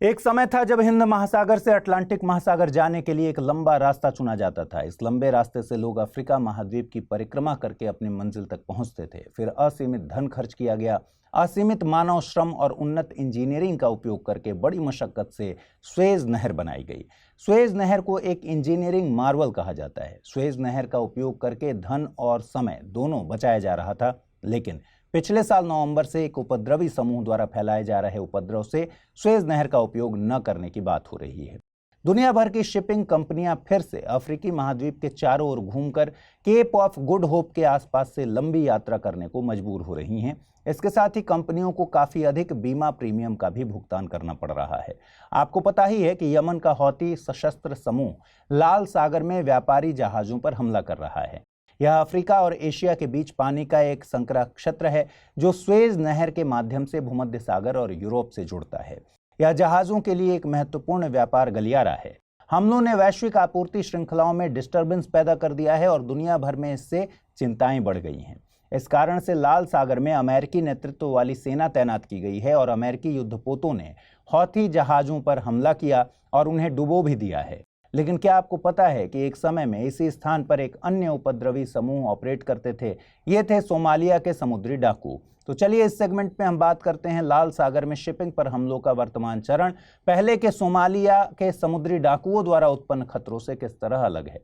एक समय था जब हिंद महासागर से अटलांटिक महासागर जाने के लिए एक लंबा रास्ता चुना जाता था। इस लंबे रास्ते से लोग अफ्रीका महाद्वीप की परिक्रमा करके अपनी मंजिल तक पहुंचते थे। फिर असीमित धन खर्च किया गया। असीमित मानव श्रम और उन्नत इंजीनियरिंग का उपयोग करके बड़ी मशक्कत से स्वेज नहर बनाई गई। स्वेज नहर को एक इंजीनियरिंग मार्वल कहा जाता है। स्वेज नहर का उपयोग करके धन और समय दोनों बचाया जा रहा था, लेकिन पिछले साल नवंबर से एक उपद्रवी समूह द्वारा फैलाए जा रहे उपद्रव से स्वेज नहर का उपयोग न करने की बात हो रही है। दुनिया भर की शिपिंग कंपनियां फिर से अफ्रीकी महाद्वीप के चारों ओर घूमकर केप ऑफ गुड होप के आसपास से लंबी यात्रा करने को मजबूर हो रही हैं। इसके साथ ही कंपनियों को काफी अधिक बीमा प्रीमियम का भी भुगतान करना पड़ रहा है। आपको पता ही है कि यमन का हौती सशस्त्र समूह लाल सागर में व्यापारी जहाजों पर हमला कर रहा है। यह अफ्रीका और एशिया के बीच पानी का एक संकरा क्षेत्र है जो स्वेज नहर के माध्यम से भूमध्य सागर और यूरोप से जुड़ता है। यह जहाजों के लिए एक महत्वपूर्ण व्यापार गलियारा है। हमलों ने वैश्विक आपूर्ति श्रृंखलाओं में डिस्टर्बेंस पैदा कर दिया है और दुनिया भर में इससे चिंताएं बढ़ गई हैं। इस कारण से लाल सागर में अमेरिकी नेतृत्व वाली सेना तैनात की गई है और अमेरिकी युद्धपोतों ने हौथी जहाजों पर हमला किया और उन्हें डुबो भी दिया है। लेकिन क्या आपको पता है कि एक समय में इसी स्थान पर एक अन्य उपद्रवी समूह ऑपरेट करते थे? ये थे सोमालिया के समुद्री डाकू। तो चलिए इस सेगमेंट में हम बात करते हैं लाल सागर में शिपिंग पर हमलों का वर्तमान चरण पहले के सोमालिया के समुद्री डाकुओं द्वारा उत्पन्न खतरों से किस तरह अलग है।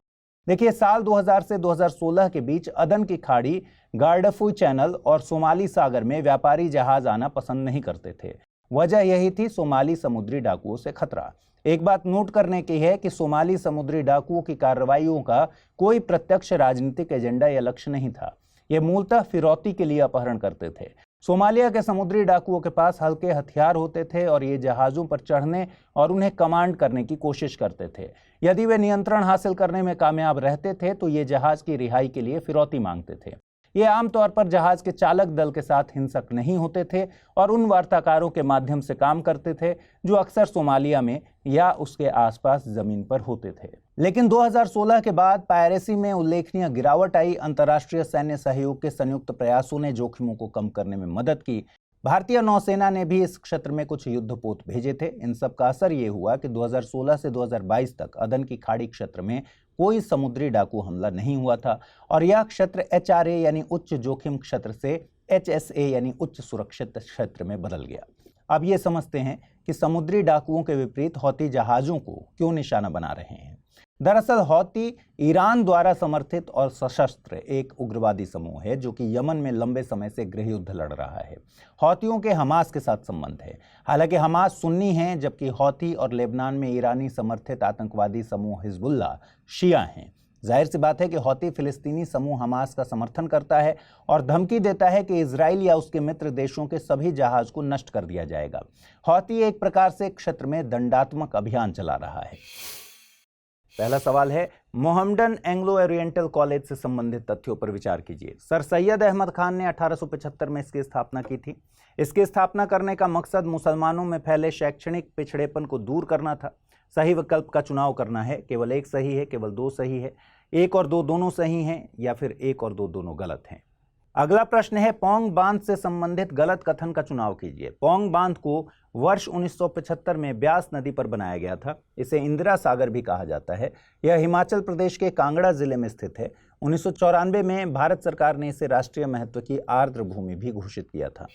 देखिए, साल 2000 से 2016 के बीच अदन की खाड़ी, गार्डफू चैनल और सोमाली सागर में व्यापारी जहाज आना पसंद नहीं करते थे। वजह यही थी सोमाली समुद्री डाकुओं से खतरा। एक बात नोट करने की है कि सोमाली समुद्री डाकुओं की कार्रवाइयों का कोई प्रत्यक्ष राजनीतिक एजेंडा या लक्ष्य नहीं था। ये मूलतः फिरौती के लिए अपहरण करते थे। सोमालिया के समुद्री डाकुओं के पास हल्के हथियार होते थे और ये जहाजों पर चढ़ने और उन्हें कमांड करने की कोशिश करते थे। यदि वे नियंत्रण हासिल करने में कामयाब रहते थे तो ये जहाज की रिहाई के लिए फिरौती मांगते थे। ये आमतौर पर जहाज के चालक दल के साथ हिंसक नहीं होते थे और उन वार्ताकारों के माध्यम से काम करते थे जो अक्सर सोमालिया में या उसके आसपास जमीन पर होते थे। लेकिन 2016 के बाद पायरेसी में उल्लेखनीय गिरावट आई। अंतर्राष्ट्रीय सैन्य सहयोग के संयुक्त प्रयासों ने जोखिमों को कम करने में मदद की। भारतीय नौसेना ने भी इस क्षेत्र में कुछ युद्धपोत भेजे थे। इन सब का असर ये हुआ कि 2016 से 2022 तक अदन की खाड़ी क्षेत्र में कोई समुद्री डाकू हमला नहीं हुआ था और यह क्षेत्र HRA यानी उच्च जोखिम क्षेत्र से HSA यानी उच्च सुरक्षित क्षेत्र में बदल गया। अब ये समझते हैं कि समुद्री डाकुओं के विपरीत हौती जहाजों को क्यों निशाना बना रहे हैं। दरअसल हौती ईरान द्वारा समर्थित और सशस्त्र एक उग्रवादी समूह है जो कि यमन में लंबे समय से गृह युद्ध लड़ रहा है। हौतियों के हमास के साथ संबंध है। हालांकि हमास सुन्नी हैं जबकि हौती और लेबनान में ईरानी समर्थित आतंकवादी समूह हिजबुल्लाह शिया हैं। जाहिर सी बात है कि हौती फिलिस्तीनी समूह हमास का समर्थन करता है और धमकी देता है कि इजराइल या उसके मित्र देशों के सभी जहाज को नष्ट कर दिया जाएगा। हौती एक प्रकार से क्षेत्र में दंडात्मक अभियान चला रहा है। पहला सवाल है, मोहम्मडन एंग्लो ओरिएंटल कॉलेज से संबंधित तथ्यों पर विचार कीजिए। सर सैयद अहमद खान ने 1875 में इसकी स्थापना की थी। इसकी स्थापना करने का मकसद मुसलमानों में फैले शैक्षणिक पिछड़ेपन को दूर करना था। सही विकल्प का चुनाव करना है। केवल एक सही है, केवल दो सही है, एक और दो दोनों सही हैं या फिर एक और दो दोनों गलत हैं। अगला प्रश्न है, पोंग बांध से संबंधित गलत कथन का चुनाव कीजिए। पोंग बांध को वर्ष 1975 में ब्यास नदी पर बनाया गया था। इसे इंदिरा सागर भी कहा जाता है। यह हिमाचल प्रदेश के कांगड़ा जिले में स्थित है। 1994 में भारत सरकार ने इसे राष्ट्रीय महत्व की आर्द्र भूमि भी घोषित किया था।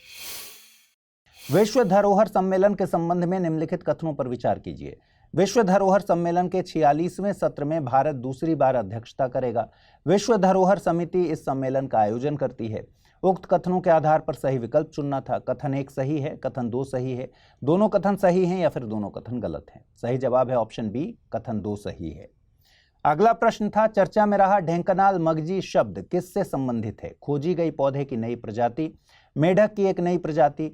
विश्व धरोहर सम्मेलन के संबंध में निम्नलिखित कथनों पर विचार कीजिए। विश्व धरोहर सम्मेलन के 46वें सत्र में भारत दूसरी बार अध्यक्षता करेगा। विश्व धरोहर समिति इस सम्मेलन का आयोजन करती है। उक्त कथनों के आधार पर सही विकल्प चुनना था। कथन एक सही है, कथन दो सही है, दोनों कथन सही हैं या फिर दोनों कथन गलत हैं। सही जवाब है ऑप्शन बी, कथन दो सही है। अगला प्रश्न था, चर्चा में रहा ढेंकनाल मगजी शब्द किससे संबंधित है? खोजी गई पौधे की नई प्रजाति, मेढक की एक नई प्रजाति,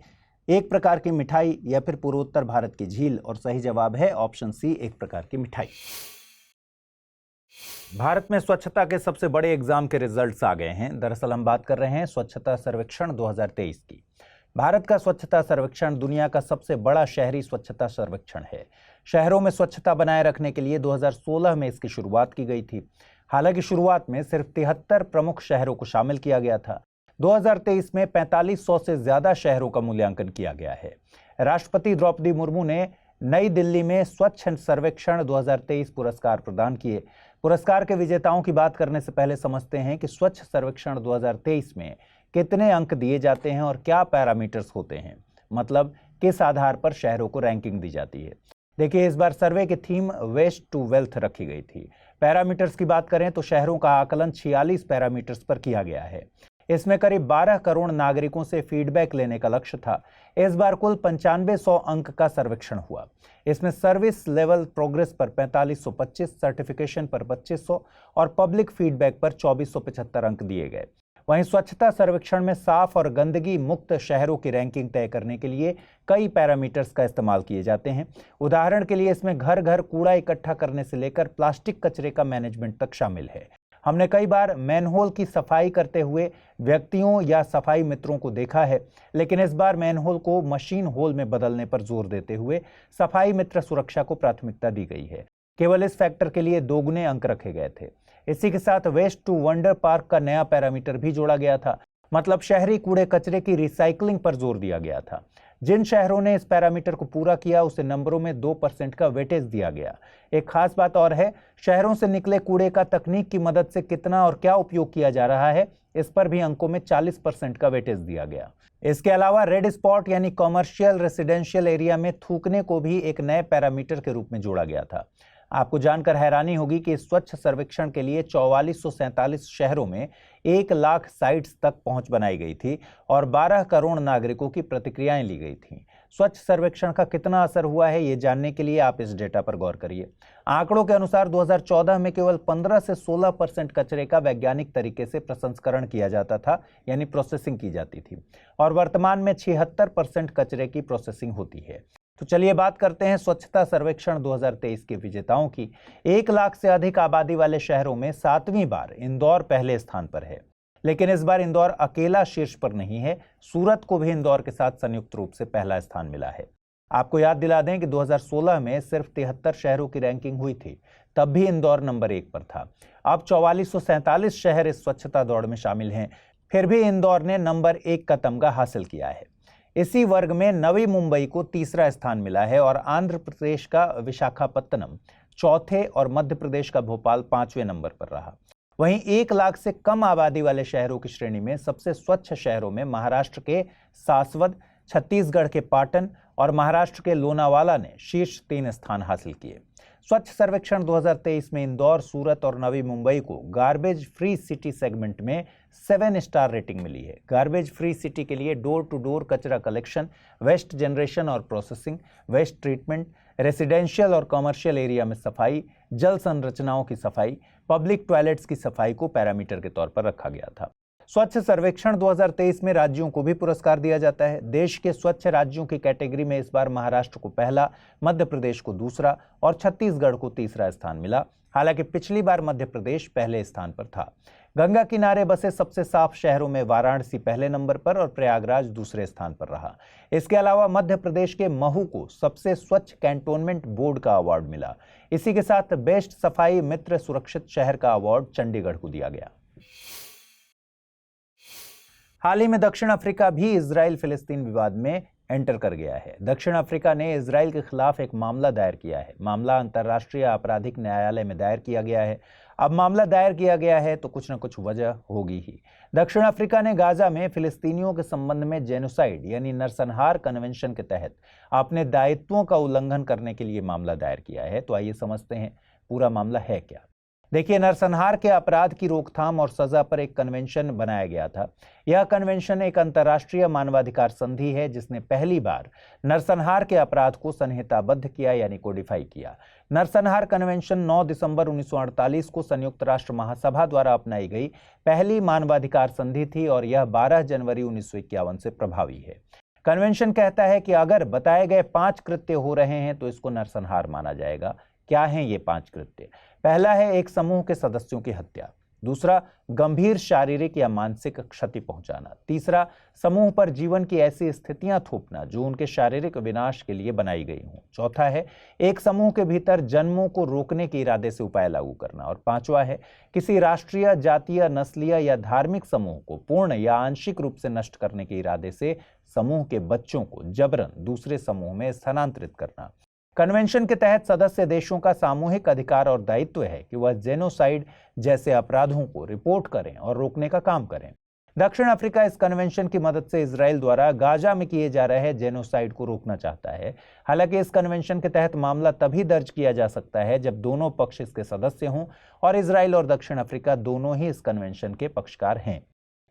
एक प्रकार की मिठाई या फिर पूर्वोत्तर भारत की झील। और सही जवाब है ऑप्शन सी, एक प्रकार की मिठाई। भारत में स्वच्छता के सबसे बड़े एग्जाम के रिजल्ट्स आ गए हैं। दरअसल हम बात कर रहे हैं स्वच्छता सर्वेक्षण 2023 की। भारत का स्वच्छता सर्वेक्षण दुनिया का सबसे बड़ा शहरी स्वच्छता सर्वेक्षण है। शहरों में स्वच्छता बनाए रखने के लिए 2016 में इसकी शुरुआत की गई थी। हालांकि शुरुआत में सिर्फ 73 प्रमुख शहरों को शामिल किया गया था। 2023 में 4500 से ज्यादा शहरों का मूल्यांकन किया गया है। राष्ट्रपति द्रौपदी मुर्मू ने नई दिल्ली में स्वच्छ सर्वेक्षण 2023 पुरस्कार प्रदान किए। पुरस्कार के विजेताओं की बात करने से पहले समझते हैं कि स्वच्छ सर्वेक्षण 2023 में कितने अंक दिए जाते हैं और क्या पैरामीटर्स होते हैं, मतलब किस आधार पर शहरों को रैंकिंग दी जाती है। देखिए, इस बार सर्वे की थीम वेस्ट टू वेल्थ रखी गई थी। पैरामीटर्स की बात करें तो शहरों का आकलन 46 पैरामीटर्स पर किया गया है। इसमें करीब 12 करोड़ नागरिकों से फीडबैक लेने का लक्ष्य था। इस बार कुल 9500 अंक का सर्वेक्षण हुआ। इसमें सर्विस लेवल प्रोग्रेस पर 4525, सर्टिफिकेशन पर 2500 और पब्लिक फीडबैक पर 2475 अंक दिए गए। वहीं स्वच्छता सर्वेक्षण में साफ और गंदगी मुक्त शहरों की रैंकिंग तय करने के लिए कई पैरामीटर्स का इस्तेमाल किए जाते हैं। उदाहरण के लिए इसमें घर घर कूड़ा इकट्ठा करने से लेकर प्लास्टिक कचरे का मैनेजमेंट तक शामिल है। हमने कई बार मैनहोल की सफाई करते हुए व्यक्तियों या सफाई मित्रों को देखा है, लेकिन इस बार मैनहोल को मशीन होल में बदलने पर जोर देते हुए सफाई मित्र सुरक्षा को प्राथमिकता दी गई है। केवल इस फैक्टर के लिए दोगुने अंक रखे गए थे। इसी के साथ वेस्ट टू वंडर पार्क का नया पैरामीटर भी जोड़ा गया था, मतलब शहरी कूड़े कचरे की रिसाइकलिंग पर जोर दिया गया था। जिन शहरों ने इस पैरामीटर को पूरा किया उसे नंबरों में 2% का वेटेज दिया गया। एक खास बात और है, शहरों से निकले कूड़े का तकनीक की मदद से कितना और क्या उपयोग किया जा रहा है, इस पर भी अंकों में 40% का वेटेज दिया गया। इसके अलावा रेड स्पॉट यानी कॉमर्शियल रेसिडेंशियल एरिया में थूकने को भी एक नए पैरामीटर के रूप में जोड़ा गया था। आपको जानकर हैरानी होगी कि स्वच्छ सर्वेक्षण के लिए 4447 शहरों में 1 लाख साइट्स तक पहुंच बनाई गई थी और 12 करोड़ नागरिकों की प्रतिक्रियाएं ली गई थीं। स्वच्छ सर्वेक्षण का कितना असर हुआ है, ये जानने के लिए आप इस डेटा पर गौर करिए। आंकड़ों के अनुसार 2014 में केवल 15 से 16% कचरे का वैज्ञानिक तरीके से प्रसंस्करण किया जाता था, यानी प्रोसेसिंग की जाती थी, और वर्तमान में 76% कचरे की प्रोसेसिंग होती है। तो चलिए बात करते हैं स्वच्छता सर्वेक्षण 2023 के विजेताओं की। 1 लाख से अधिक आबादी वाले शहरों में 7वीं बार इंदौर पहले स्थान पर है, लेकिन इस बार इंदौर अकेला शीर्ष पर नहीं है, सूरत को भी इंदौर के साथ संयुक्त रूप से पहला स्थान मिला है। आपको याद दिला दें कि 2016 में सिर्फ 73 शहरों की रैंकिंग हुई थी, तब भी इंदौर नंबर 1 पर था। अब 4447 शहर इस स्वच्छता दौड़ में शामिल हैं, फिर भी इंदौर ने नंबर 1 का तमगा हासिल किया है। इसी वर्ग में नवी मुंबई को तीसरा स्थान मिला है और आंध्र प्रदेश का विशाखापत्तनम चौथे और मध्य प्रदेश का भोपाल 5वें नंबर पर रहा। वहीं 1 लाख से कम आबादी वाले शहरों की श्रेणी में सबसे स्वच्छ शहरों में महाराष्ट्र के सासवद, छत्तीसगढ़ के पाटन और महाराष्ट्र के लोनावाला ने शीर्ष 3 स्थान हासिल किए। स्वच्छ सर्वेक्षण 2023 में इंदौर, सूरत और नवी मुंबई को गार्बेज फ्री सिटी सेगमेंट में 7 स्टार रेटिंग मिली है। गार्बेज फ्री सिटी के लिए डोर टू डोर कचरा कलेक्शन, वेस्ट जनरेशन और प्रोसेसिंग, वेस्ट ट्रीटमेंट, रेसिडेंशियल और कमर्शियल एरिया में सफाई, जल संरचनाओं की सफाई, पब्लिक टॉयलेट्स की सफाई को पैरामीटर के तौर पर रखा गया था। स्वच्छ सर्वेक्षण 2023 में राज्यों को भी पुरस्कार दिया जाता है। देश के स्वच्छ राज्यों की कैटेगरी में इस बार महाराष्ट्र को पहला, मध्य प्रदेश को दूसरा और छत्तीसगढ़ को तीसरा स्थान मिला। हालांकि पिछली बार मध्य प्रदेश पहले स्थान पर था। गंगा किनारे बसे सबसे साफ शहरों में वाराणसी पहले नंबर पर और प्रयागराज दूसरे स्थान पर रहा। इसके अलावा मध्य प्रदेश के महू को सबसे स्वच्छ कैंटोनमेंट बोर्ड का अवार्ड मिला। इसी के साथ बेस्ट सफाई मित्र सुरक्षित शहर का अवार्ड चंडीगढ़ को दिया गया। हाल ही में दक्षिण अफ्रीका भी इजराइल फिलिस्तीन विवाद में एंटर कर गया है। दक्षिण अफ्रीका ने इजराइल के खिलाफ एक मामला दायर किया है। मामला अंतर्राष्ट्रीय आपराधिक न्यायालय में दायर किया गया है। अब मामला दायर किया गया है तो कुछ न कुछ वजह होगी ही। दक्षिण अफ्रीका ने गाजा में फिलिस्तीनियों के संबंध में जेनोसाइड यानी नरसंहार कन्वेंशन के तहत अपने दायित्वों का उल्लंघन करने के लिए मामला दायर किया है। तो आइए समझते हैं पूरा मामला है क्या। देखिए, नरसंहार के अपराध की रोकथाम और सजा पर एक कन्वेंशन बनाया गया था। यह कन्वेंशन एक अंतर्राष्ट्रीय मानवाधिकार संधि है जिसने पहली बार नरसंहार के अपराध को संहिताबद्ध किया यानी कोडिफाई किया। नरसंहार कन्वेंशन 9 दिसंबर 1948 को संयुक्त राष्ट्र महासभा द्वारा अपनाई गई पहली मानवाधिकार संधि थी और यह 12 जनवरी 1951 से प्रभावी है। कन्वेंशन कहता है कि अगर बताए गए 5 कृत्य हो रहे हैं तो इसको नरसंहार माना जाएगा। क्या हैं ये 5 कृत्य? पहला है एक समूह के सदस्यों की हत्या। दूसरा, गंभीर शारीरिक या मानसिक क्षति पहुंचाना। तीसरा, समूह पर जीवन की ऐसी स्थितियां थोपना जो उनके शारीरिक विनाश के लिए बनाई गई हों। चौथा है एक समूह के भीतर जन्मों को रोकने के इरादे से उपाय लागू करना। और पांचवा है किसी राष्ट्रीय, जातीय, नस्लीय या धार्मिक समूह को पूर्ण या आंशिक रूप से नष्ट करने के इरादे से समूह के बच्चों को जबरन दूसरे समूह में स्थानांतरित करना। कन्वेंशन के तहत सदस्य देशों का सामूहिक अधिकार और दायित्व है कि वह जेनोसाइड जैसे अपराधों को रिपोर्ट करें और रोकने का काम करें। दक्षिण अफ्रीका इस कन्वेंशन की मदद से इजराइल द्वारा गाजा में किए जा रहे जेनोसाइड को रोकना चाहता है। हालांकि इस कन्वेंशन के तहत मामला तभी दर्ज किया जा सकता है जब दोनों पक्ष इसके सदस्य हों और इजराइल और दक्षिण अफ्रीका दोनों ही इस कन्वेंशन के पक्षकार हैं।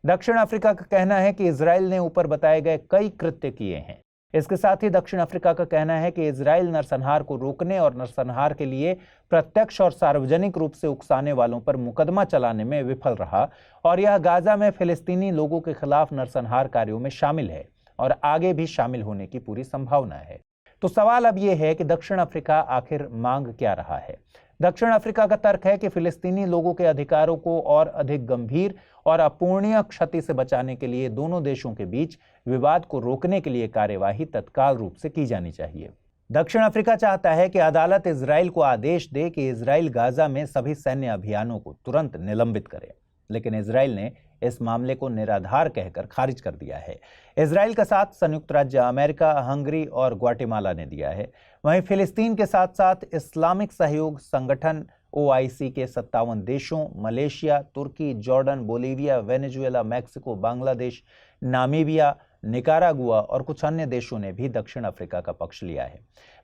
दक्षिण अफ्रीका का कहना है कि इजराइल ने ऊपर बताए गए कई कृत्य किए हैं। इसके साथ ही दक्षिण अफ्रीका का कहना है कि इजराइल नरसंहार को रोकने और नरसंहार के लिए प्रत्यक्ष और सार्वजनिक रूप से उकसाने वालों पर मुकदमा चलाने में विफल रहा और यह गाजा में फिलिस्तीनी लोगों के खिलाफ नरसंहार कार्यों में शामिल है और आगे भी शामिल होने की पूरी संभावना है। तो सवाल अब यह है कि दक्षिण अफ्रीका आखिर मांग क्या रहा है। दक्षिण अफ्रीका का तर्क है कि फिलिस्तीनी लोगों के अधिकारों को और अधिक गंभीर और अपूरणीय क्षति से बचाने के लिए दोनों देशों के बीच विवाद को रोकने के लिए कार्यवाही तत्काल रूप से की जानी चाहिए। दक्षिण अफ्रीका चाहता है कि अदालत इजराइल को आदेश दे कि इजराइल गाजा में सभी सैन्य अभियानों को तुरंत निलंबित करे, लेकिन इजराइल ने इस मामले को निराधार कहकर खारिज कर दिया है। इजराइल का साथ संयुक्त राज्य अमेरिका, हंगरी और ग्वाटेमाला ने दिया है। वहीं फिलिस्तीन के साथ साथ इस्लामिक सहयोग संगठन OIC के 57 देशों मलेशिया, तुर्की, Jordan, Bolivia, Venezuela, Mexico, Bangladesh, Namibia, Nicaragua और कुछ अन्य देशों ने भी दक्षिण अफ्रीका का पक्ष लिया है।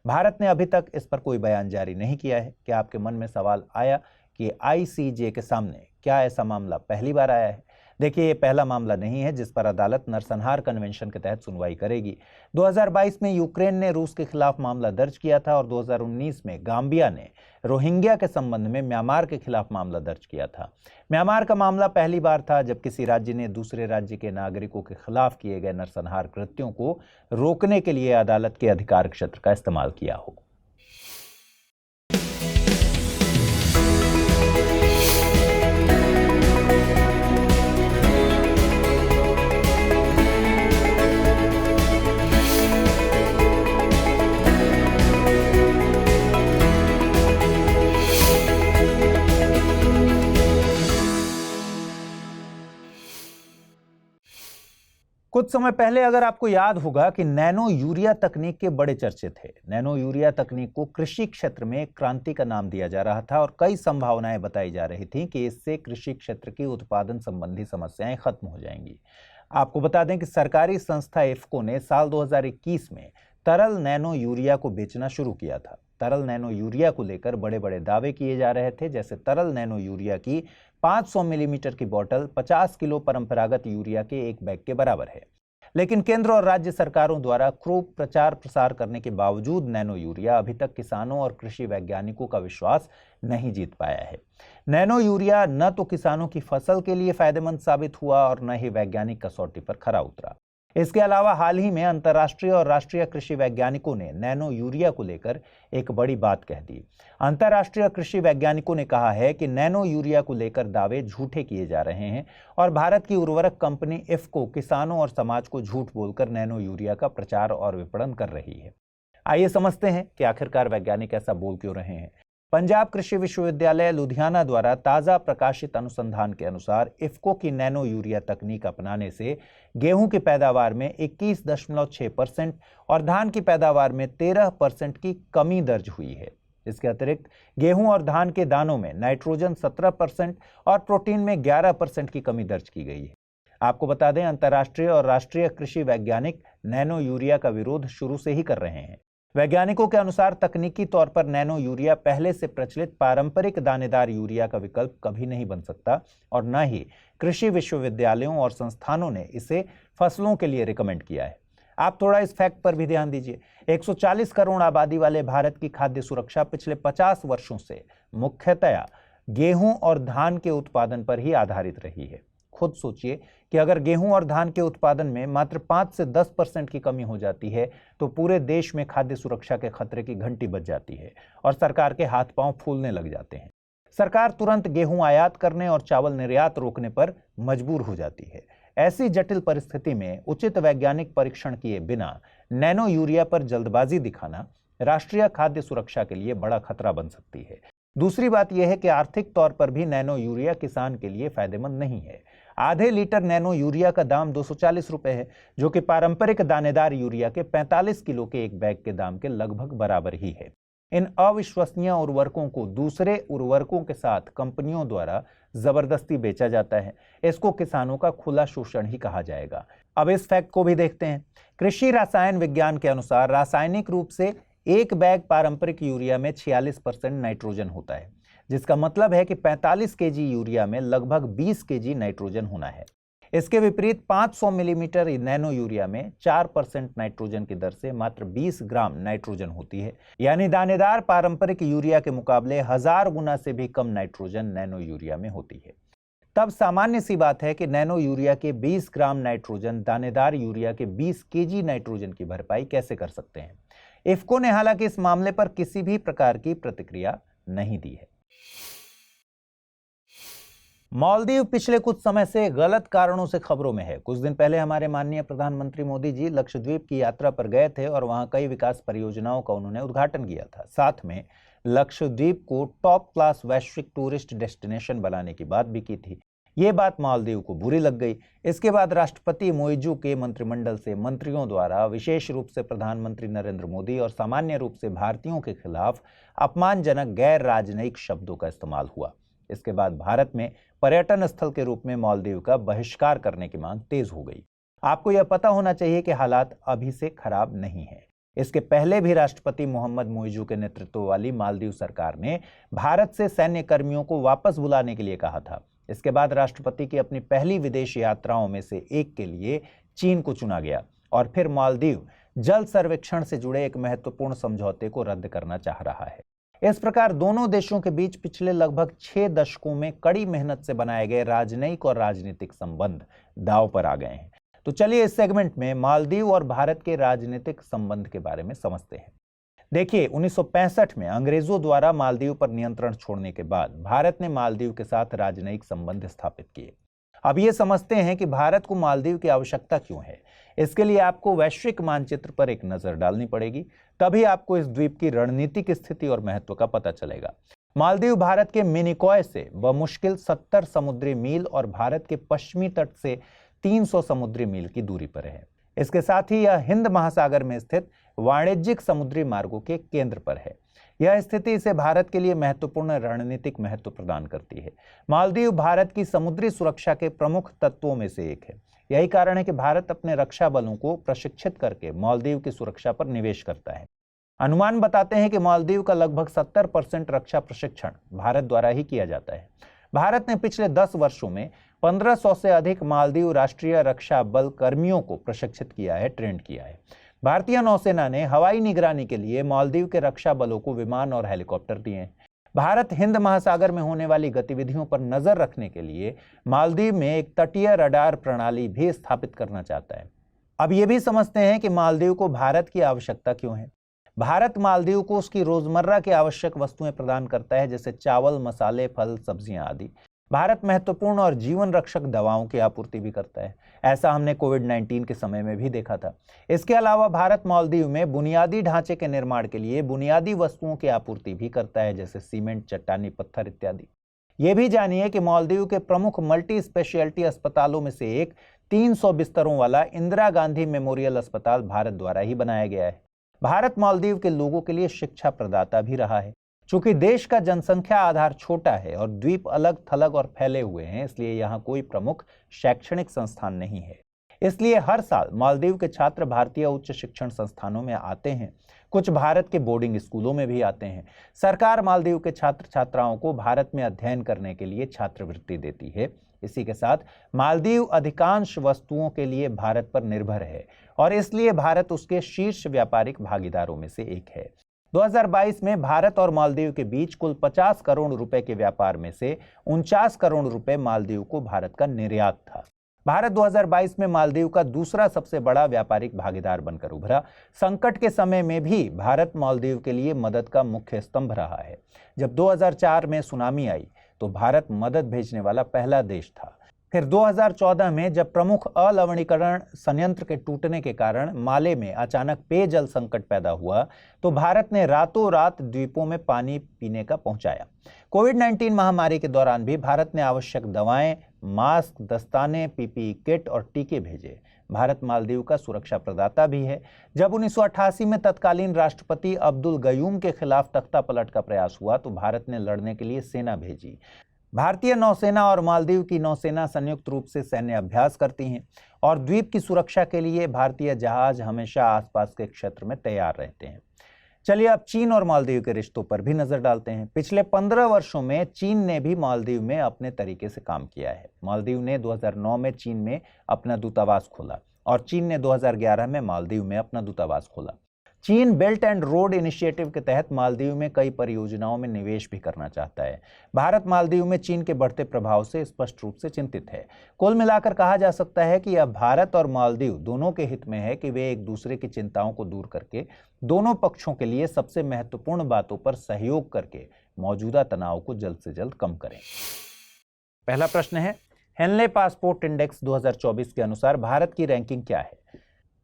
भारत ने अभी तक इस पर कोई बयान जारी नहीं किया है। क्या आपके मन में सवाल आया कि ICJ के सामने क्या ऐसा मामला पहली बार आया है? देखिए, ये पहला मामला नहीं है जिस पर अदालत नरसंहार कन्वेंशन के तहत सुनवाई करेगी। 2022 में यूक्रेन ने रूस के खिलाफ मामला दर्ज किया था और 2019 में गाम्बिया ने रोहिंग्या के संबंध में म्यांमार के खिलाफ मामला दर्ज किया था। म्यांमार का मामला पहली बार था जब किसी राज्य ने दूसरे राज्य के नागरिकों के खिलाफ किए गए नरसंहार कृत्यों को रोकने के लिए अदालत के अधिकार क्षेत्र का इस्तेमाल किया हो। कुछ समय पहले अगर आपको याद होगा कि नैनो यूरिया तकनीक के बड़े चर्चे थे। नैनो यूरिया तकनीक को कृषि क्षेत्र में क्रांति का नाम दिया जा रहा था और कई संभावनाएं बताई जा रही थी कि इससे कृषि क्षेत्र की उत्पादन संबंधी समस्याएं खत्म हो जाएंगी। आपको बता दें कि सरकारी संस्था इफ्को ने साल 2021 में तरल नैनो यूरिया को बेचना शुरू किया था। तरल नैनो यूरिया को लेकर बड़े बड़े दावे किए जा रहे थे, जैसे तरल नैनो यूरिया की 500 मिलीमीटर की बोतल 50 किलो परंपरागत यूरिया के एक बैग के बराबर है। लेकिन केंद्र और राज्य सरकारों द्वारा खूब प्रचार प्रसार करने के बावजूद नैनो यूरिया अभी तक किसानों और कृषि वैज्ञानिकों का विश्वास नहीं जीत पाया है। नैनो यूरिया न तो किसानों की फसल के लिए फायदेमंद साबित हुआ और न ही वैज्ञानिक कसौटी पर खरा उतरा। इसके अलावा हाल ही में अंतर्राष्ट्रीय और राष्ट्रीय कृषि वैज्ञानिकों ने नैनो यूरिया को लेकर एक बड़ी बात कह दी। अंतर्राष्ट्रीय कृषि वैज्ञानिकों ने कहा है कि नैनो यूरिया को लेकर दावे झूठे किए जा रहे हैं और भारत की उर्वरक कंपनी इफ्को किसानों और समाज को झूठ बोलकर नैनो यूरिया का प्रचार और विपणन कर रही है। आइए समझते हैं कि आखिरकार वैज्ञानिक ऐसा बोल क्यों रहे हैं। पंजाब कृषि विश्वविद्यालय लुधियाना द्वारा ताजा प्रकाशित अनुसंधान के अनुसार इफ्को की नैनो यूरिया तकनीक अपनाने से गेहूं की पैदावार में 21.6% और धान की पैदावार में 13% की कमी दर्ज हुई है। इसके अतिरिक्त गेहूं और धान के दानों में नाइट्रोजन 17% और प्रोटीन में 11% की कमी दर्ज की गई है। आपको बता दें, अंतर्राष्ट्रीय और राष्ट्रीय कृषि वैज्ञानिक नैनो यूरिया का विरोध शुरू से ही कर रहे हैं। वैज्ञानिकों के अनुसार तकनीकी तौर पर नैनो यूरिया पहले से प्रचलित पारंपरिक दानेदार यूरिया का विकल्प कभी नहीं बन सकता और न ही कृषि विश्वविद्यालयों और संस्थानों ने इसे फसलों के लिए रिकमेंड किया है। आप थोड़ा इस फैक्ट पर भी ध्यान दीजिए। 140 करोड़ आबादी वाले भारत की खाद्य सुरक्षा पिछले 50 वर्षों से मुख्यतया गेहूं और धान के उत्पादन पर ही आधारित रही है। खुद सोचिए कि अगर गेहूं और धान के उत्पादन में मात्र 5 से 10% की कमी हो जाती है तो पूरे देश में खाद्य सुरक्षा के खतरे की घंटी बज जाती है और सरकार के हाथ पांव फूलने लग जाते हैं। सरकार तुरंत गेहूं आयात करने और चावल निर्यात रोकने पर मजबूर हो जाती है। ऐसी जटिल परिस्थिति में उचित वैज्ञानिक परीक्षण किए बिना नैनो यूरिया पर जल्दबाजी दिखाना राष्ट्रीय खाद्य सुरक्षा के लिए बड़ा खतरा बन सकती है। दूसरी बात यह है कि आर्थिक तौर पर भी नैनो यूरिया किसान के लिए फायदेमंद नहीं है। आधे लीटर नैनो यूरिया का दाम 240 रुपए है, जो कि पारंपरिक दानेदार यूरिया के 45 किलो के एक बैग के दाम के लगभग बराबर ही है। इन अविश्वसनीय उर्वरकों को दूसरे उर्वरकों के साथ कंपनियों द्वारा जबरदस्ती बेचा जाता है। इसको किसानों का खुला शोषण ही कहा जाएगा। अब इस फैक्ट को भी देखते हैं। कृषि रसायन विज्ञान के अनुसार रासायनिक रूप से एक बैग पारंपरिक यूरिया में 46% नाइट्रोजन होता है, जिसका मतलब है कि 45 केजी यूरिया में लगभग 20 केजी नाइट्रोजन होना है। इसके विपरीत 500 मिलीमीटर नैनो यूरिया में 4% नाइट्रोजन की दर से मात्र 20 ग्राम नाइट्रोजन होती है। यानी दानेदार पारंपरिक यूरिया के मुकाबले 1000 गुना से भी कम नाइट्रोजन नैनो यूरिया में होती है। तब सामान्य सी बात है कि नैनो यूरिया के 20 ग्राम नाइट्रोजन दानेदार यूरिया के 20 केजी नाइट्रोजन की भरपाई कैसे कर सकते हैं। इफ्को ने हालांकि इस मामले पर किसी भी प्रकार की प्रतिक्रिया नहीं दी है। मालदीव पिछले कुछ समय से गलत कारणों से खबरों में है। कुछ दिन पहले हमारे माननीय प्रधानमंत्री मोदी जी लक्षद्वीप की यात्रा पर गए थे और वहां कई विकास परियोजनाओं का उन्होंने उद्घाटन किया था। साथ में लक्षद्वीप को टॉप क्लास वैश्विक टूरिस्ट डेस्टिनेशन बनाने की बात भी की थी। ये बात मालदीव को बुरी लग गई। इसके बाद राष्ट्रपति मोइजू के मंत्रिमंडल से मंत्रियों द्वारा विशेष रूप से प्रधानमंत्री नरेंद्र मोदी और सामान्य रूप से भारतीयों के खिलाफ अपमानजनक गैर राजनयिक शब्दों का इस्तेमाल हुआ। इसके बाद भारत में पर्यटन स्थल के रूप में मालदीव का बहिष्कार करने की मांग तेज हो गई। आपको यह पता होना चाहिए कि हालात अभी से खराब नहीं है। इसके पहले भी राष्ट्रपति मोहम्मद मोइजू के नेतृत्व वाली मालदीव सरकार ने भारत से सैन्य कर्मियों को वापस बुलाने के लिए कहा था। इसके बाद राष्ट्रपति की अपनी पहली विदेश यात्राओं में से एक के लिए चीन को चुना गया और फिर मालदीव जल सर्वेक्षण से जुड़े एक महत्वपूर्ण समझौते को रद्द करना चाह रहा है। इस प्रकार दोनों देशों के बीच पिछले लगभग 6 दशकों में कड़ी मेहनत से बनाए गए राजनयिक और राजनीतिक संबंध दांव पर आ गए हैं। तो चलिए इस सेगमेंट में मालदीव और भारत के राजनीतिक संबंध के बारे में समझते हैं। देखिए, 1965 में अंग्रेजों द्वारा मालदीव पर नियंत्रण छोड़ने के बाद भारत ने मालदीव के साथ राजनयिक संबंध स्थापित किए। अब ये समझते हैं कि भारत को मालदीव की आवश्यकता क्यों है। इसके लिए आपको वैश्विक मानचित्र पर एक नजर डालनी पड़ेगी, तभी आपको इस द्वीप की रणनीतिक स्थिति और महत्व का पता चलेगा। मालदीव भारत के मिनिकॉय से बमुश्किल 70 समुद्री मील और भारत के पश्चिमी तट से 300 समुद्री मील की दूरी पर है। इसके साथ ही यह हिंद महासागर में स्थित वाणिज्यिक समुद्री मार्गों के केंद्र पर है। यह स्थिति इसे भारत के लिए महत्वपूर्ण रणनीतिक महत्व प्रदान करती है। मालदीव भारत की समुद्री सुरक्षा के प्रमुख तत्वों में से एक है। यही कारण है कि भारत अपने रक्षा बलों को प्रशिक्षित करके मालदीव की सुरक्षा पर निवेश करता है। अनुमान बताते हैं कि मालदीव का लगभग 70% रक्षा प्रशिक्षण भारत द्वारा ही किया जाता है। भारत ने पिछले 10 वर्षों में 1500 से अधिक मालदीव राष्ट्रीय रक्षा बल कर्मियों को प्रशिक्षित किया है, ट्रेंड किया है। भारतीय नौसेना ने हवाई निगरानी के लिए मालदीव के रक्षा बलों को विमान और हेलीकॉप्टर दिए हैं। भारत हिंद महासागर में होने वाली गतिविधियों पर नजर रखने के लिए मालदीव में एक तटीय रडार प्रणाली भी स्थापित करना चाहता है। अब ये भी समझते हैं कि मालदीव को भारत की आवश्यकता क्यों है। भारत मालदीव को उसकी रोजमर्रा की आवश्यक वस्तुएं प्रदान करता है, जैसे चावल, मसाले, फल, सब्जियां आदि। भारत महत्वपूर्ण और जीवन रक्षक दवाओं की आपूर्ति भी करता है। ऐसा हमने कोविड-19 के समय में भी देखा था। इसके अलावा भारत मालदीव में बुनियादी ढांचे के निर्माण के लिए बुनियादी वस्तुओं की आपूर्ति भी करता है, जैसे सीमेंट, चट्टानी पत्थर इत्यादि। ये भी जानिए कि मालदीव के प्रमुख मल्टी स्पेशलिटी अस्पतालों में से एक 300 बिस्तरों वाला इंदिरा गांधी मेमोरियल अस्पताल भारत द्वारा ही बनाया गया है। भारत मालदीव के लोगों के लिए शिक्षा प्रदाता भी रहा है। चूंकि देश का जनसंख्या आधार छोटा है और द्वीप अलग थलग और फैले हुए हैं, इसलिए यहाँ कोई प्रमुख शैक्षणिक संस्थान नहीं है। इसलिए हर साल मालदीव के छात्र भारतीय उच्च शिक्षण संस्थानों में आते हैं। कुछ भारत के बोर्डिंग स्कूलों में भी आते हैं। सरकार मालदीव के छात्र छात्राओं को भारत में अध्ययन करने के लिए छात्रवृत्ति देती है। इसी के साथ मालदीव अधिकांश वस्तुओं के लिए भारत पर निर्भर है और इसलिए भारत उसके शीर्ष व्यापारिक भागीदारों में से एक है। 2022 में भारत और मालदीव के बीच कुल 50 करोड़ रुपए के व्यापार में से 49 करोड़ रुपए मालदीव को भारत का निर्यात था। भारत 2022 में मालदीव का दूसरा सबसे बड़ा व्यापारिक भागीदार बनकर उभरा। संकट के समय में भी भारत मालदीव के लिए मदद का मुख्य स्तंभ रहा है। जब 2004 में सुनामी आई तो भारत मदद भेजने वाला पहला देश था। फिर 2014 में जब प्रमुख अलवणीकरण संयंत्र के टूटने के कारण माले में अचानक पेयजल संकट पैदा हुआ तो भारत ने रातों रात द्वीपों में पानी पीने का पहुंचाया। कोविड-19 महामारी के दौरान भी भारत ने आवश्यक दवाएं, मास्क, दस्ताने, पीपीई किट और टीके भेजे। भारत मालदीव का सुरक्षा प्रदाता भी है। जब 1988 में तत्कालीन राष्ट्रपति अब्दुल गयूम के खिलाफ तख्तापलट का प्रयास हुआ तो भारत ने लड़ने के लिए सेना भेजी। भारतीय नौसेना और मालदीव की नौसेना संयुक्त रूप से सैन्य अभ्यास करती हैं और द्वीप की सुरक्षा के लिए भारतीय जहाज हमेशा आसपास के क्षेत्र में तैयार रहते हैं। चलिए अब चीन और मालदीव के रिश्तों पर भी नजर डालते हैं। पिछले 15 वर्षों में चीन ने भी मालदीव में अपने तरीके से काम किया है। मालदीव ने 2009 में चीन में अपना दूतावास खोला और चीन ने 2011 में मालदीव में अपना दूतावास खोला। चीन बेल्ट एंड रोड इनिशिएटिव के तहत मालदीव में कई परियोजनाओं में निवेश भी करना चाहता है। भारत मालदीव में चीन के बढ़ते प्रभाव से स्पष्ट रूप से चिंतित है। कुल मिलाकर कहा जा सकता है कि अब भारत और मालदीव दोनों के हित में है कि वे एक दूसरे की चिंताओं को दूर करके दोनों पक्षों के लिए सबसे महत्वपूर्ण बातों पर सहयोग करके मौजूदा तनाव को जल्द से जल्द कम करें। पहला प्रश्न है, हेनले पासपोर्ट इंडेक्स 2024 के अनुसार भारत की रैंकिंग क्या है?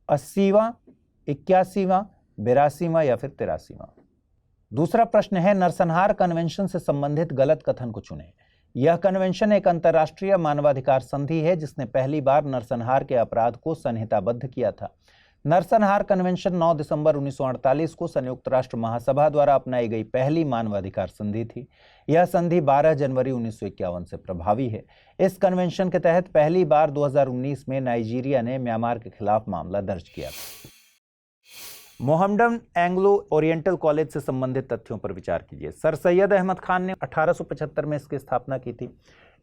80वां, 81वां, 82वां या फिर 83वां? दूसरा प्रश्न है, नरसंहार कन्वेंशन से संबंधित गलत कथन को चुनें। यह कन्वेंशन एक अंतर्राष्ट्रीय मानवाधिकार संधि है जिसने पहली बार नरसंहार के अपराध को संहिताबद्ध किया था। नरसंहार कन्वेंशन 9 दिसंबर 1948 को संयुक्त राष्ट्र महासभा द्वारा अपनाई गई पहली मानवाधिकार संधि थी। यह संधि 12 जनवरी 1951 से प्रभावी है। इस कन्वेंशन के तहत पहली बार 2019 में नाइजीरिया ने म्यांमार के खिलाफ मामला दर्ज किया था। मोहम्मडन एंग्लो ओरिएंटल कॉलेज से संबंधित तथ्यों पर विचार कीजिए। सर सैयद अहमद खान ने 1875 में इसकी स्थापना की थी।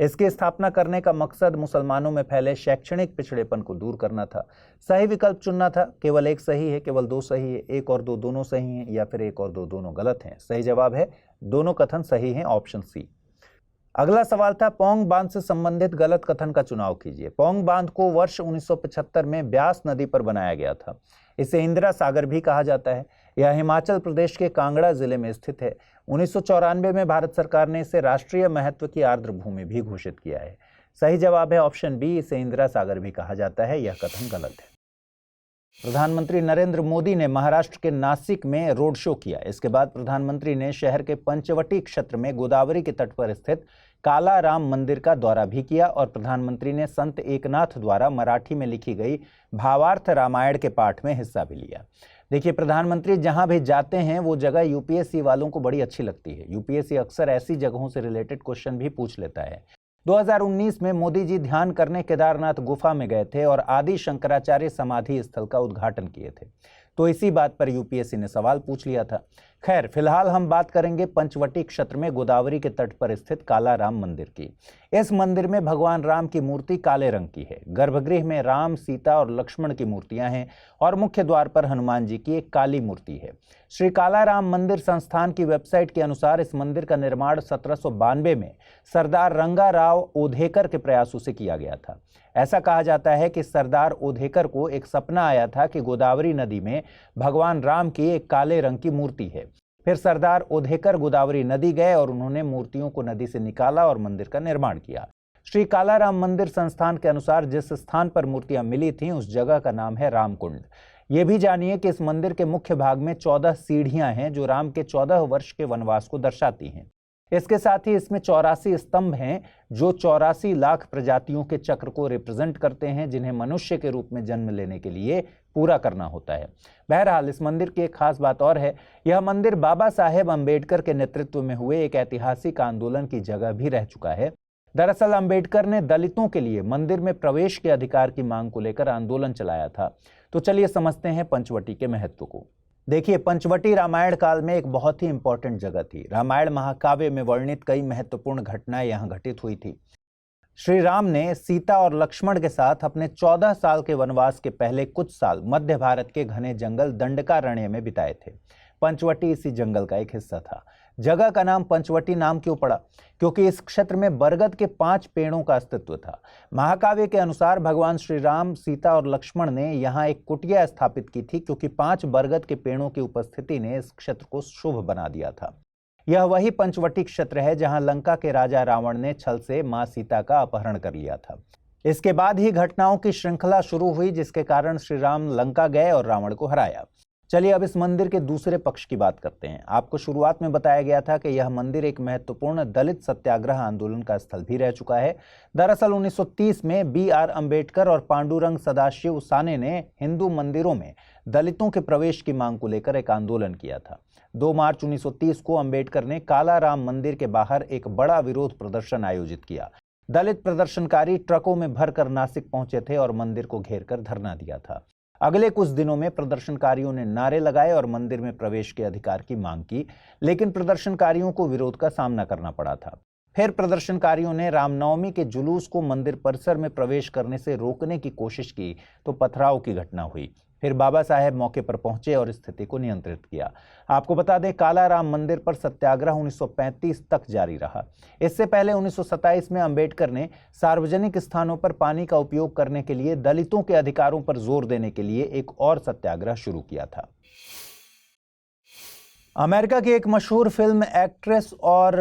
इसकी स्थापना करने का मकसद मुसलमानों में फैले शैक्षणिक पिछड़ेपन को दूर करना था। सही विकल्प चुनना था। केवल एक सही है, केवल दो सही है, एक और दो दोनों सही हैं, या फिर एक और दो दोनों गलत हैं। सही जवाब है दोनों कथन सही हैं, ऑप्शन सी। अगला सवाल था पोंग बांध से संबंधित गलत कथन का चुनाव कीजिए। पोंग बांध को वर्ष 1975 में ब्यास नदी पर बनाया गया था। इसे इंदिरा सागर भी कहा जाता है। यह हिमाचल प्रदेश के कांगड़ा जिले में स्थित है। 1994 में भारत सरकार ने इसे राष्ट्रीय महत्व की आर्द्र भूमि भी घोषित किया है। सही जवाब है ऑप्शन बी, इसे इंदिरा सागर भी कहा जाता है। यह कथन गलत है। प्रधानमंत्री नरेंद्र मोदी ने महाराष्ट्र के नासिक में रोड शो किया। इसके बाद प्रधानमंत्री ने शहर के पंचवटी क्षेत्र में गोदावरी के तट पर स्थित काला राम मंदिर का दौरा भी किया और प्रधानमंत्री ने संत एकनाथ द्वारा मराठी में लिखी गई भावार्थ रामायण के पाठ में हिस्सा भी लिया। देखिए, प्रधानमंत्री जहां भी जाते हैं वो जगह यूपीएससी वालों को बड़ी अच्छी लगती है। यूपीएससी अक्सर ऐसी जगहों से रिलेटेड क्वेश्चन भी पूछ लेता है। 2019 में मोदी जी ध्यान करने केदारनाथ गुफा में गए थे और आदि शंकराचार्य समाधि स्थल का उद्घाटन किए थे। तो इसी बात पर यूपीएससी ने सवाल पूछ लिया था। खैर, फिलहाल हम बात करेंगे पंचवटी क्षेत्र में गोदावरी के तट पर स्थित काला राम मंदिर की। इस मंदिर में भगवान राम की मूर्ति काले रंग की है। गर्भगृह में राम, सीता और लक्ष्मण की मूर्तियां हैं और मुख्य द्वार पर हनुमान जी की एक काली मूर्ति है। श्री काला राम मंदिर संस्थान की वेबसाइट के अनुसार इस मंदिर का निर्माण 1792 में सरदार रंगा राव ओधेकर के प्रयासों से किया गया था। ऐसा कहा जाता है कि सरदार ओधेकर को एक सपना आया था कि गोदावरी नदी में भगवान राम की एक काले रंग की मूर्ति है। फिर सरदार ओधेकर गोदावरी नदी गए और उन्होंने मूर्तियों को नदी से निकाला और मंदिर का निर्माण किया। श्री कालाराम मंदिर संस्थान के अनुसार जिस स्थान पर मूर्तियां मिली थीं उस जगह का नाम है रामकुंड। ये भी जानिए कि इस मंदिर के मुख्य भाग में 14 सीढ़ियां हैं जो राम के 14 वर्ष के वनवास को दर्शाती हैं। इसके साथ ही इसमें 84 स्तंभ हैं जो 84 लाख प्रजातियों के चक्र को रिप्रेजेंट करते हैं जिन्हें मनुष्य के रूप में जन्म लेने के लिए पूरा करना होता है। बहरहाल इस मंदिर की एक खास बात और है, यह मंदिर बाबा साहेब अंबेडकर के नेतृत्व में हुए एक ऐतिहासिक आंदोलन की जगह भी रह चुका है। दरअसल अंबेडकर ने दलितों के लिए मंदिर में प्रवेश के अधिकार की मांग को लेकर आंदोलन चलाया था। तो चलिए समझते हैं पंचवटी के महत्व को। देखिए, पंचवटी रामायण काल में एक बहुत ही इंपॉर्टेंट जगह थी। रामायण महाकाव्य में वर्णित कई महत्वपूर्ण घटनाएं यहां घटित हुई थी। श्री राम ने सीता और लक्ष्मण के साथ अपने 14 साल के वनवास के पहले कुछ साल मध्य भारत के घने जंगल दंडकारण्य में बिताए थे। पंचवटी इसी जंगल का एक हिस्सा था। जगह का नाम पंचवटी नाम क्यों पड़ा? क्योंकि इस क्षेत्र में बरगद के 5 पेड़ों का अस्तित्व था। महाकाव्य के अनुसार भगवान श्री राम, सीता और लक्ष्मण ने यहाँ एक कुटिया स्थापित की थी क्योंकि 5 बरगद के पेड़ों की उपस्थिति ने इस क्षेत्र को शुभ बना दिया था। यह वही पंचवटी क्षेत्र है जहां लंका के राजा रावण ने छल से मां सीता का अपहरण कर लिया था। इसके बाद ही घटनाओं की श्रृंखला शुरू हुई जिसके कारण श्री राम लंका गए और रावण को हराया। चलिए अब इस मंदिर के दूसरे पक्ष की बात करते हैं। आपको शुरुआत में बताया गया था कि यह मंदिर एक महत्वपूर्ण दलित सत्याग्रह आंदोलन का स्थल भी रह चुका है। दरअसल 1930 में बी.आर. अंबेडकर और पांडुरंग सदाशिव साने ने हिंदू मंदिरों में दलितों के प्रवेश की मांग को लेकर एक आंदोलन किया था। 2 मार्च 1930 को अंबेडकर ने काला राम मंदिर के बाहर एक बड़ा विरोध प्रदर्शन आयोजित किया। दलित प्रदर्शनकारी ट्रकों में भरकर नासिक पहुंचे थे और मंदिर को घेरकर धरना दिया था। अगले कुछ दिनों में प्रदर्शनकारियों ने नारे लगाए और मंदिर में प्रवेश के अधिकार की मांग की, लेकिन प्रदर्शनकारियों को विरोध का सामना करना पड़ा था। फिर प्रदर्शनकारियों ने रामनवमी के जुलूस को मंदिर परिसर में प्रवेश करने से रोकने की कोशिश की तो पथराव की घटना हुई। फिर बाबा साहेब मौके पर पहुंचे और स्थिति को नियंत्रित किया। आपको बता दें, काला राम मंदिर पर सत्याग्रह 1935 तक जारी रहा। इससे पहले 1927 में अंबेडकर ने सार्वजनिक स्थानों पर पानी का उपयोग करने के लिए दलितों के अधिकारों पर जोर देने के लिए एक और सत्याग्रह शुरू किया था। अमेरिका की एक मशहूर फिल्म एक्ट्रेस और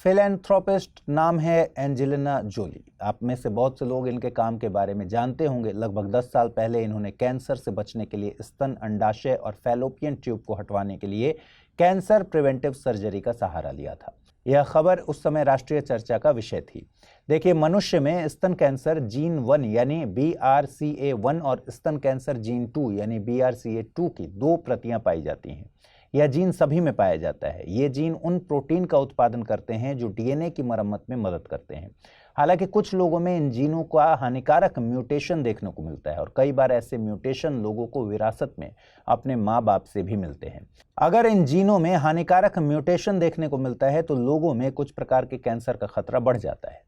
फिलैंथ्रोपिस्ट नाम है एंजेलिना जोली। आप में से बहुत से लोग इनके काम के बारे में जानते होंगे। लगभग 10 साल पहले इन्होंने कैंसर से बचने के लिए स्तन, अंडाशय और फैलोपियन ट्यूब को हटवाने के लिए कैंसर प्रिवेंटिव सर्जरी का सहारा लिया था। यह खबर उस समय राष्ट्रीय चर्चा का विषय थी। देखिए, मनुष्य में स्तन कैंसर जीन 1 यानी BRCA1 और स्तन कैंसर जीन 2 यानी BRCA2 की 2 प्रतियां पाई जाती हैं। यह जीन सभी में पाया जाता है। ये जीन उन प्रोटीन का उत्पादन करते हैं जो DNA की मरम्मत में मदद करते हैं। हालांकि कुछ लोगों में इन जीनों का हानिकारक म्यूटेशन देखने को मिलता है और कई बार ऐसे म्यूटेशन लोगों को विरासत में अपने माँ बाप से भी मिलते हैं। अगर इन जीनों में हानिकारक म्यूटेशन देखने को मिलता है तो लोगों में कुछ प्रकार के कैंसर का खतरा बढ़ जाता है।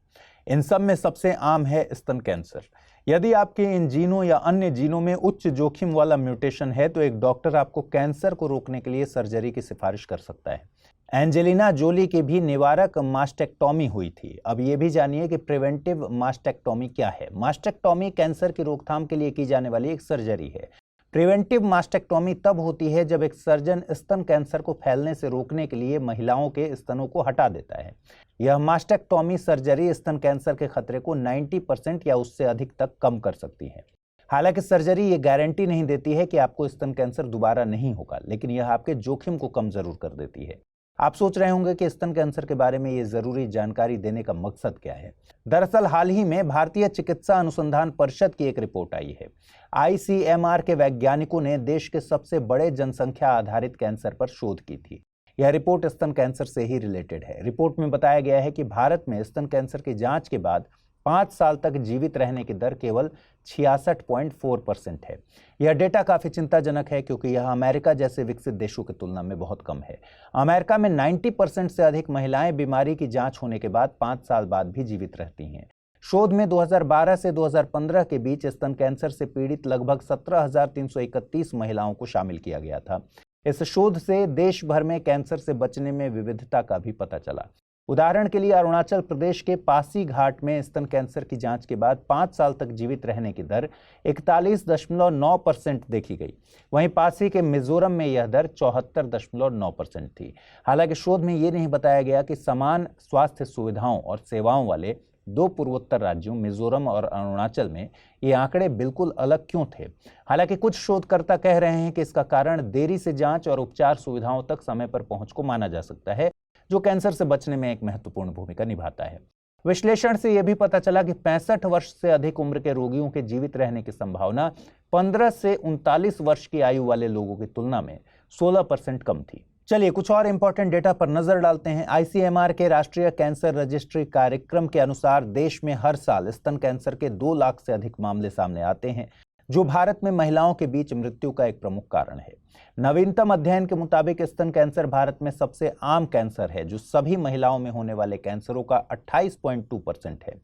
इन सब में सबसे आम है स्तन कैंसर। यदि आपके इन जीनों या अन्य जीनों में उच्च जोखिम वाला म्यूटेशन है तो एक डॉक्टर आपको कैंसर को रोकने के लिए सर्जरी की सिफारिश कर सकता है। एंजेलिना जोली की भी निवारक मास्टेक्टोमी हुई थी। अब ये भी जानिए कि प्रिवेंटिव मास्टेक्टोमी क्या है। मास्टेक्टोमी कैंसर की रोकथाम के लिए की जाने वाली एक सर्जरी है। प्रिवेंटिव मास्टेक्टोमी तब होती है जब एक सर्जन स्तन कैंसर को फैलने से रोकने के लिए महिलाओं के स्तनों को हटा देता है। यह मास्टेक्टोमी सर्जरी स्तन कैंसर के खतरे को 90% या उससे अधिक तक कम कर सकती है। हालांकि सर्जरी ये गारंटी नहीं देती है कि आपको स्तन कैंसर दोबारा नहीं होगा, लेकिन यह आपके जोखिम को कम जरूर कर देती है। आप सोच रहे होंगे कि स्तन कैंसर के बारे में ये जरूरी जानकारी देने का मकसद क्या है। दरअसल हाल ही में भारतीय चिकित्सा अनुसंधान परिषद की एक रिपोर्ट आई है। ICMR के वैज्ञानिकों ने देश के सबसे बड़े जनसंख्या आधारित कैंसर पर शोध की थी। यह रिपोर्ट स्तन कैंसर से ही रिलेटेड है। रिपोर्ट में बताया गया है कि भारत में स्तन कैंसर की जांच के बाद 5 साल तक जीवित रहने की दर केवल 66.4% है। यह डेटा काफी चिंताजनक है क्योंकि यह अमेरिका जैसे विकसित देशों की तुलना में बहुत कम है। अमेरिका में 90% से अधिक महिलाएं बीमारी की जांच होने के बाद 5 साल बाद भी जीवित रहती हैं। शोध में 2012 से 2015 के बीच स्तन कैंसर से पीड़ित लगभग 17,331 महिलाओं को शामिल किया गया था। इस शोध से देश भर में कैंसर से बचने में विविधता का भी पता चला। उदाहरण के लिए अरुणाचल प्रदेश के पासीघाट में स्तन कैंसर की जांच के बाद 5 साल तक जीवित रहने की दर 41.9% देखी गई। वहीं पासी के मिजोरम में यह दर 74.9% थी। हालांकि शोध में यह नहीं बताया गया कि समान स्वास्थ्य सुविधाओं और सेवाओं वाले 2 पूर्वोत्तर राज्यों मिजोरम और अरुणाचल में ये आंकड़े बिल्कुल अलग क्यों थे। हालांकि कुछ शोधकर्ता कह रहे हैं कि इसका कारण देरी से जांच और उपचार सुविधाओं तक समय पर पहुंच को माना जा सकता है, जो कैंसर से बचने में एक महत्वपूर्ण भूमिका निभाता है। विश्लेषण से यह भी पता चला कि 65 वर्ष से अधिक उम्र के रोगियों के जीवित रहने की संभावना 15 से 39 वर्ष की आयु वाले लोगों की तुलना में 16% कम थी। चलिए कुछ और इंपॉर्टेंट डेटा पर नजर डालते हैं। ICMR के राष्ट्रीय कैंसर रजिस्ट्री कार्यक्रम के अनुसार देश में हर साल स्तन कैंसर के 2 लाख से अधिक मामले सामने आते हैं, जो भारत में महिलाओं के बीच मृत्यु का एक प्रमुख कारण है। नवीनतम अध्ययन के मुताबिक स्तन कैंसर भारत में सबसे आम कैंसर है, जो सभी महिलाओं में होने वाले कैंसरों का 28.2% है।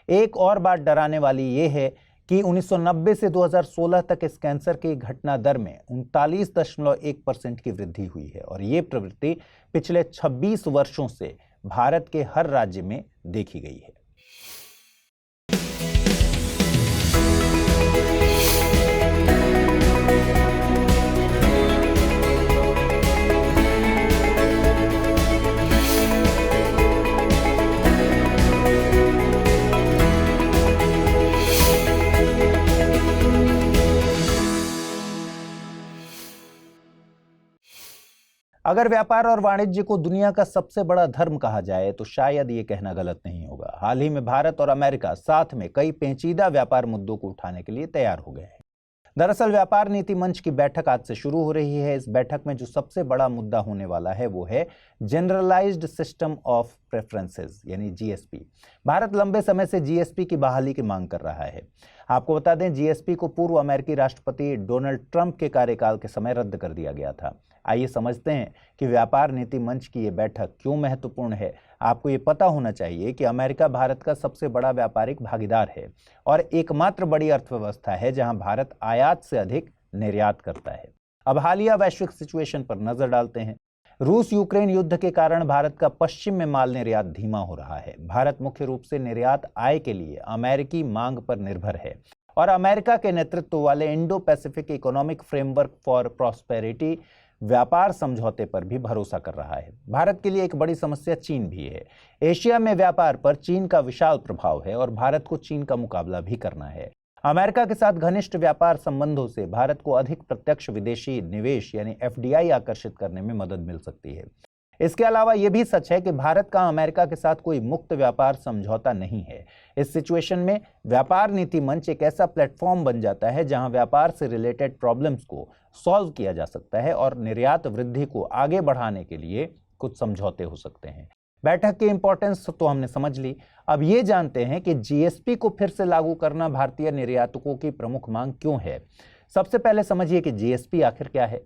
एक और बात डराने वाली ये है कि 1990 से 2016 तक इस कैंसर की घटना दर में 39.1% की वृद्धि हुई है और ये प्रवृत्ति पिछले 26 वर्षों से भारत के हर राज्य में देखी गई है। अगर व्यापार और वाणिज्य को दुनिया का सबसे बड़ा धर्म कहा जाए तो शायद ये कहना गलत नहीं होगा। हाल ही में भारत और अमेरिका साथ में कई पेचीदा व्यापार मुद्दों को उठाने के लिए तैयार हो गए हैं। दरअसल व्यापार नीति मंच की बैठक आज से शुरू हो रही है। इस बैठक में जो सबसे बड़ा मुद्दा होने वाला है वो है जनरलाइज्ड सिस्टम ऑफ प्रेफरेंसेस यानी GSP। भारत लंबे समय से GSP की बहाली की मांग कर रहा है। आपको बता दें, GSP को पूर्व अमेरिकी राष्ट्रपति डोनाल्ड ट्रंप के कार्यकाल के समय रद्द कर दिया गया था। आइए समझते हैं कि व्यापार नीति मंच की ये बैठक क्यों महत्वपूर्ण है। आपको ये पता होना चाहिए कि अमेरिका भारत का सबसे बड़ा व्यापारिक भागीदार है और एकमात्र बड़ी अर्थव्यवस्था है जहां भारत आयात से अधिक निर्यात करता है। अब हालिया वैश्विक सिचुएशन पर नजर डालते हैं। रूस यूक्रेन युद्ध के कारण भारत का पश्चिम में माल निर्यात धीमा हो रहा है। भारत मुख्य रूप से निर्यात आय के लिए अमेरिकी मांग पर निर्भर है और अमेरिका के नेतृत्व वाले Indo Pacific economic framework for prosperity व्यापार समझौते पर भी भरोसा कर रहा है। भारत के लिए एक बड़ी समस्या चीन भी है। एशिया में व्यापार पर चीन का विशाल प्रभाव है और भारत को चीन का मुकाबला भी करना है। अमेरिका के साथ घनिष्ठ व्यापार संबंधों से भारत को अधिक प्रत्यक्ष विदेशी निवेश यानी FDI आकर्षित करने में मदद मिल सकती है। इसके अलावा यह भी सच है कि भारत का अमेरिका के साथ कोई मुक्त व्यापार समझौता नहीं है। इस सिचुएशन में व्यापार नीति मंच एक ऐसा प्लेटफॉर्म बन जाता है जहां व्यापार से रिलेटेड प्रॉब्लम्स को सॉल्व किया जा सकता है और निर्यात वृद्धि को आगे बढ़ाने के लिए कुछ समझौते हो सकते हैं। बैठक की इंपॉर्टेंस तो हमने समझ ली। अब ये जानते हैं कि जीएसपी को फिर से लागू करना भारतीय निर्यातकों की प्रमुख मांग क्यों है। सबसे पहले समझिए कि जीएसपी आखिर क्या है।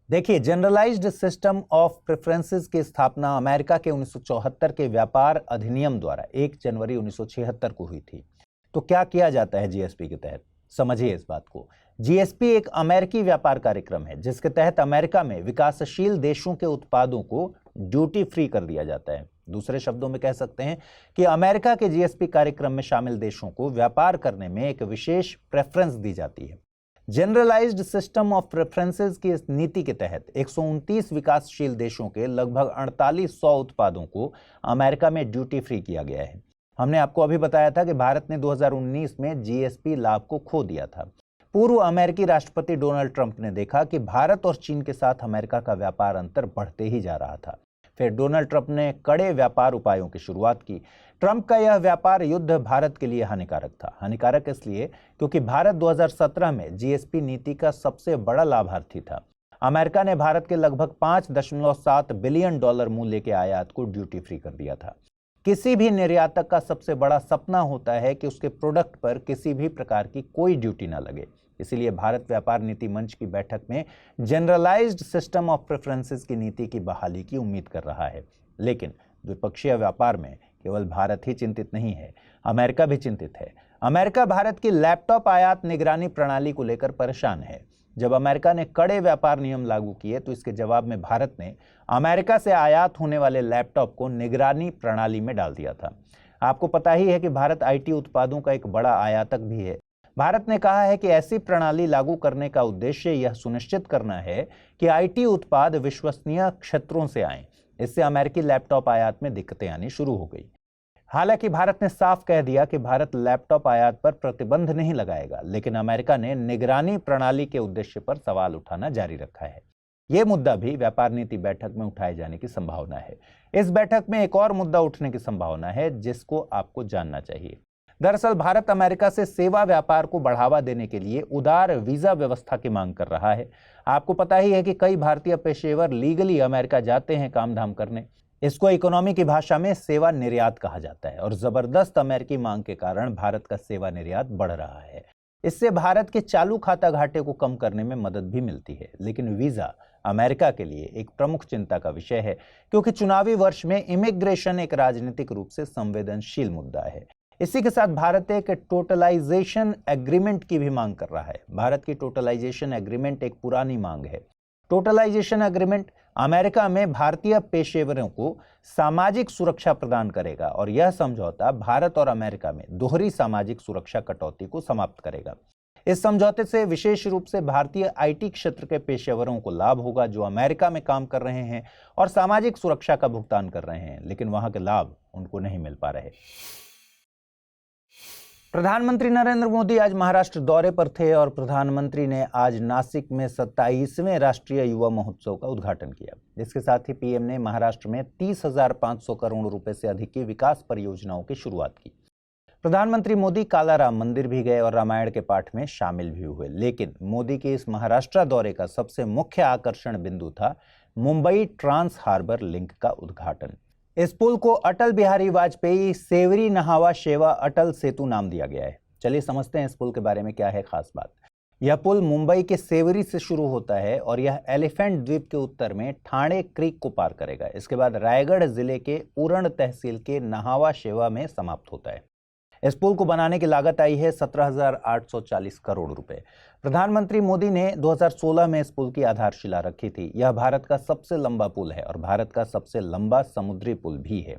देखिए, जनरलाइज्ड सिस्टम ऑफ प्रेफरेंसेस की स्थापना अमेरिका के 1974 के व्यापार अधिनियम द्वारा 1 जनवरी 1976 को हुई थी। तो क्या किया जाता है जीएसपी के तहत, समझिए इस बात को। जीएसपी एक अमेरिकी व्यापार कार्यक्रम है जिसके तहत अमेरिका में विकासशील देशों के उत्पादों को ड्यूटी फ्री कर दिया जाता है। दूसरे शब्दों में कह सकते हैं कि अमेरिका के जीएसपी कार्यक्रम में शामिल देशों को व्यापार करने में एक विशेष प्रेफरेंस दी जाती है। जनरलाइज्ड सिस्टम ऑफ प्रेफरेंसेस की इस नीति के तहत 129 विकासशील देशों के लगभग 4800 उत्पादों को अमेरिका में ड्यूटी फ्री किया गया है। हमने आपको अभी बताया था कि भारत ने 2019 में जीएसपी लाभ को खो दिया था। पूर्व अमेरिकी राष्ट्रपति डोनाल्ड ट्रंप ने देखा कि भारत और चीन के साथ अमेरिका का व्यापार अंतर बढ़ते ही जा रहा था। फिर डोनाल्ड ट्रंप ने कड़े व्यापार उपायों की शुरुआत की। ट्रंप का यह व्यापार युद्ध भारत के लिए हानिकारक था। हानिकारक इसलिए क्योंकि भारत 2017 में जीएसपी नीति का सबसे बड़ा लाभार्थी था। अमेरिका ने भारत के लगभग $5.7 बिलियन मूल्य के आयात को ड्यूटी फ्री कर दिया था। किसी भी निर्यातक का सबसे बड़ा सपना होता है कि उसके प्रोडक्ट पर किसी भी प्रकार की कोई ड्यूटी ना लगे। इसीलिए भारत व्यापार नीति मंच की बैठक में जनरलाइज्ड सिस्टम ऑफ प्रेफरेंसेस की नीति की बहाली की उम्मीद कर रहा है। लेकिन द्विपक्षीय व्यापार में केवल भारत ही चिंतित नहीं है, अमेरिका भी चिंतित है। अमेरिका भारत की लैपटॉप आयात निगरानी प्रणाली को लेकर परेशान है। जब अमेरिका ने कड़े व्यापार नियम लागू किए तो इसके जवाब में भारत ने अमेरिका से आयात होने वाले लैपटॉप को निगरानी प्रणाली में डाल दिया था। आपको पता ही है कि भारत आईटी उत्पादों का एक बड़ा आयातक भी है। भारत ने कहा है कि ऐसी प्रणाली लागू करने का उद्देश्य यह सुनिश्चित करना है कि आईटी उत्पाद विश्वसनीय क्षेत्रों से आएं। इससे अमेरिकी लैपटॉप आयात में दिक्कतें आनी शुरू हो गई। हालांकि भारत ने साफ कह दिया कि भारत लैपटॉप आयात पर प्रतिबंध नहीं लगाएगा, लेकिन अमेरिका ने निगरानी प्रणाली के उद्देश्य पर सवाल उठाना जारी रखा है। यह मुद्दा भी व्यापार नीति बैठक में उठाए जाने की संभावना है। इस बैठक में एक और मुद्दा उठने की संभावना है जिसको आपको जानना चाहिए। दरअसल भारत अमेरिका से सेवा व्यापार को बढ़ावा देने के लिए उदार वीजा व्यवस्था की मांग कर रहा है। आपको पता ही है कि कई भारतीय पेशेवर लीगली अमेरिका जाते हैं काम धाम करने। इसको इकोनॉमी की भाषा में सेवा निर्यात कहा जाता है और जबरदस्त अमेरिकी मांग के कारण भारत का सेवा निर्यात बढ़ रहा है। इससे भारत के चालू खाता घाटे को कम करने में मदद भी मिलती है। लेकिन वीजा अमेरिका के लिए एक प्रमुख चिंता का विषय है, क्योंकि चुनावी वर्ष में इमिग्रेशन एक राजनीतिक रूप से संवेदनशील मुद्दा है। इसी के साथ भारत एक टोटलाइजेशन एग्रीमेंट की भी मांग कर रहा है। भारत की टोटलाइजेशन एग्रीमेंट एक पुरानी मांग है। टोटलाइजेशन एग्रीमेंट अमेरिका में भारतीय पेशेवरों को सामाजिक सुरक्षा प्रदान करेगा और यह समझौता भारत और अमेरिका में दोहरी सामाजिक सुरक्षा कटौती को समाप्त करेगा। इस समझौते से विशेष रूप से भारतीय आईटी क्षेत्र के पेशेवरों को लाभ होगा जो अमेरिका में काम कर रहे हैं और सामाजिक सुरक्षा का भुगतान कर रहे हैं, लेकिन वहां के लाभ उनको नहीं मिल पा रहे। प्रधानमंत्री नरेंद्र मोदी आज महाराष्ट्र दौरे पर थे और प्रधानमंत्री ने आज नासिक में 27वें राष्ट्रीय युवा महोत्सव का उद्घाटन किया। इसके साथ ही पीएम ने महाराष्ट्र में 30,500 करोड़ रुपए से अधिक की विकास परियोजनाओं की शुरुआत की। प्रधानमंत्री मोदी कालाराम मंदिर भी गए और रामायण के पाठ में शामिल भी हुए। लेकिन मोदी के इस महाराष्ट्र दौरे का सबसे मुख्य आकर्षण बिंदु था मुंबई ट्रांस हार्बर लिंक का उद्घाटन। इस पुल को अटल बिहारी वाजपेयी सेवरी नहावा शेवा अटल सेतु नाम दिया गया है। चलिए समझते हैं इस पुल के बारे में क्या है खास बात। यह पुल मुंबई के सेवरी से शुरू होता है और यह एलिफेंट द्वीप के उत्तर में ठाणे क्रीक को पार करेगा। इसके बाद रायगढ़ जिले के उरण तहसील के नहावा शेवा में समाप्त होता है। इस पुल को बनाने की लागत आई है 17,840 करोड़ रुपए। प्रधानमंत्री मोदी ने 2016 में इस पुल की आधारशिला रखी थी। यह भारत का सबसे लंबा पुल है और भारत का सबसे लंबा समुद्री पुल भी है।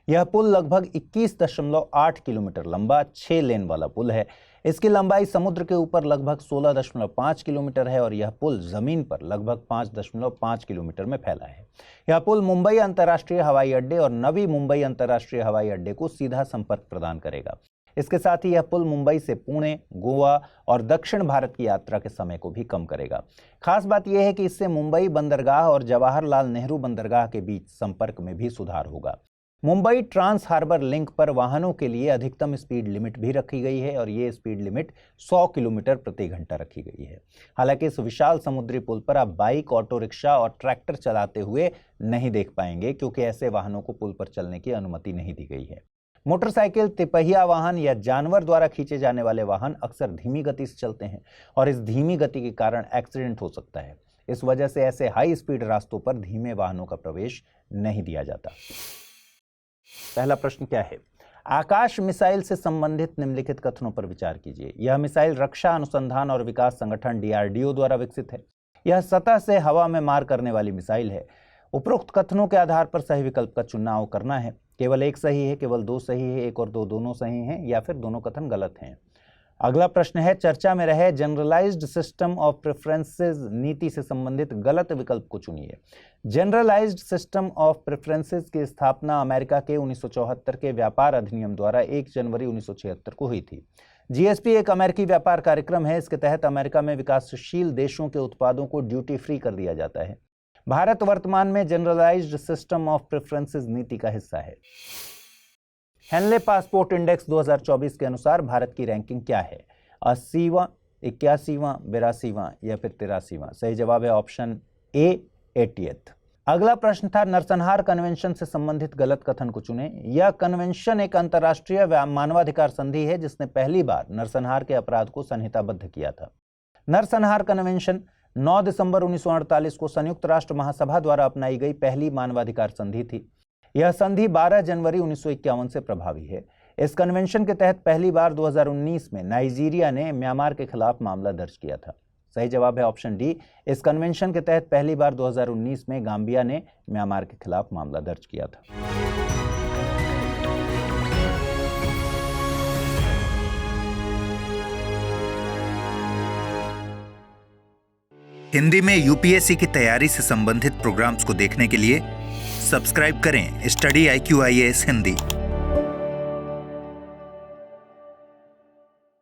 यह पुल लगभग 21.8 किलोमीटर लंबा 6 लेन वाला पुल है। इसकी लंबाई समुद्र के ऊपर लगभग 16.5 किलोमीटर है और यह पुल जमीन पर लगभग 5.5 किलोमीटर में फैला है। यह पुल मुंबई अंतर्राष्ट्रीय हवाई अड्डे और नवी मुंबई अंतर्राष्ट्रीय हवाई अड्डे को सीधा संपर्क प्रदान करेगा। इसके साथ ही यह पुल मुंबई से पुणे, गोवा और दक्षिण भारत की यात्रा के समय को भी कम करेगा। खास बात यह है कि इससे मुंबई बंदरगाह और जवाहरलाल नेहरू बंदरगाह के बीच संपर्क में भी सुधार होगा। मुंबई ट्रांस हार्बर लिंक पर वाहनों के लिए अधिकतम स्पीड लिमिट भी रखी गई है और ये स्पीड लिमिट 100 किलोमीटर प्रति घंटा रखी गई है। हालांकि इस विशाल समुद्री पुल पर आप बाइक, ऑटो रिक्शा और ट्रैक्टर चलाते हुए नहीं देख पाएंगे, क्योंकि ऐसे वाहनों को पुल पर चलने की अनुमति नहीं दी गई है। मोटरसाइकिल, तिपहिया वाहन या जानवर द्वारा खींचे जाने वाले वाहन अक्सर धीमी गति से चलते हैं और इस धीमी गति के कारण एक्सीडेंट हो सकता है। इस वजह से ऐसे हाई स्पीड रास्तों पर धीमे वाहनों का प्रवेश नहीं दिया जाता। पहला प्रश्न क्या है? आकाश मिसाइल से संबंधित निम्नलिखित कथनों पर विचार कीजिए। यह मिसाइल रक्षा अनुसंधान और विकास संगठन DRDO द्वारा विकसित है। यह सतह से हवा में मार करने वाली मिसाइल है। उपरोक्त कथनों के आधार पर सही विकल्प का चुनाव करना है। केवल एक सही है, केवल दो सही है, एक और दो दोनों सही हैं, या फिर दोनों कथन गलत हैं। अगला प्रश्न है, चर्चा में रहे जनरलाइज्ड सिस्टम ऑफ प्रेफरेंसेस नीति से संबंधित गलत विकल्प को चुनिए। जनरलाइज्ड सिस्टम ऑफ प्रेफरेंसेस की स्थापना अमेरिका के 1974 के व्यापार अधिनियम द्वारा 1 जनवरी 1976 को हुई थी। GSP एक अमेरिकी व्यापार कार्यक्रम है। इसके तहत अमेरिका में विकासशील देशों के उत्पादों को ड्यूटी फ्री कर दिया जाता है। भारत वर्तमान में जनरलाइज्ड सिस्टम ऑफ प्रेफरेंसेस नीति का हिस्सा है। हेनले पासपोर्ट इंडेक्स 2024 के अनुसार भारत की रैंकिंग क्या है? 80वां, 81वां, 82वां या फिर 83वां? सही जवाब है ऑप्शन ए, 80th। अगला प्रश्न था, नरसंहार कन्वेंशन से संबंधित गलत कथन को चुनें। यह कन्वेंशन एक अंतर्राष्ट्रीय मानवाधिकार संधि है जिसने पहली बार नरसंहार के अपराध को संहिताबद्ध किया था। नरसंहार कन्वेंशन 9 दिसंबर 1948 को संयुक्त राष्ट्र महासभा द्वारा अपनाई गई पहली मानवाधिकार संधि थी। यह संधि 12 जनवरी 1951 से प्रभावी है। इस कन्वेंशन के तहत पहली बार 2019 में नाइजीरिया ने म्यांमार के खिलाफ मामला दर्ज किया था। सही जवाब है ऑप्शन डी। इस कन्वेंशन के तहत पहली बार 2019 में गाम्बिया ने म्यांमार के खिलाफ मामला दर्ज किया था। हिंदी में UPSC की तैयारी से संबंधित प्रोग्राम्स को देखने के लिए सब्सक्राइब करें स्टडी IQ IAS हिंदी।